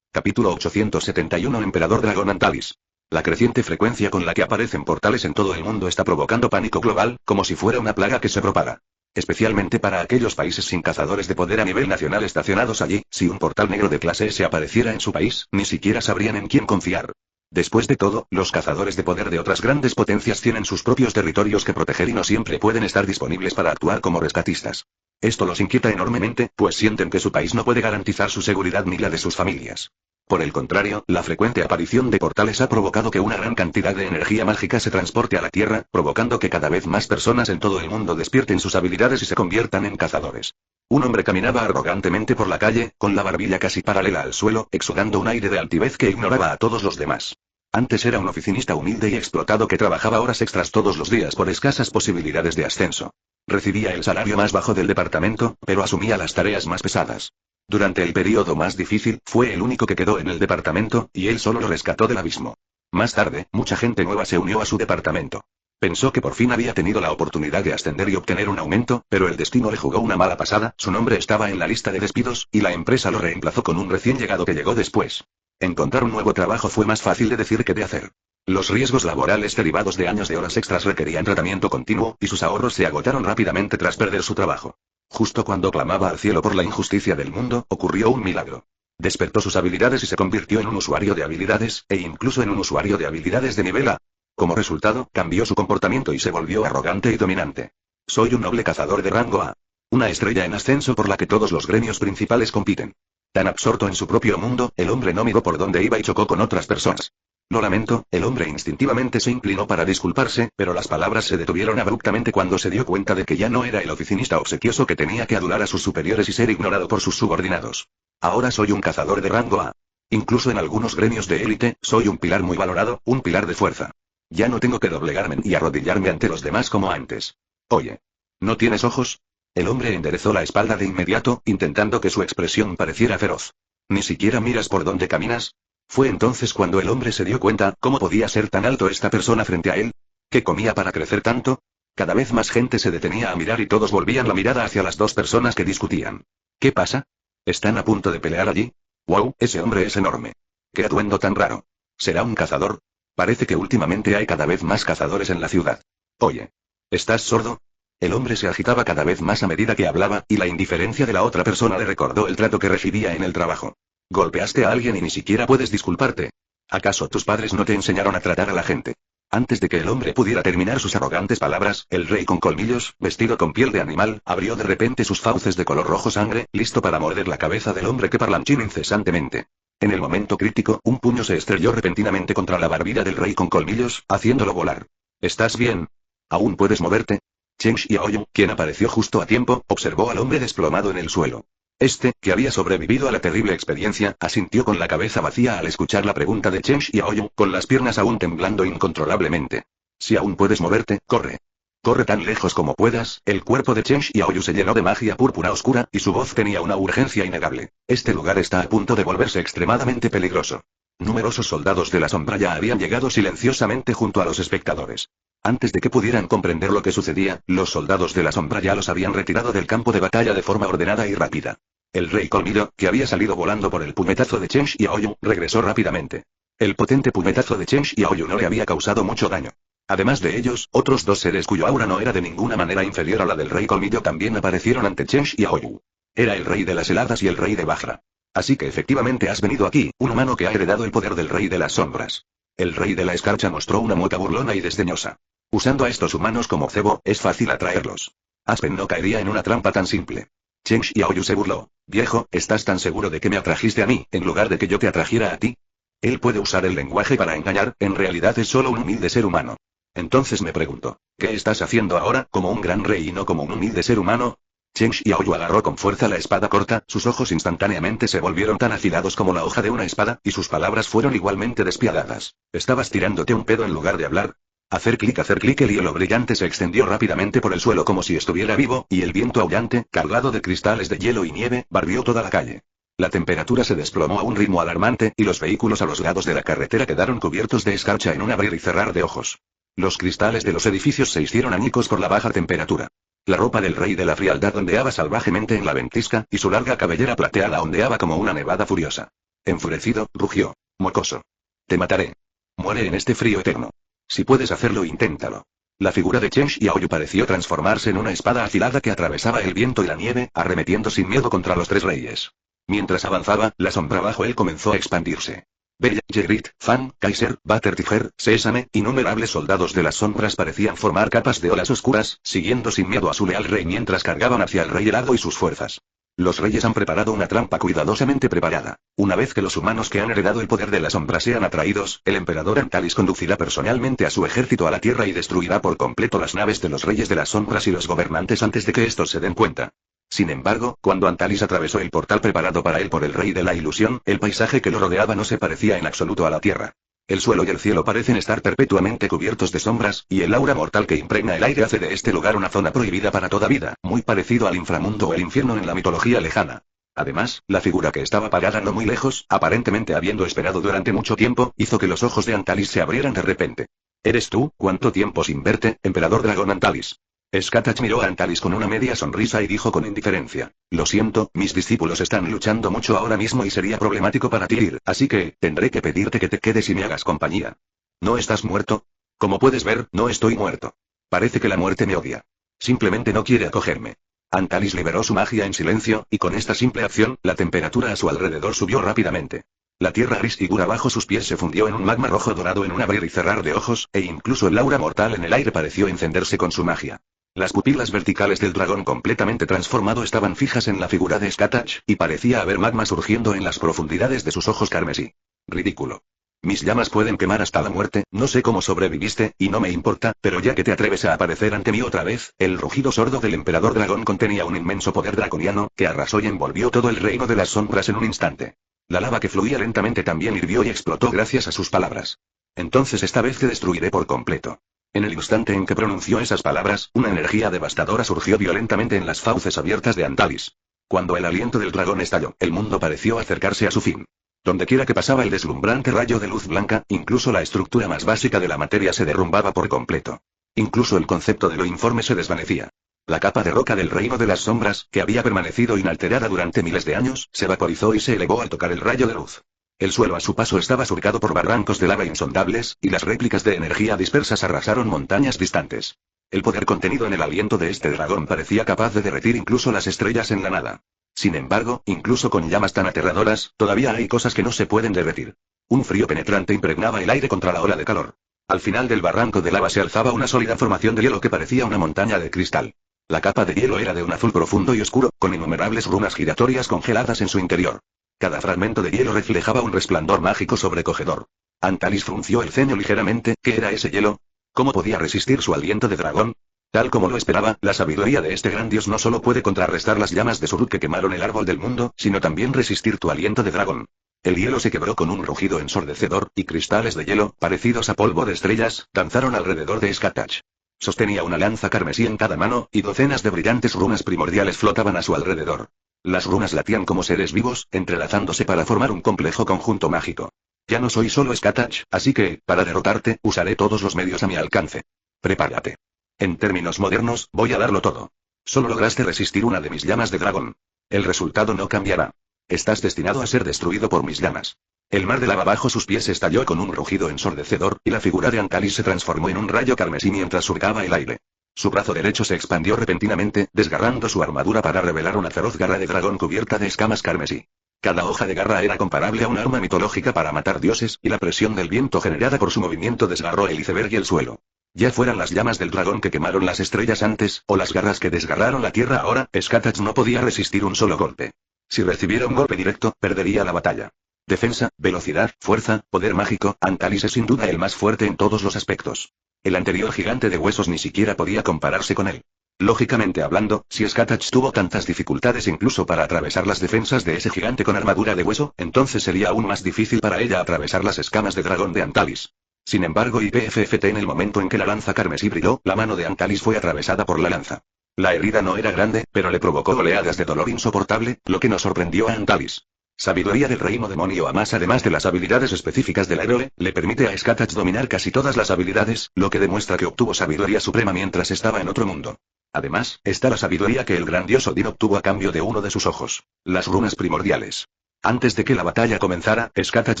Capítulo 871 Emperador Dragón Antalis. La creciente frecuencia con la que aparecen portales en todo el mundo está provocando pánico global, como si fuera una plaga que se propaga. Especialmente para aquellos países sin cazadores de poder a nivel nacional estacionados allí, si un portal negro de clase S apareciera en su país, ni siquiera sabrían en quién confiar. Después de todo, los cazadores de poder de otras grandes potencias tienen sus propios territorios que proteger y no siempre pueden estar disponibles para actuar como rescatistas. Esto los inquieta enormemente, pues sienten que su país no puede garantizar su seguridad ni la de sus familias. Por el contrario, la frecuente aparición de portales ha provocado que una gran cantidad de energía mágica se transporte a la Tierra, provocando que cada vez más personas en todo el mundo despierten sus habilidades y se conviertan en cazadores. Un hombre caminaba arrogantemente por la calle, con la barbilla casi paralela al suelo, exudando un aire de altivez que ignoraba a todos los demás. Antes era un oficinista humilde y explotado que trabajaba horas extras todos los días por escasas posibilidades de ascenso. Recibía el salario más bajo del departamento, pero asumía las tareas más pesadas. Durante el periodo más difícil, fue el único que quedó en el departamento, y él solo lo rescató del abismo. Más tarde, mucha gente nueva se unió a su departamento. Pensó que por fin había tenido la oportunidad de ascender y obtener un aumento, pero el destino le jugó una mala pasada, su nombre estaba en la lista de despidos, y la empresa lo reemplazó con un recién llegado que llegó después. Encontrar un nuevo trabajo fue más fácil de decir que de hacer. Los riesgos laborales derivados de años de horas extras requerían tratamiento continuo, y sus ahorros se agotaron rápidamente tras perder su trabajo. Justo cuando clamaba al cielo por la injusticia del mundo, ocurrió un milagro. Despertó sus habilidades y se convirtió en un usuario de habilidades, e incluso en un usuario de habilidades de nivel A. Como resultado, cambió su comportamiento y se volvió arrogante y dominante. Soy un noble cazador de rango A. Una estrella en ascenso por la que todos los gremios principales compiten. Tan absorto en su propio mundo, el hombre no miró por dónde iba y chocó con otras personas. Lo lamento, el hombre instintivamente se inclinó para disculparse, pero las palabras se detuvieron abruptamente cuando se dio cuenta de que ya no era el oficinista obsequioso que tenía que adular a sus superiores y ser ignorado por sus subordinados. Ahora soy un cazador de rango A. Incluso en algunos gremios de élite, soy un pilar muy valorado, un pilar de fuerza. Ya no tengo que doblegarme y arrodillarme ante los demás como antes. Oye. ¿No tienes ojos? El hombre enderezó la espalda de inmediato, intentando que su expresión pareciera feroz. ¿Ni siquiera miras por dónde caminas? Fue entonces cuando el hombre se dio cuenta, ¿cómo podía ser tan alto esta persona frente a él? ¿Qué comía para crecer tanto? Cada vez más gente se detenía a mirar y todos volvían la mirada hacia las dos personas que discutían. ¿Qué pasa? ¿Están a punto de pelear allí? ¡Wow! Ese hombre es enorme. ¡Qué atuendo tan raro! ¿Será un cazador? Parece que últimamente hay cada vez más cazadores en la ciudad. Oye. ¿Estás sordo? El hombre se agitaba cada vez más a medida que hablaba, y la indiferencia de la otra persona le recordó el trato que recibía en el trabajo. Golpeaste a alguien y ni siquiera puedes disculparte. ¿Acaso tus padres no te enseñaron a tratar a la gente? Antes de que el hombre pudiera terminar sus arrogantes palabras, el rey con colmillos, vestido con piel de animal, abrió de repente sus fauces de color rojo sangre, listo para morder la cabeza del hombre que parlanchín incesantemente. En el momento crítico, un puño se estrelló repentinamente contra la barbilla del rey con colmillos, haciéndolo volar. ¿Estás bien? ¿Aún puedes moverte? Chen Xiaoyu, quien apareció justo a tiempo, observó al hombre desplomado en el suelo. Este, que había sobrevivido a la terrible experiencia, asintió con la cabeza vacía al escuchar la pregunta de Chen Xiaoyu, con las piernas aún temblando incontrolablemente. Si aún puedes moverte, corre. Corre tan lejos como puedas. El cuerpo de Chen Xiaoyu se llenó de magia púrpura oscura, y su voz tenía una urgencia innegable. Este lugar está a punto de volverse extremadamente peligroso. Numerosos soldados de la sombra ya habían llegado silenciosamente junto a los espectadores. Antes de que pudieran comprender lo que sucedía, los soldados de la sombra ya los habían retirado del campo de batalla de forma ordenada y rápida. El rey Colmillo, que había salido volando por el puñetazo de Chen Xiaoyu, regresó rápidamente. El potente puñetazo de Chen Xiaoyu no le había causado mucho daño. Además de ellos, otros dos seres cuyo aura no era de ninguna manera inferior a la del rey Colmillo también aparecieron ante Chen Xiaoyu. Era el rey de las heladas y el rey de Bajra. Así que efectivamente has venido aquí, un humano que ha heredado el poder del rey de las sombras. El rey de la escarcha mostró una mueca burlona y desdeñosa. Usando a estos humanos como cebo, es fácil atraerlos. Aspen no caería en una trampa tan simple. Chen Xiaoyu se burló. Viejo, ¿estás tan seguro de que me atrajiste a mí, en lugar de que yo te atrajera a ti? Él puede usar el lenguaje para engañar, en realidad es solo un humilde ser humano. Entonces me pregunto, ¿qué estás haciendo ahora, como un gran rey y no como un humilde ser humano? Chen Xiaoyu agarró con fuerza la espada corta, sus ojos instantáneamente se volvieron tan afilados como la hoja de una espada, y sus palabras fueron igualmente despiadadas. ¿Estabas tirándote un pedo en lugar de hablar? Hacer clic, el hielo brillante se extendió rápidamente por el suelo como si estuviera vivo, y el viento aullante, cargado de cristales de hielo y nieve, barrió toda la calle. La temperatura se desplomó a un ritmo alarmante, y los vehículos a los lados de la carretera quedaron cubiertos de escarcha en un abrir y cerrar de ojos. Los cristales de los edificios se hicieron añicos por la baja temperatura. La ropa del rey de la frialdad ondeaba salvajemente en la ventisca, y su larga cabellera plateada ondeaba como una nevada furiosa. Enfurecido, rugió. Mocoso. Te mataré. Muere en este frío eterno. Si puedes hacerlo, inténtalo. La figura de Chen Xiaoyu pareció transformarse en una espada afilada que atravesaba el viento y la nieve, arremetiendo sin miedo contra los tres reyes. Mientras avanzaba, la sombra bajo él comenzó a expandirse. Bella, Ygritte, Fan, Kaiser, Butter Tiger, Sésame, innumerables soldados de las sombras parecían formar capas de olas oscuras, siguiendo sin miedo a su leal rey mientras cargaban hacia el rey helado y sus fuerzas. Los reyes han preparado una trampa cuidadosamente preparada. Una vez que los humanos que han heredado el poder de la sombra sean atraídos, el emperador Antalis conducirá personalmente a su ejército a la tierra y destruirá por completo las naves de los reyes de las sombras y los gobernantes antes de que estos se den cuenta. Sin embargo, cuando Antalis atravesó el portal preparado para él por el rey de la ilusión, el paisaje que lo rodeaba no se parecía en absoluto a la tierra. El suelo y el cielo parecen estar perpetuamente cubiertos de sombras, y el aura mortal que impregna el aire hace de este lugar una zona prohibida para toda vida, muy parecido al inframundo o el infierno en la mitología lejana. Además, la figura que estaba parada no muy lejos, aparentemente habiendo esperado durante mucho tiempo, hizo que los ojos de Antalis se abrieran de repente. ¿Eres tú? ¿Cuánto tiempo sin verte, emperador dragón Antalis? Skatach miró a Antalis con una media sonrisa y dijo con indiferencia: Lo siento, mis discípulos están luchando mucho ahora mismo y sería problemático para ti ir, así que, tendré que pedirte que te quedes y me hagas compañía. ¿No estás muerto? Como puedes ver, no estoy muerto. Parece que la muerte me odia. Simplemente no quiere acogerme. Antalis liberó su magia en silencio, y con esta simple acción, la temperatura a su alrededor subió rápidamente. La tierra gris y dura bajo sus pies se fundió en un magma rojo dorado en un abrir y cerrar de ojos, e incluso el aura mortal en el aire pareció encenderse con su magia. Las pupilas verticales del dragón completamente transformado estaban fijas en la figura de Skatach, y parecía haber magma surgiendo en las profundidades de sus ojos carmesí. Ridículo. Mis llamas pueden quemar hasta la muerte, no sé cómo sobreviviste, y no me importa, pero ya que te atreves a aparecer ante mí otra vez, el rugido sordo del emperador dragón contenía un inmenso poder draconiano, que arrasó y envolvió todo el reino de las sombras en un instante. La lava que fluía lentamente también hirvió y explotó gracias a sus palabras. Entonces esta vez te destruiré por completo. En el instante en que pronunció esas palabras, una energía devastadora surgió violentamente en las fauces abiertas de Antalis. Cuando el aliento del dragón estalló, el mundo pareció acercarse a su fin. Dondequiera que pasaba el deslumbrante rayo de luz blanca, incluso la estructura más básica de la materia se derrumbaba por completo. Incluso el concepto de lo informe se desvanecía. La capa de roca del reino de las sombras, que había permanecido inalterada durante miles de años, se vaporizó y se elevó al tocar el rayo de luz. El suelo a su paso estaba surcado por barrancos de lava insondables, y las réplicas de energía dispersas arrasaron montañas distantes. El poder contenido en el aliento de este dragón parecía capaz de derretir incluso las estrellas en la nada. Sin embargo, incluso con llamas tan aterradoras, todavía hay cosas que no se pueden derretir. Un frío penetrante impregnaba el aire contra la ola de calor. Al final del barranco de lava se alzaba una sólida formación de hielo que parecía una montaña de cristal. La capa de hielo era de un azul profundo y oscuro, con innumerables runas giratorias congeladas en su interior. Cada fragmento de hielo reflejaba un resplandor mágico sobrecogedor. Antalis frunció el ceño ligeramente. ¿Qué era ese hielo? ¿Cómo podía resistir su aliento de dragón? Tal como lo esperaba, la sabiduría de este gran dios no solo puede contrarrestar las llamas de Surut que quemaron el árbol del mundo, sino también resistir tu aliento de dragón. El hielo se quebró con un rugido ensordecedor, y cristales de hielo, parecidos a polvo de estrellas, danzaron alrededor de Skatach. Sostenía una lanza carmesí en cada mano, y docenas de brillantes runas primordiales flotaban a su alrededor. Las runas latían como seres vivos, entrelazándose para formar un complejo conjunto mágico. Ya no soy solo Skatach, así que, para derrotarte, usaré todos los medios a mi alcance. Prepárate. En términos modernos, voy a darlo todo. Solo lograste resistir una de mis llamas de dragón. El resultado no cambiará. Estás destinado a ser destruido por mis llamas. El mar de lava bajo sus pies estalló con un rugido ensordecedor, y la figura de Antalis se transformó en un rayo carmesí mientras surcaba el aire. Su brazo derecho se expandió repentinamente, desgarrando su armadura para revelar una feroz garra de dragón cubierta de escamas carmesí. Cada hoja de garra era comparable a un arma mitológica para matar dioses, y la presión del viento generada por su movimiento desgarró el iceberg y el suelo. Ya fueran las llamas del dragón que quemaron las estrellas antes, o las garras que desgarraron la tierra ahora, Skatach no podía resistir un solo golpe. Si recibiera un golpe directo, perdería la batalla. Defensa, velocidad, fuerza, poder mágico, Antalis es sin duda el más fuerte en todos los aspectos. El anterior gigante de huesos ni siquiera podía compararse con él. Lógicamente hablando, si Skatach tuvo tantas dificultades incluso para atravesar las defensas de ese gigante con armadura de hueso, entonces sería aún más difícil para ella atravesar las escamas de dragón de Antalis. Sin embargo, en el momento en que la lanza carmesí brilló, la mano de Antalis fue atravesada por la lanza. La herida no era grande, pero le provocó oleadas de dolor insoportable, lo que no sorprendió a Antalis. Sabiduría del reino demonio a más además de las habilidades específicas del héroe, le permite a Skatach dominar casi todas las habilidades, lo que demuestra que obtuvo sabiduría suprema mientras estaba en otro mundo. Además, está la sabiduría que el gran dios Odín obtuvo a cambio de uno de sus ojos, las runas primordiales. Antes de que la batalla comenzara, Skatach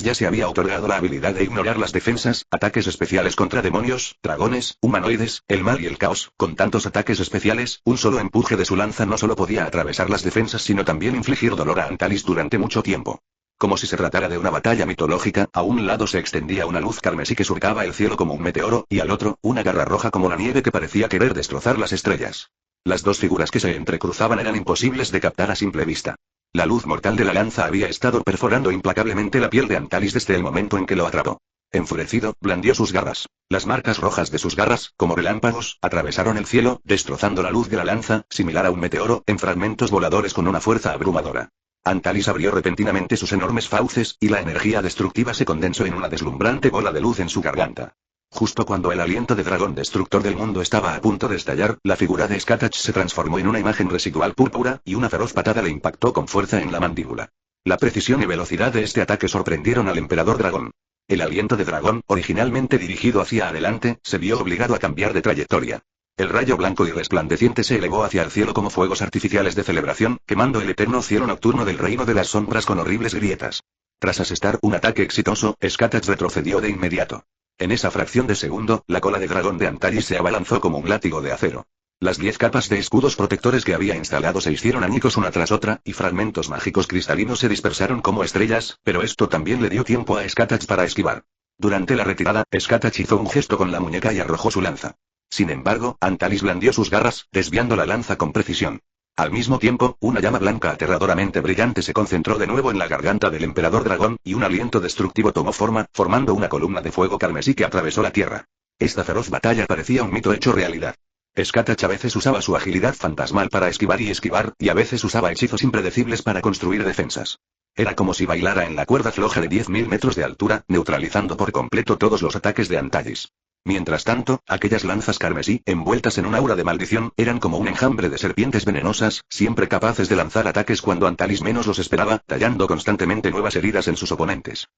ya se había otorgado la habilidad de ignorar las defensas, ataques especiales contra demonios, dragones, humanoides, el mal y el caos. Con tantos ataques especiales, un solo empuje de su lanza no solo podía atravesar las defensas sino también infligir dolor a Antalis durante mucho tiempo. Como si se tratara de una batalla mitológica, a un lado se extendía una luz carmesí que surcaba el cielo como un meteoro, y al otro, una garra roja como la nieve que parecía querer destrozar las estrellas. Las dos figuras que se entrecruzaban eran imposibles de captar a simple vista. La luz mortal de la lanza había estado perforando implacablemente la piel de Antalis desde el momento en que lo atrapó. Enfurecido, blandió sus garras. Las marcas rojas de sus garras, como relámpagos, atravesaron el cielo, destrozando la luz de la lanza, similar a un meteoro, en fragmentos voladores con una fuerza abrumadora. Antalis abrió repentinamente sus enormes fauces, y la energía destructiva se condensó en una deslumbrante bola de luz en su garganta. Justo cuando el aliento de dragón destructor del mundo estaba a punto de estallar, la figura de Skatach se transformó en una imagen residual púrpura, y una feroz patada le impactó con fuerza en la mandíbula. La precisión y velocidad de este ataque sorprendieron al emperador dragón. El aliento de dragón, originalmente dirigido hacia adelante, se vio obligado a cambiar de trayectoria. El rayo blanco y resplandeciente se elevó hacia el cielo como fuegos artificiales de celebración, quemando el eterno cielo nocturno del reino de las sombras con horribles grietas. Tras asestar un ataque exitoso, Skatach retrocedió de inmediato. En esa fracción de segundo, la cola de dragón de Antalis se abalanzó como un látigo de acero. Las 10 capas de escudos protectores que había instalado se hicieron añicos una tras otra, y fragmentos mágicos cristalinos se dispersaron como estrellas, pero esto también le dio tiempo a Skatach para esquivar. Durante la retirada, Skatach hizo un gesto con la muñeca y arrojó su lanza. Sin embargo, Antalis blandió sus garras, desviando la lanza con precisión. Al mismo tiempo, una llama blanca aterradoramente brillante se concentró de nuevo en la garganta del emperador dragón, y un aliento destructivo tomó forma, formando una columna de fuego carmesí que atravesó la tierra. Esta feroz batalla parecía un mito hecho realidad. Skatach a veces usaba su agilidad fantasmal para esquivar, y a veces usaba hechizos impredecibles para construir defensas. Era como si bailara en la cuerda floja de 10.000 metros de altura, neutralizando por completo todos los ataques de Antalis. Mientras tanto, aquellas lanzas carmesí, envueltas en un aura de maldición, eran como un enjambre de serpientes venenosas, siempre capaces de lanzar ataques cuando Antalis menos los esperaba, tallando constantemente nuevas heridas en sus oponentes.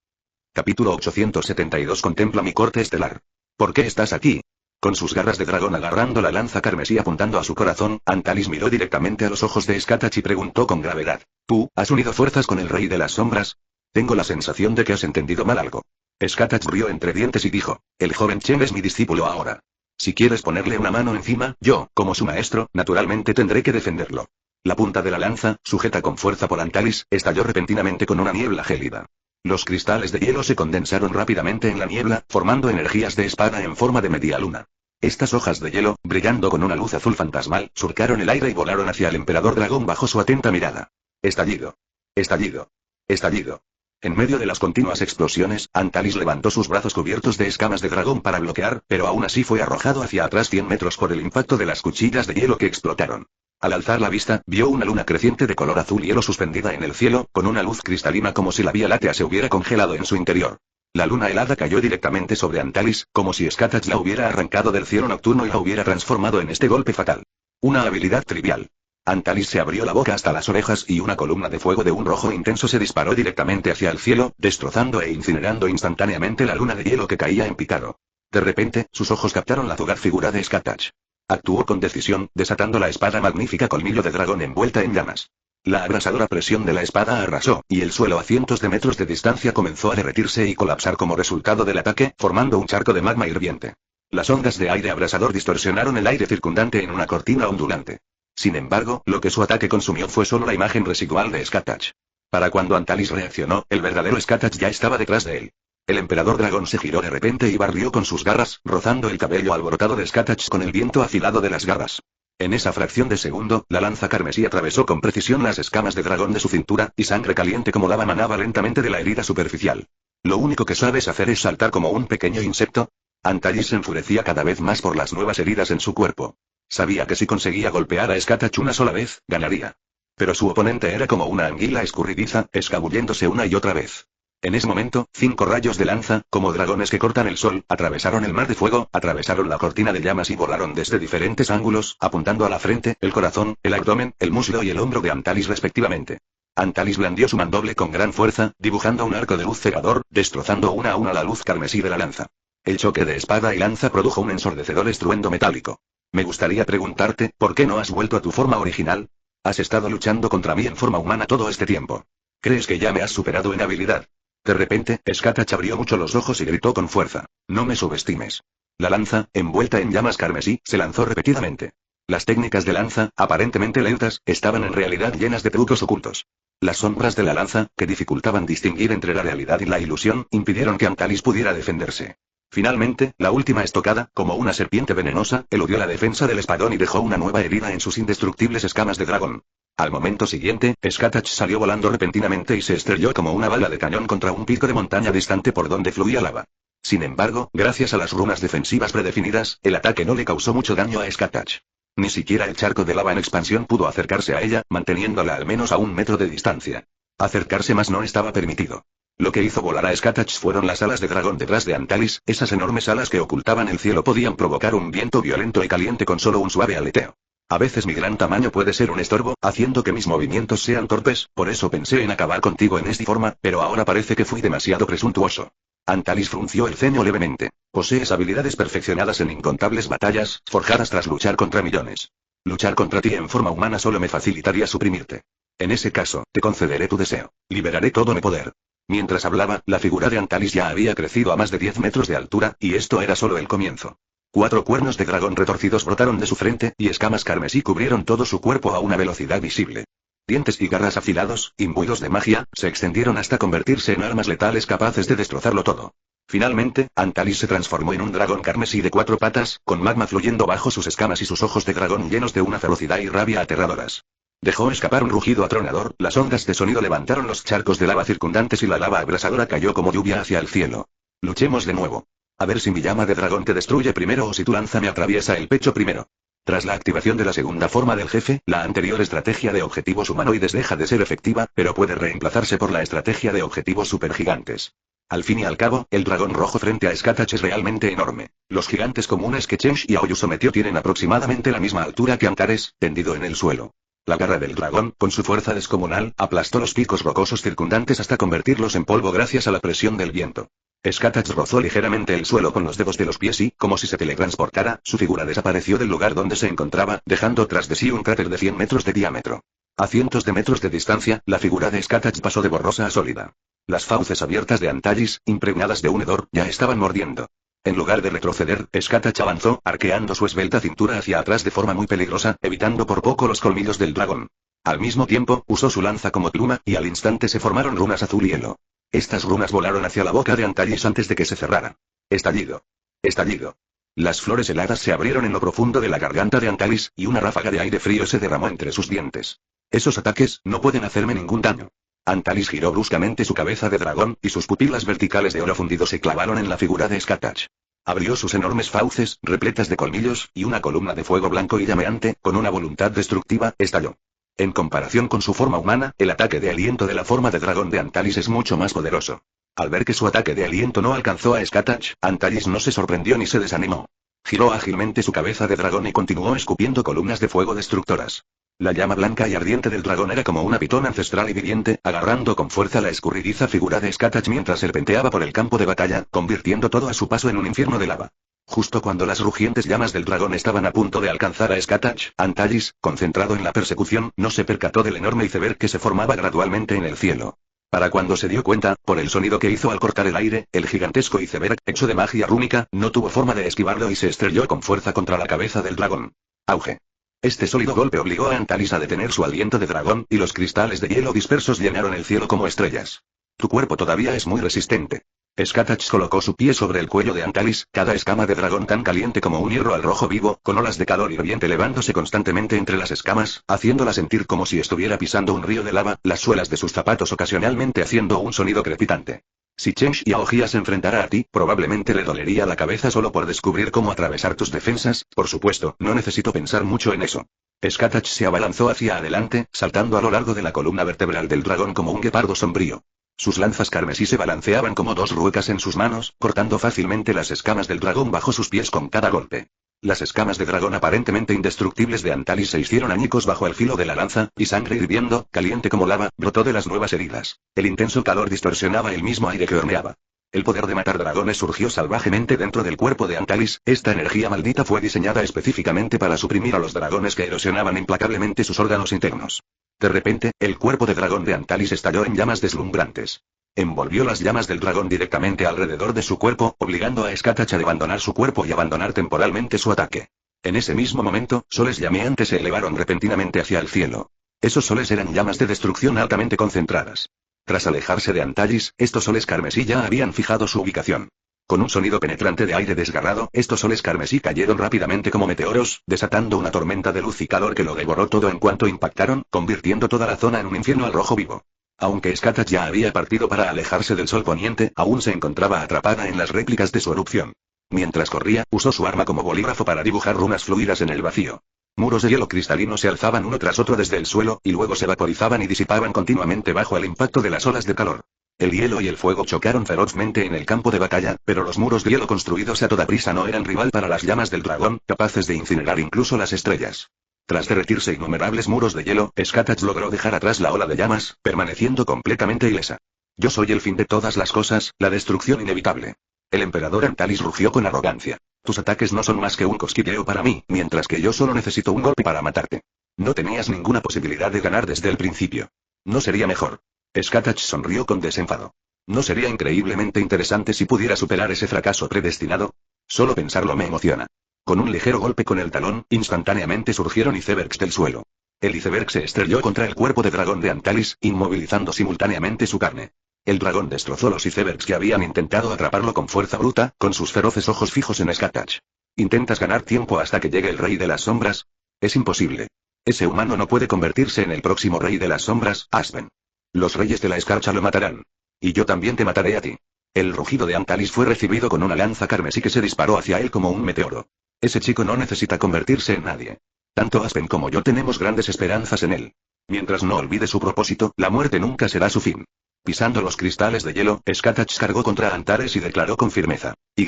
Capítulo 872. Contempla mi corte estelar. ¿Por qué estás aquí? Con sus garras de dragón agarrando la lanza carmesí apuntando a su corazón, Antalis miró directamente a los ojos de Skatach y preguntó con gravedad: ¿Tú, has unido fuerzas con el Rey de las Sombras? Tengo la sensación de que has entendido mal algo. Skatach rió entre dientes y dijo: el joven Chen es mi discípulo ahora. Si quieres ponerle una mano encima, yo, como su maestro, naturalmente tendré que defenderlo. La punta de la lanza, sujeta con fuerza por Antalis, estalló repentinamente con una niebla gélida. Los cristales de hielo se condensaron rápidamente en la niebla, formando energías de espada en forma de media luna. Estas hojas de hielo, brillando con una luz azul fantasmal, surcaron el aire y volaron hacia el emperador dragón bajo su atenta mirada. Estallido. Estallido. Estallido. En medio de las continuas explosiones, Antalis levantó sus brazos cubiertos de escamas de dragón para bloquear, pero aún así fue arrojado hacia atrás 100 metros por el impacto de las cuchillas de hielo que explotaron. Al alzar la vista, vio una luna creciente de color azul hielo suspendida en el cielo, con una luz cristalina como si la Vía Láctea se hubiera congelado en su interior. La luna helada cayó directamente sobre Antalis, como si Skatach la hubiera arrancado del cielo nocturno y la hubiera transformado en este golpe fatal. Una habilidad trivial. Antalis se abrió la boca hasta las orejas y una columna de fuego de un rojo intenso se disparó directamente hacia el cielo, destrozando e incinerando instantáneamente la luna de hielo que caía en picado. De repente, sus ojos captaron la fugaz figura de Skatach. Actuó con decisión, desatando la espada magnífica colmillo de dragón envuelta en llamas. La abrasadora presión de la espada arrasó, y el suelo a cientos de metros de distancia comenzó a derretirse y colapsar como resultado del ataque, formando un charco de magma hirviente. Las ondas de aire abrasador distorsionaron el aire circundante en una cortina ondulante. Sin embargo, lo que su ataque consumió fue solo la imagen residual de Skatach. Para cuando Antalis reaccionó, el verdadero Skatach ya estaba detrás de él. El emperador dragón se giró de repente y barrió con sus garras, rozando el cabello alborotado de Skatach con el viento afilado de las garras. En esa fracción de segundo, la lanza carmesí atravesó con precisión las escamas de dragón de su cintura, y sangre caliente como lava manaba lentamente de la herida superficial. ¿Lo único que sabes hacer es saltar como un pequeño insecto? Antalis se enfurecía cada vez más por las nuevas heridas en su cuerpo. Sabía que si conseguía golpear a Skatach una sola vez, ganaría. Pero su oponente era como una anguila escurridiza, escabulléndose una y otra vez. En ese momento, 5 rayos de lanza, como dragones que cortan el sol, atravesaron el mar de fuego, atravesaron la cortina de llamas y volaron desde diferentes ángulos, apuntando a la frente, el corazón, el abdomen, el muslo y el hombro de Antalis respectivamente. Antalis blandió su mandoble con gran fuerza, dibujando un arco de luz cegador, destrozando una a una la luz carmesí de la lanza. El choque de espada y lanza produjo un ensordecedor estruendo metálico. Me gustaría preguntarte, ¿por qué no has vuelto a tu forma original? Has estado luchando contra mí en forma humana todo este tiempo. ¿Crees que ya me has superado en habilidad? De repente, Skatach abrió mucho los ojos y gritó con fuerza: no me subestimes. La lanza, envuelta en llamas carmesí, se lanzó repetidamente. Las técnicas de lanza, aparentemente lentas, estaban en realidad llenas de trucos ocultos. Las sombras de la lanza, que dificultaban distinguir entre la realidad y la ilusión, impidieron que Antalis pudiera defenderse. Finalmente, la última estocada, como una serpiente venenosa, eludió la defensa del espadón y dejó una nueva herida en sus indestructibles escamas de dragón. Al momento siguiente, Skatach salió volando repentinamente y se estrelló como una bala de cañón contra un pico de montaña distante por donde fluía lava. Sin embargo, gracias a las runas defensivas predefinidas, el ataque no le causó mucho daño a Skatach. Ni siquiera el charco de lava en expansión pudo acercarse a ella, manteniéndola al menos a 1 metro de distancia. Acercarse más no estaba permitido. Lo que hizo volar a Skatach fueron las alas de dragón detrás de Antalis, esas enormes alas que ocultaban el cielo podían provocar un viento violento y caliente con solo un suave aleteo. A veces mi gran tamaño puede ser un estorbo, haciendo que mis movimientos sean torpes, por eso pensé en acabar contigo en esta forma, pero ahora parece que fui demasiado presuntuoso. Antalis frunció el ceño levemente. Posees habilidades perfeccionadas en incontables batallas, forjadas tras luchar contra millones. Luchar contra ti en forma humana solo me facilitaría suprimirte. En ese caso, te concederé tu deseo. Liberaré todo mi poder. Mientras hablaba, la figura de Antalis ya había crecido a más de 10 metros de altura, y esto era solo el comienzo. 4 cuernos de dragón retorcidos brotaron de su frente, y escamas carmesí cubrieron todo su cuerpo a una velocidad visible. Dientes y garras afilados, imbuidos de magia, se extendieron hasta convertirse en armas letales capaces de destrozarlo todo. Finalmente, Antalis se transformó en un dragón carmesí de 4 patas, con magma fluyendo bajo sus escamas y sus ojos de dragón llenos de una ferocidad y rabia aterradoras. Dejó escapar un rugido atronador, las ondas de sonido levantaron los charcos de lava circundantes y la lava abrasadora cayó como lluvia hacia el cielo. Luchemos de nuevo. A ver si mi llama de dragón te destruye primero o si tu lanza me atraviesa el pecho primero. Tras la activación de la segunda forma del jefe, la anterior estrategia de objetivos humanoides deja de ser efectiva, pero puede reemplazarse por la estrategia de objetivos supergigantes. Al fin y al cabo, el dragón rojo frente a Skatach es realmente enorme. Los gigantes comunes que Chench y Aoyu sometió tienen aproximadamente la misma altura que Antares, tendido en el suelo. La garra del dragón, con su fuerza descomunal, aplastó los picos rocosos circundantes hasta convertirlos en polvo gracias a la presión del viento. Skatach rozó ligeramente el suelo con los dedos de los pies y, como si se teletransportara, su figura desapareció del lugar donde se encontraba, dejando tras de sí un cráter de 100 metros de diámetro. A cientos de metros de distancia, la figura de Skatach pasó de borrosa a sólida. Las fauces abiertas de Antalis, impregnadas de un hedor, ya estaban mordiendo. En lugar de retroceder, Skatach avanzó, arqueando su esbelta cintura hacia atrás de forma muy peligrosa, evitando por poco los colmillos del dragón. Al mismo tiempo, usó su lanza como pluma, y al instante se formaron runas azul y hielo. Estas runas volaron hacia la boca de Antalis antes de que se cerrara. Estallido. Estallido. Las flores heladas se abrieron en lo profundo de la garganta de Antalis, y una ráfaga de aire frío se derramó entre sus dientes. Esos ataques no pueden hacerme ningún daño. Antalis giró bruscamente su cabeza de dragón, y sus pupilas verticales de oro fundido se clavaron en la figura de Skatach. Abrió sus enormes fauces, repletas de colmillos, y una columna de fuego blanco y llameante, con una voluntad destructiva, estalló. En comparación con su forma humana, el ataque de aliento de la forma de dragón de Antalis es mucho más poderoso. Al ver que su ataque de aliento no alcanzó a Skatach, Antalis no se sorprendió ni se desanimó. Giró ágilmente su cabeza de dragón y continuó escupiendo columnas de fuego destructoras. La llama blanca y ardiente del dragón era como una pitón ancestral y viviente, agarrando con fuerza la escurridiza figura de Skatach mientras serpenteaba por el campo de batalla, convirtiendo todo a su paso en un infierno de lava. Justo cuando las rugientes llamas del dragón estaban a punto de alcanzar a Skatach, Antalis, concentrado en la persecución, no se percató del enorme iceberg que se formaba gradualmente en el cielo. Para cuando se dio cuenta, por el sonido que hizo al cortar el aire, el gigantesco iceberg, hecho de magia rúnica, no tuvo forma de esquivarlo y se estrelló con fuerza contra la cabeza del dragón. Auge. Este sólido golpe obligó a Antalis a detener su aliento de dragón, y los cristales de hielo dispersos llenaron el cielo como estrellas. Tu cuerpo todavía es muy resistente. Skatach colocó su pie sobre el cuello de Antalis, cada escama de dragón tan caliente como un hierro al rojo vivo, con olas de calor hirviente elevándose constantemente entre las escamas, haciéndola sentir como si estuviera pisando un río de lava, las suelas de sus zapatos ocasionalmente haciendo un sonido crepitante. Si Chench Yaojia se enfrentara a ti, probablemente le dolería la cabeza solo por descubrir cómo atravesar tus defensas, por supuesto, no necesito pensar mucho en eso. Skatach se abalanzó hacia adelante, saltando a lo largo de la columna vertebral del dragón como un guepardo sombrío. Sus lanzas carmesí se balanceaban como dos ruecas en sus manos, cortando fácilmente las escamas del dragón bajo sus pies con cada golpe. Las escamas de dragón aparentemente indestructibles de Antalis se hicieron añicos bajo el filo de la lanza, y sangre hirviendo, caliente como lava, brotó de las nuevas heridas. El intenso calor distorsionaba el mismo aire que horneaba. El poder de matar dragones surgió salvajemente dentro del cuerpo de Antalis, esta energía maldita fue diseñada específicamente para suprimir a los dragones que erosionaban implacablemente sus órganos internos. De repente, el cuerpo de dragón de Antalis estalló en llamas deslumbrantes. Envolvió las llamas del dragón directamente alrededor de su cuerpo, obligando a Skatach a abandonar su cuerpo y abandonar temporalmente su ataque. En ese mismo momento, soles llameantes se elevaron repentinamente hacia el cielo. Esos soles eran llamas de destrucción altamente concentradas. Tras alejarse de Antalis, estos soles carmesí ya habían fijado su ubicación. Con un sonido penetrante de aire desgarrado, estos soles carmesí cayeron rápidamente como meteoros, desatando una tormenta de luz y calor que lo devoró todo en cuanto impactaron, convirtiendo toda la zona en un infierno al rojo vivo. Aunque Skatach ya había partido para alejarse del sol poniente, aún se encontraba atrapada en las réplicas de su erupción. Mientras corría, usó su arma como bolígrafo para dibujar runas fluidas en el vacío. Muros de hielo cristalino se alzaban uno tras otro desde el suelo, y luego se vaporizaban y disipaban continuamente bajo el impacto de las olas de calor. El hielo y el fuego chocaron ferozmente en el campo de batalla, pero los muros de hielo construidos a toda prisa no eran rival para las llamas del dragón, capaces de incinerar incluso las estrellas. Tras derretirse innumerables muros de hielo, Skatach logró dejar atrás la ola de llamas, permaneciendo completamente ilesa. Yo soy el fin de todas las cosas, la destrucción inevitable. El emperador Antalis rugió con arrogancia. Tus ataques no son más que un cosquilleo para mí, mientras que yo solo necesito un golpe para matarte. No tenías ninguna posibilidad de ganar desde el principio. ¿No sería mejor? Skatach sonrió con desenfado. ¿No sería increíblemente interesante si pudiera superar ese fracaso predestinado? Solo pensarlo me emociona. Con un ligero golpe con el talón, instantáneamente surgieron icebergs del suelo. El iceberg se estrelló contra el cuerpo de dragón de Antalis, inmovilizando simultáneamente su carne. El dragón destrozó los icebergs que habían intentado atraparlo con fuerza bruta, con sus feroces ojos fijos en Skatach. ¿Intentas ganar tiempo hasta que llegue el rey de las sombras? Es imposible. Ese humano no puede convertirse en el próximo rey de las sombras, Aspen. Los reyes de la escarcha lo matarán. Y yo también te mataré a ti. El rugido de Antalis fue recibido con una lanza carmesí que se disparó hacia él como un meteoro. Ese chico no necesita convertirse en nadie. Tanto Aspen como yo tenemos grandes esperanzas en él. Mientras no olvide su propósito, la muerte nunca será su fin. Pisando los cristales de hielo, Skatach cargó contra Antares y declaró con firmeza: Y.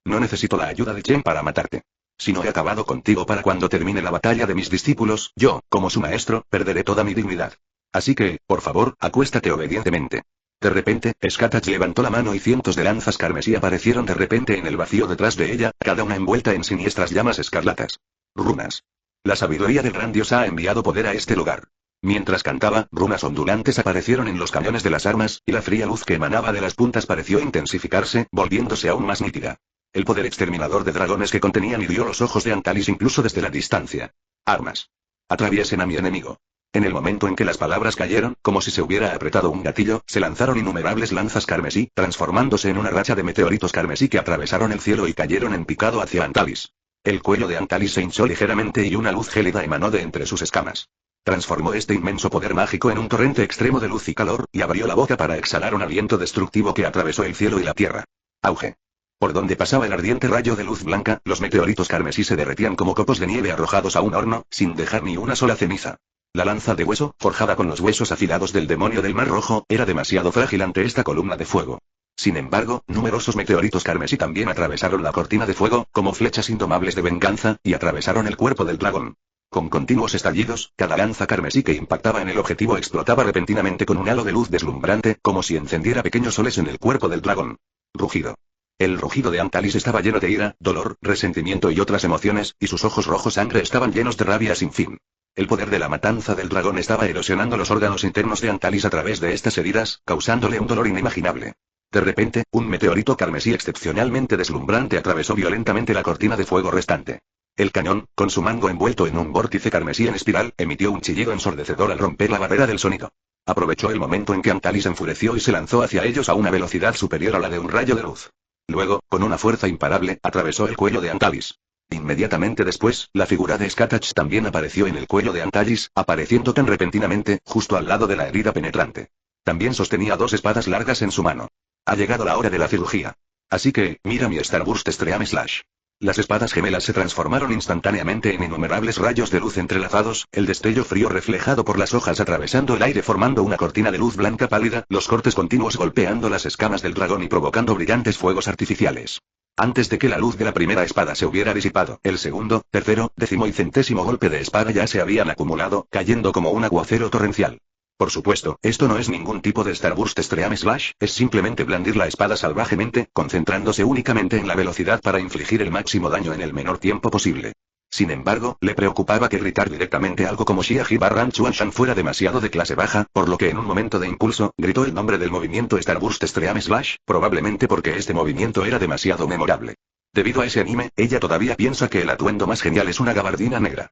No necesito la ayuda de Chen para matarte. Si no he acabado contigo para cuando termine la batalla de mis discípulos, yo, como su maestro, perderé toda mi dignidad. Así que, por favor, acuéstate obedientemente. De repente, Skatach levantó la mano y cientos de lanzas carmesí aparecieron de repente en el vacío detrás de ella, cada una envuelta en siniestras llamas escarlatas. Runas. La sabiduría del gran dios ha enviado poder a este lugar. Mientras cantaba, runas ondulantes aparecieron en los cañones de las armas, y la fría luz que emanaba de las puntas pareció intensificarse, volviéndose aún más nítida. El poder exterminador de dragones que contenían hirió los ojos de Antalis incluso desde la distancia. Armas. Atraviesen a mi enemigo. En el momento en que las palabras cayeron, como si se hubiera apretado un gatillo, se lanzaron innumerables lanzas carmesí, transformándose en una racha de meteoritos carmesí que atravesaron el cielo y cayeron en picado hacia Antalis. El cuello de Antalis se hinchó ligeramente y una luz gélida emanó de entre sus escamas. Transformó este inmenso poder mágico en un torrente extremo de luz y calor, y abrió la boca para exhalar un aliento destructivo que atravesó el cielo y la tierra. Auge. Por donde pasaba el ardiente rayo de luz blanca, los meteoritos carmesí se derretían como copos de nieve arrojados a un horno, sin dejar ni una sola ceniza. La lanza de hueso, forjada con los huesos afilados del demonio del Mar Rojo, era demasiado frágil ante esta columna de fuego. Sin embargo, numerosos meteoritos carmesí también atravesaron la cortina de fuego, como flechas indomables de venganza, y atravesaron el cuerpo del dragón. Con continuos estallidos, cada lanza carmesí que impactaba en el objetivo explotaba repentinamente con un halo de luz deslumbrante, como si encendiera pequeños soles en el cuerpo del dragón. Rugido. El rugido de Antalis estaba lleno de ira, dolor, resentimiento y otras emociones, y sus ojos rojos sangre estaban llenos de rabia sin fin. El poder de la matanza del dragón estaba erosionando los órganos internos de Antalis a través de estas heridas, causándole un dolor inimaginable. De repente, un meteorito carmesí excepcionalmente deslumbrante atravesó violentamente la cortina de fuego restante. El cañón, con su mango envuelto en un vórtice carmesí en espiral, emitió un chillido ensordecedor al romper la barrera del sonido. Aprovechó el momento en que Antalis enfureció y se lanzó hacia ellos a una velocidad superior a la de un rayo de luz. Luego, con una fuerza imparable, atravesó el cuello de Antalis. Inmediatamente después, la figura de Skatach también apareció en el cuello de Antalis, apareciendo tan repentinamente, justo al lado de la herida penetrante. También sostenía dos espadas largas en su mano. Ha llegado la hora de la cirugía. Así que, mira mi Starburst Stream Slash. Las espadas gemelas se transformaron instantáneamente en innumerables rayos de luz entrelazados, el destello frío reflejado por las hojas atravesando el aire formando una cortina de luz blanca pálida, los cortes continuos golpeando las escamas del dragón y provocando brillantes fuegos artificiales. Antes de que la luz de la primera espada se hubiera disipado, el segundo, tercero, décimo y centésimo golpe de espada ya se habían acumulado, cayendo como un aguacero torrencial. Por supuesto, esto no es ningún tipo de Starburst Stream Slash, es simplemente blandir la espada salvajemente, concentrándose únicamente en la velocidad para infligir el máximo daño en el menor tiempo posible. Sin embargo, le preocupaba que gritar directamente algo como Xiaji Barran Chuanshan fuera demasiado de clase baja, por lo que en un momento de impulso, gritó el nombre del movimiento Starburst Stream Slash, probablemente porque este movimiento era demasiado memorable. Debido a ese anime, ella todavía piensa que el atuendo más genial es una gabardina negra.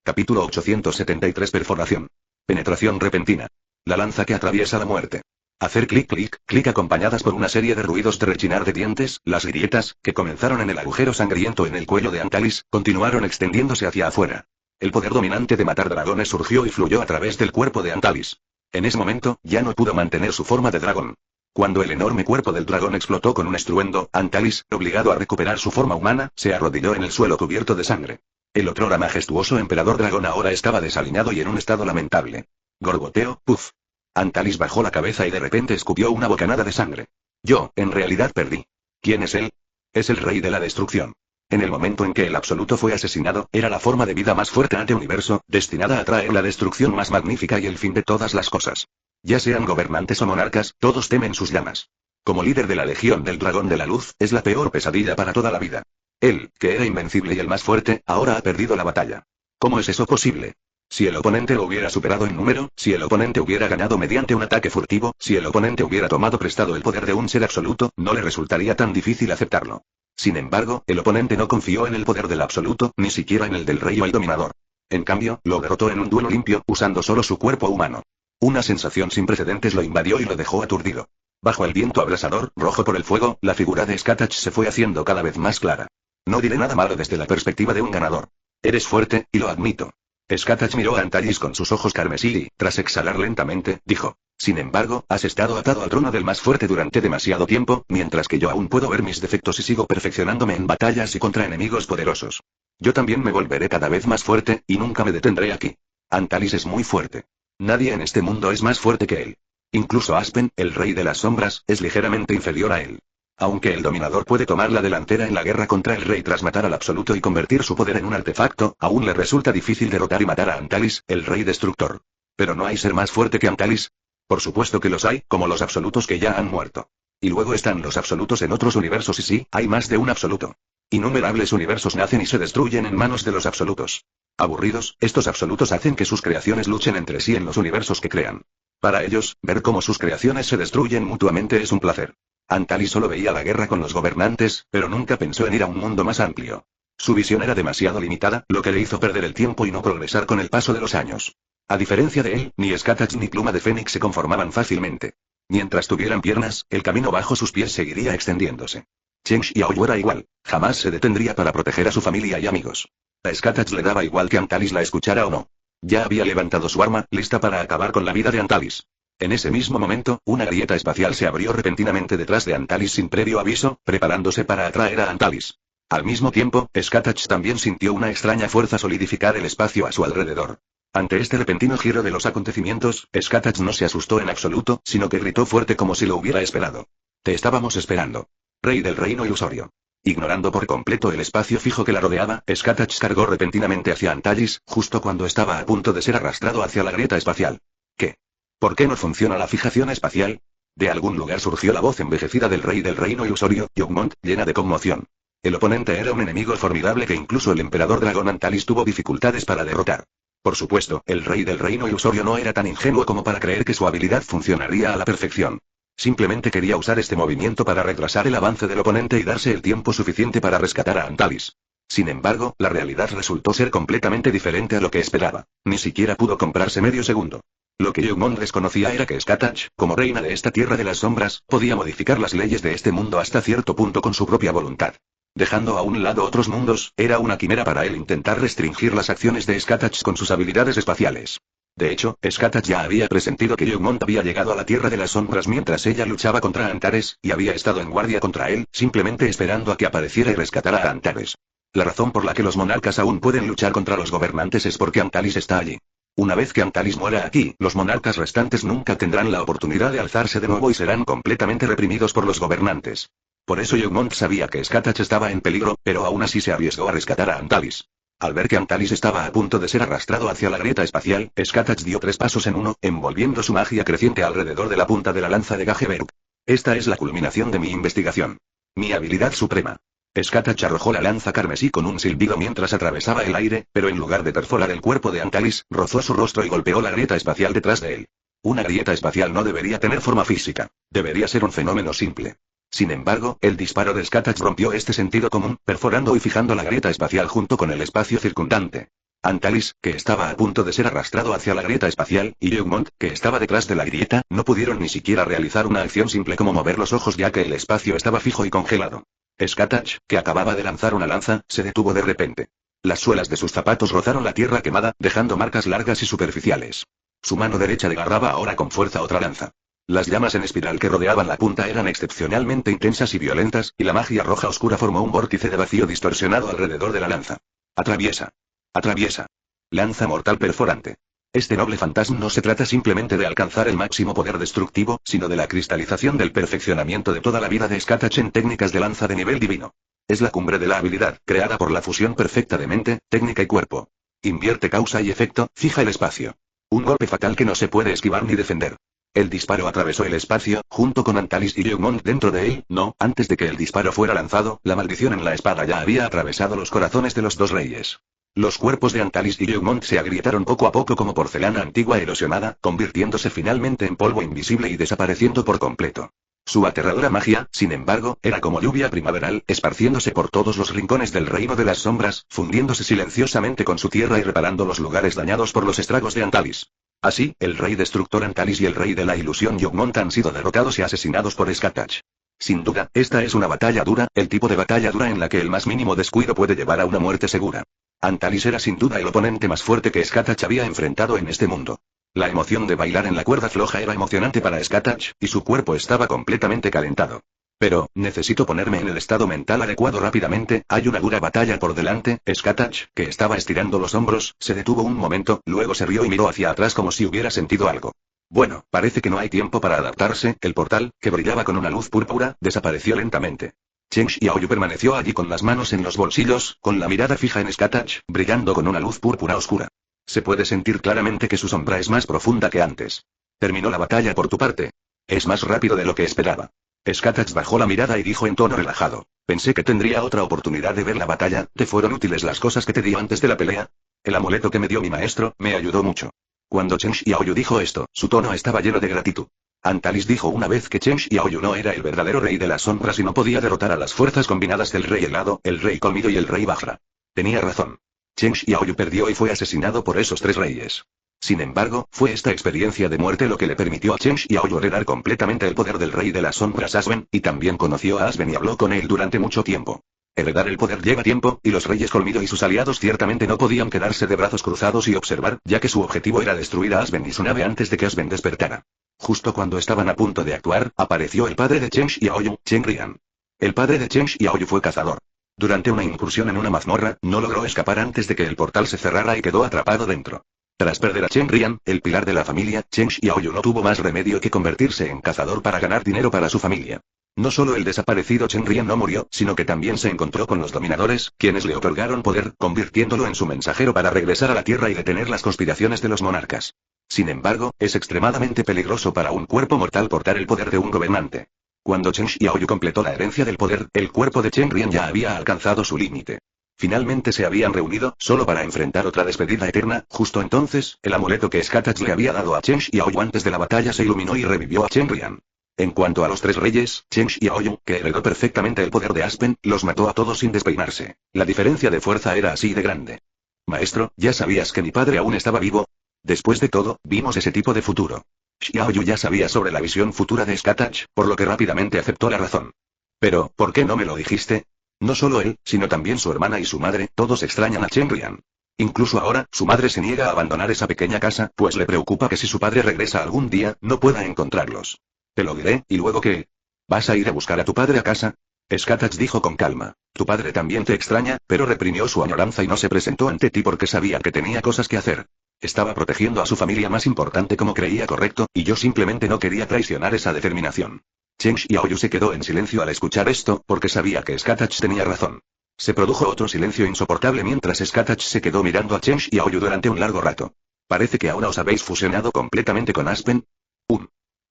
Capítulo 873 Perforación. Penetración repentina. La lanza que atraviesa la muerte. Hacer clic clic, clic acompañadas por una serie de ruidos de rechinar de dientes, las grietas, que comenzaron en el agujero sangriento en el cuello de Antalis, continuaron extendiéndose hacia afuera. El poder dominante de matar dragones surgió y fluyó a través del cuerpo de Antalis. En ese momento, ya no pudo mantener su forma de dragón. Cuando el enorme cuerpo del dragón explotó con un estruendo, Antalis, obligado a recuperar su forma humana, se arrodilló en el suelo cubierto de sangre. El otrora majestuoso emperador dragón ahora estaba desaliñado y en un estado lamentable. Gorgoteo, puff. Antalis bajó la cabeza y de repente escupió una bocanada de sangre. Yo, en realidad perdí. ¿Quién es él? Es el rey de la destrucción. En el momento en que el absoluto fue asesinado, era la forma de vida más fuerte ante universo, destinada a traer la destrucción más magnífica y el fin de todas las cosas. Ya sean gobernantes o monarcas, todos temen sus llamas. Como líder de la Legión del Dragón de la Luz, es la peor pesadilla para toda la vida. Él, que era invencible y el más fuerte, ahora ha perdido la batalla. ¿Cómo es eso posible? Si el oponente lo hubiera superado en número, si el oponente hubiera ganado mediante un ataque furtivo, si el oponente hubiera tomado prestado el poder de un ser absoluto, no le resultaría tan difícil aceptarlo. Sin embargo, el oponente no confió en el poder del absoluto, ni siquiera en el del rey o el dominador. En cambio, lo derrotó en un duelo limpio, usando solo su cuerpo humano. Una sensación sin precedentes lo invadió y lo dejó aturdido. Bajo el viento abrasador, rojo por el fuego, la figura de Skatach se fue haciendo cada vez más clara. No diré nada malo desde la perspectiva de un ganador. Eres fuerte, y lo admito. Skatach miró a Antalis con sus ojos carmesí y, tras exhalar lentamente, dijo: sin embargo, has estado atado al trono del más fuerte durante demasiado tiempo, mientras que yo aún puedo ver mis defectos y sigo perfeccionándome en batallas y contra enemigos poderosos. Yo también me volveré cada vez más fuerte, y nunca me detendré aquí. Antalis es muy fuerte. Nadie en este mundo es más fuerte que él. Incluso Aspen, el rey de las sombras, es ligeramente inferior a él. Aunque el dominador puede tomar la delantera en la guerra contra el rey tras matar al absoluto y convertir su poder en un artefacto, aún le resulta difícil derrotar y matar a Antalis, el rey destructor. ¿Pero no hay ser más fuerte que Antalis? Por supuesto que los hay, como los absolutos que ya han muerto. Y luego están los absolutos en otros universos y sí, hay más de un absoluto. Innumerables universos nacen y se destruyen en manos de los absolutos. Aburridos, estos absolutos hacen que sus creaciones luchen entre sí en los universos que crean. Para ellos, ver cómo sus creaciones se destruyen mutuamente es un placer. Antalis solo veía la guerra con los gobernantes, pero nunca pensó en ir a un mundo más amplio. Su visión era demasiado limitada, lo que le hizo perder el tiempo y no progresar con el paso de los años. A diferencia de él, ni Skatach ni Pluma de Fénix se conformaban fácilmente. Mientras tuvieran piernas, el camino bajo sus pies seguiría extendiéndose. Chen Xiaoyu era igual, jamás se detendría para proteger a su familia y amigos. A Skatach le daba igual que Antalis la escuchara o no. Ya había levantado su arma, lista para acabar con la vida de Antalis. En ese mismo momento, una grieta espacial se abrió repentinamente detrás de Antalis sin previo aviso, preparándose para atraer a Antalis. Al mismo tiempo, Skatach también sintió una extraña fuerza solidificar el espacio a su alrededor. Ante este repentino giro de los acontecimientos, Skatach no se asustó en absoluto, sino que gritó fuerte como si lo hubiera esperado. Te estábamos esperando. Rey del reino ilusorio. Ignorando por completo el espacio fijo que la rodeaba, Skatach cargó repentinamente hacia Antalis, justo cuando estaba a punto de ser arrastrado hacia la grieta espacial. ¿Qué? ¿Por qué no funciona la fijación espacial? De algún lugar surgió la voz envejecida del rey del reino ilusorio, Yugmont, llena de conmoción. El oponente era un enemigo formidable que incluso el emperador dragón Antalis tuvo dificultades para derrotar. Por supuesto, el rey del reino ilusorio no era tan ingenuo como para creer que su habilidad funcionaría a la perfección. Simplemente quería usar este movimiento para retrasar el avance del oponente y darse el tiempo suficiente para rescatar a Antalis. Sin embargo, la realidad resultó ser completamente diferente a lo que esperaba. Ni siquiera pudo comprarse medio segundo. Lo que Yugmont desconocía era que Skatach, como reina de esta tierra de las sombras, podía modificar las leyes de este mundo hasta cierto punto con su propia voluntad. Dejando a un lado otros mundos, era una quimera para él intentar restringir las acciones de Skatach con sus habilidades espaciales. De hecho, Skatach ya había presentido que Yugmont había llegado a la Tierra de las Sombras mientras ella luchaba contra Antares, y había estado en guardia contra él, simplemente esperando a que apareciera y rescatara a Antares. La razón por la que los monarcas aún pueden luchar contra los gobernantes es porque Antalis está allí. Una vez que Antalis muera aquí, los monarcas restantes nunca tendrán la oportunidad de alzarse de nuevo y serán completamente reprimidos por los gobernantes. Por eso Yugmont sabía que Skatach estaba en peligro, pero aún así se arriesgó a rescatar a Antalis. Al ver que Antalis estaba a punto de ser arrastrado hacia la grieta espacial, Skatach dio 3 pasos en uno, envolviendo su magia creciente alrededor de la punta de la lanza de Gageberg. Esta es la culminación de mi investigación. Mi habilidad suprema. Skatach arrojó la lanza carmesí con un silbido mientras atravesaba el aire, pero en lugar de perforar el cuerpo de Antalis, rozó su rostro y golpeó la grieta espacial detrás de él. Una grieta espacial no debería tener forma física. Debería ser un fenómeno simple. Sin embargo, el disparo de Skatach rompió este sentido común, perforando y fijando la grieta espacial junto con el espacio circundante. Antalis, que estaba a punto de ser arrastrado hacia la grieta espacial, y Yugmont, que estaba detrás de la grieta, no pudieron ni siquiera realizar una acción simple como mover los ojos ya que el espacio estaba fijo y congelado. Skatach, que acababa de lanzar una lanza, se detuvo de repente. Las suelas de sus zapatos rozaron la tierra quemada, dejando marcas largas y superficiales. Su mano derecha agarraba ahora con fuerza otra lanza. Las llamas en espiral que rodeaban la punta eran excepcionalmente intensas y violentas, y la magia roja oscura formó un vórtice de vacío distorsionado alrededor de la lanza. Atraviesa. Atraviesa. Lanza mortal perforante. Este noble fantasma no se trata simplemente de alcanzar el máximo poder destructivo, sino de la cristalización del perfeccionamiento de toda la vida de Skatach en técnicas de lanza de nivel divino. Es la cumbre de la habilidad, creada por la fusión perfecta de mente, técnica y cuerpo. Invierte causa y efecto, fija el espacio. Un golpe fatal que no se puede esquivar ni defender. El disparo atravesó el espacio, junto con Antalis y Yugmont dentro de él. No, antes de que el disparo fuera lanzado, la maldición en la espada ya había atravesado los corazones de los dos reyes. Los cuerpos de Antalis y Yeomont se agrietaron poco a poco como porcelana antigua erosionada, convirtiéndose finalmente en polvo invisible y desapareciendo por completo. Su aterradora magia, sin embargo, era como lluvia primaveral, esparciéndose por todos los rincones del reino de las sombras, fundiéndose silenciosamente con su tierra y reparando los lugares dañados por los estragos de Antalis. Así, el rey destructor Antalis y el rey de la ilusión Yeomont han sido derrotados y asesinados por Skatach. Sin duda, esta es una batalla dura, el tipo de batalla dura en la que el más mínimo descuido puede llevar a una muerte segura. Antalis era sin duda el oponente más fuerte que Skatach había enfrentado en este mundo. La emoción de bailar en la cuerda floja era emocionante para Skatach, y su cuerpo estaba completamente calentado. Pero, necesito ponerme en el estado mental adecuado rápidamente, hay una dura batalla por delante. Skatach, que estaba estirando los hombros, se detuvo un momento, luego se rió y miró hacia atrás como si hubiera sentido algo. Bueno, parece que no hay tiempo para adaptarse. El portal, que brillaba con una luz púrpura, desapareció lentamente. Chen Xiaoyu permaneció allí con las manos en los bolsillos, con la mirada fija en Skatach, brillando con una luz púrpura oscura. Se puede sentir claramente que su sombra es más profunda que antes. Terminó la batalla por tu parte. Es más rápido de lo que esperaba. Skatach bajó la mirada y dijo en tono relajado. Pensé que tendría otra oportunidad de ver la batalla. ¿Te fueron útiles las cosas que te di antes de la pelea? El amuleto que me dio mi maestro, me ayudó mucho. Cuando Chen Xiaoyu dijo esto, su tono estaba lleno de gratitud. Antalis dijo una vez que Chen Xiaoyu no era el verdadero rey de las sombras y no podía derrotar a las fuerzas combinadas del rey helado, el rey colmillo y el rey Bajra. Tenía razón. Chen Xiaoyu perdió y fue asesinado por esos tres reyes. Sin embargo, fue esta experiencia de muerte lo que le permitió a Chen Xiaoyu heredar completamente el poder del rey de las sombras Asben, y también conoció a Asben y habló con él durante mucho tiempo. Heredar el poder lleva tiempo, y los reyes colmillo y sus aliados ciertamente no podían quedarse de brazos cruzados y observar, ya que su objetivo era destruir a Asben y su nave antes de que Asben despertara. Justo cuando estaban a punto de actuar, apareció el padre de Chen Xiaoyu, Chen Rian. El padre de Chen Xiaoyu fue cazador. Durante una incursión en una mazmorra, no logró escapar antes de que el portal se cerrara y quedó atrapado dentro. Tras perder a Chen Rian, el pilar de la familia, Chen Xiaoyu no tuvo más remedio que convertirse en cazador para ganar dinero para su familia. No solo el desaparecido Chen Rian no murió, sino que también se encontró con los dominadores, quienes le otorgaron poder, convirtiéndolo en su mensajero para regresar a la Tierra y detener las conspiraciones de los monarcas. Sin embargo, es extremadamente peligroso para un cuerpo mortal portar el poder de un gobernante. Cuando Chen Xiaoyu completó la herencia del poder, el cuerpo de Chen Rian ya había alcanzado su límite. Finalmente se habían reunido, solo para enfrentar otra despedida eterna. Justo entonces, el amuleto que Skatach le había dado a Chen Xiaoyu antes de la batalla se iluminó y revivió a Chen Rian. En cuanto a los tres reyes, Chen Xiaoyu, que heredó perfectamente el poder de Aspen, los mató a todos sin despeinarse. La diferencia de fuerza era así de grande. Maestro, ¿ya sabías que mi padre aún estaba vivo? Después de todo, vimos ese tipo de futuro. Xiaoyu ya sabía sobre la visión futura de Skatach, por lo que rápidamente aceptó la razón. Pero, ¿por qué no me lo dijiste? No solo él, sino también su hermana y su madre, todos extrañan a Chen Rian. Incluso ahora, su madre se niega a abandonar esa pequeña casa, pues le preocupa que si su padre regresa algún día, no pueda encontrarlos. Te lo diré, ¿y luego qué? ¿Vas a ir a buscar a tu padre a casa? Skatach dijo con calma. Tu padre también te extraña, pero reprimió su añoranza y no se presentó ante ti porque sabía que tenía cosas que hacer. Estaba protegiendo a su familia más importante como creía correcto, y yo simplemente no quería traicionar esa determinación. Chen Xiaoyu se quedó en silencio al escuchar esto, porque sabía que Skatach tenía razón. Se produjo otro silencio insoportable mientras Skatach se quedó mirando a Chen Xiaoyu durante un largo rato. Parece que ahora os habéis fusionado completamente con Aspen.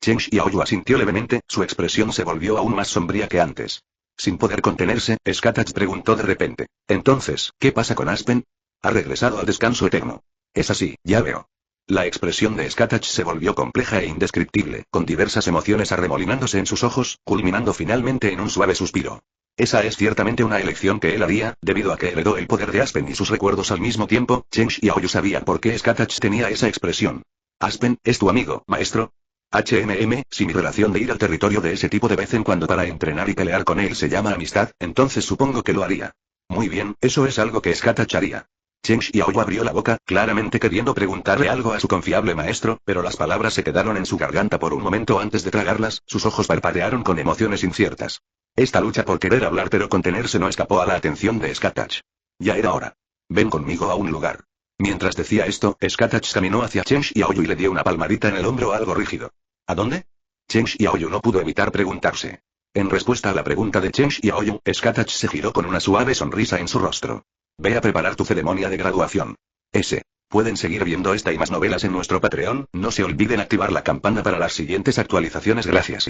Chen Xiaoyu asintió levemente, su expresión se volvió aún más sombría que antes. Sin poder contenerse, Skatach preguntó de repente. Entonces, ¿qué pasa con Aspen? Ha regresado al descanso eterno. Es así, ya veo. La expresión de Skatach se volvió compleja e indescriptible, con diversas emociones arremolinándose en sus ojos, culminando finalmente en un suave suspiro. Esa es ciertamente una elección que él haría, debido a que heredó el poder de Aspen y sus recuerdos al mismo tiempo. Chen Xiaoyu sabía por qué Skatach tenía esa expresión. Aspen, ¿es tu amigo, maestro? Si mi relación de ir al territorio de ese tipo de vez en cuando para entrenar y pelear con él se llama amistad, entonces supongo que lo haría. Muy bien, eso es algo que Skatach haría. Chen Xiaoyu abrió la boca, claramente queriendo preguntarle algo a su confiable maestro, pero las palabras se quedaron en su garganta por un momento antes de tragarlas, sus ojos parpadearon con emociones inciertas. Esta lucha por querer hablar pero contenerse no escapó a la atención de Skatach. Ya era hora. Ven conmigo a un lugar. Mientras decía esto, Skatach caminó hacia Chen Xiaoyu y le dio una palmadita en el hombro algo rígido. ¿A dónde? Chen Xiaoyu no pudo evitar preguntarse. En respuesta a la pregunta de Chen Xiaoyu, Skatach se giró con una suave sonrisa en su rostro. Ve a preparar tu ceremonia de graduación. Pueden seguir viendo esta y más novelas en nuestro Patreon, no se olviden activar la campana para las siguientes actualizaciones. Gracias.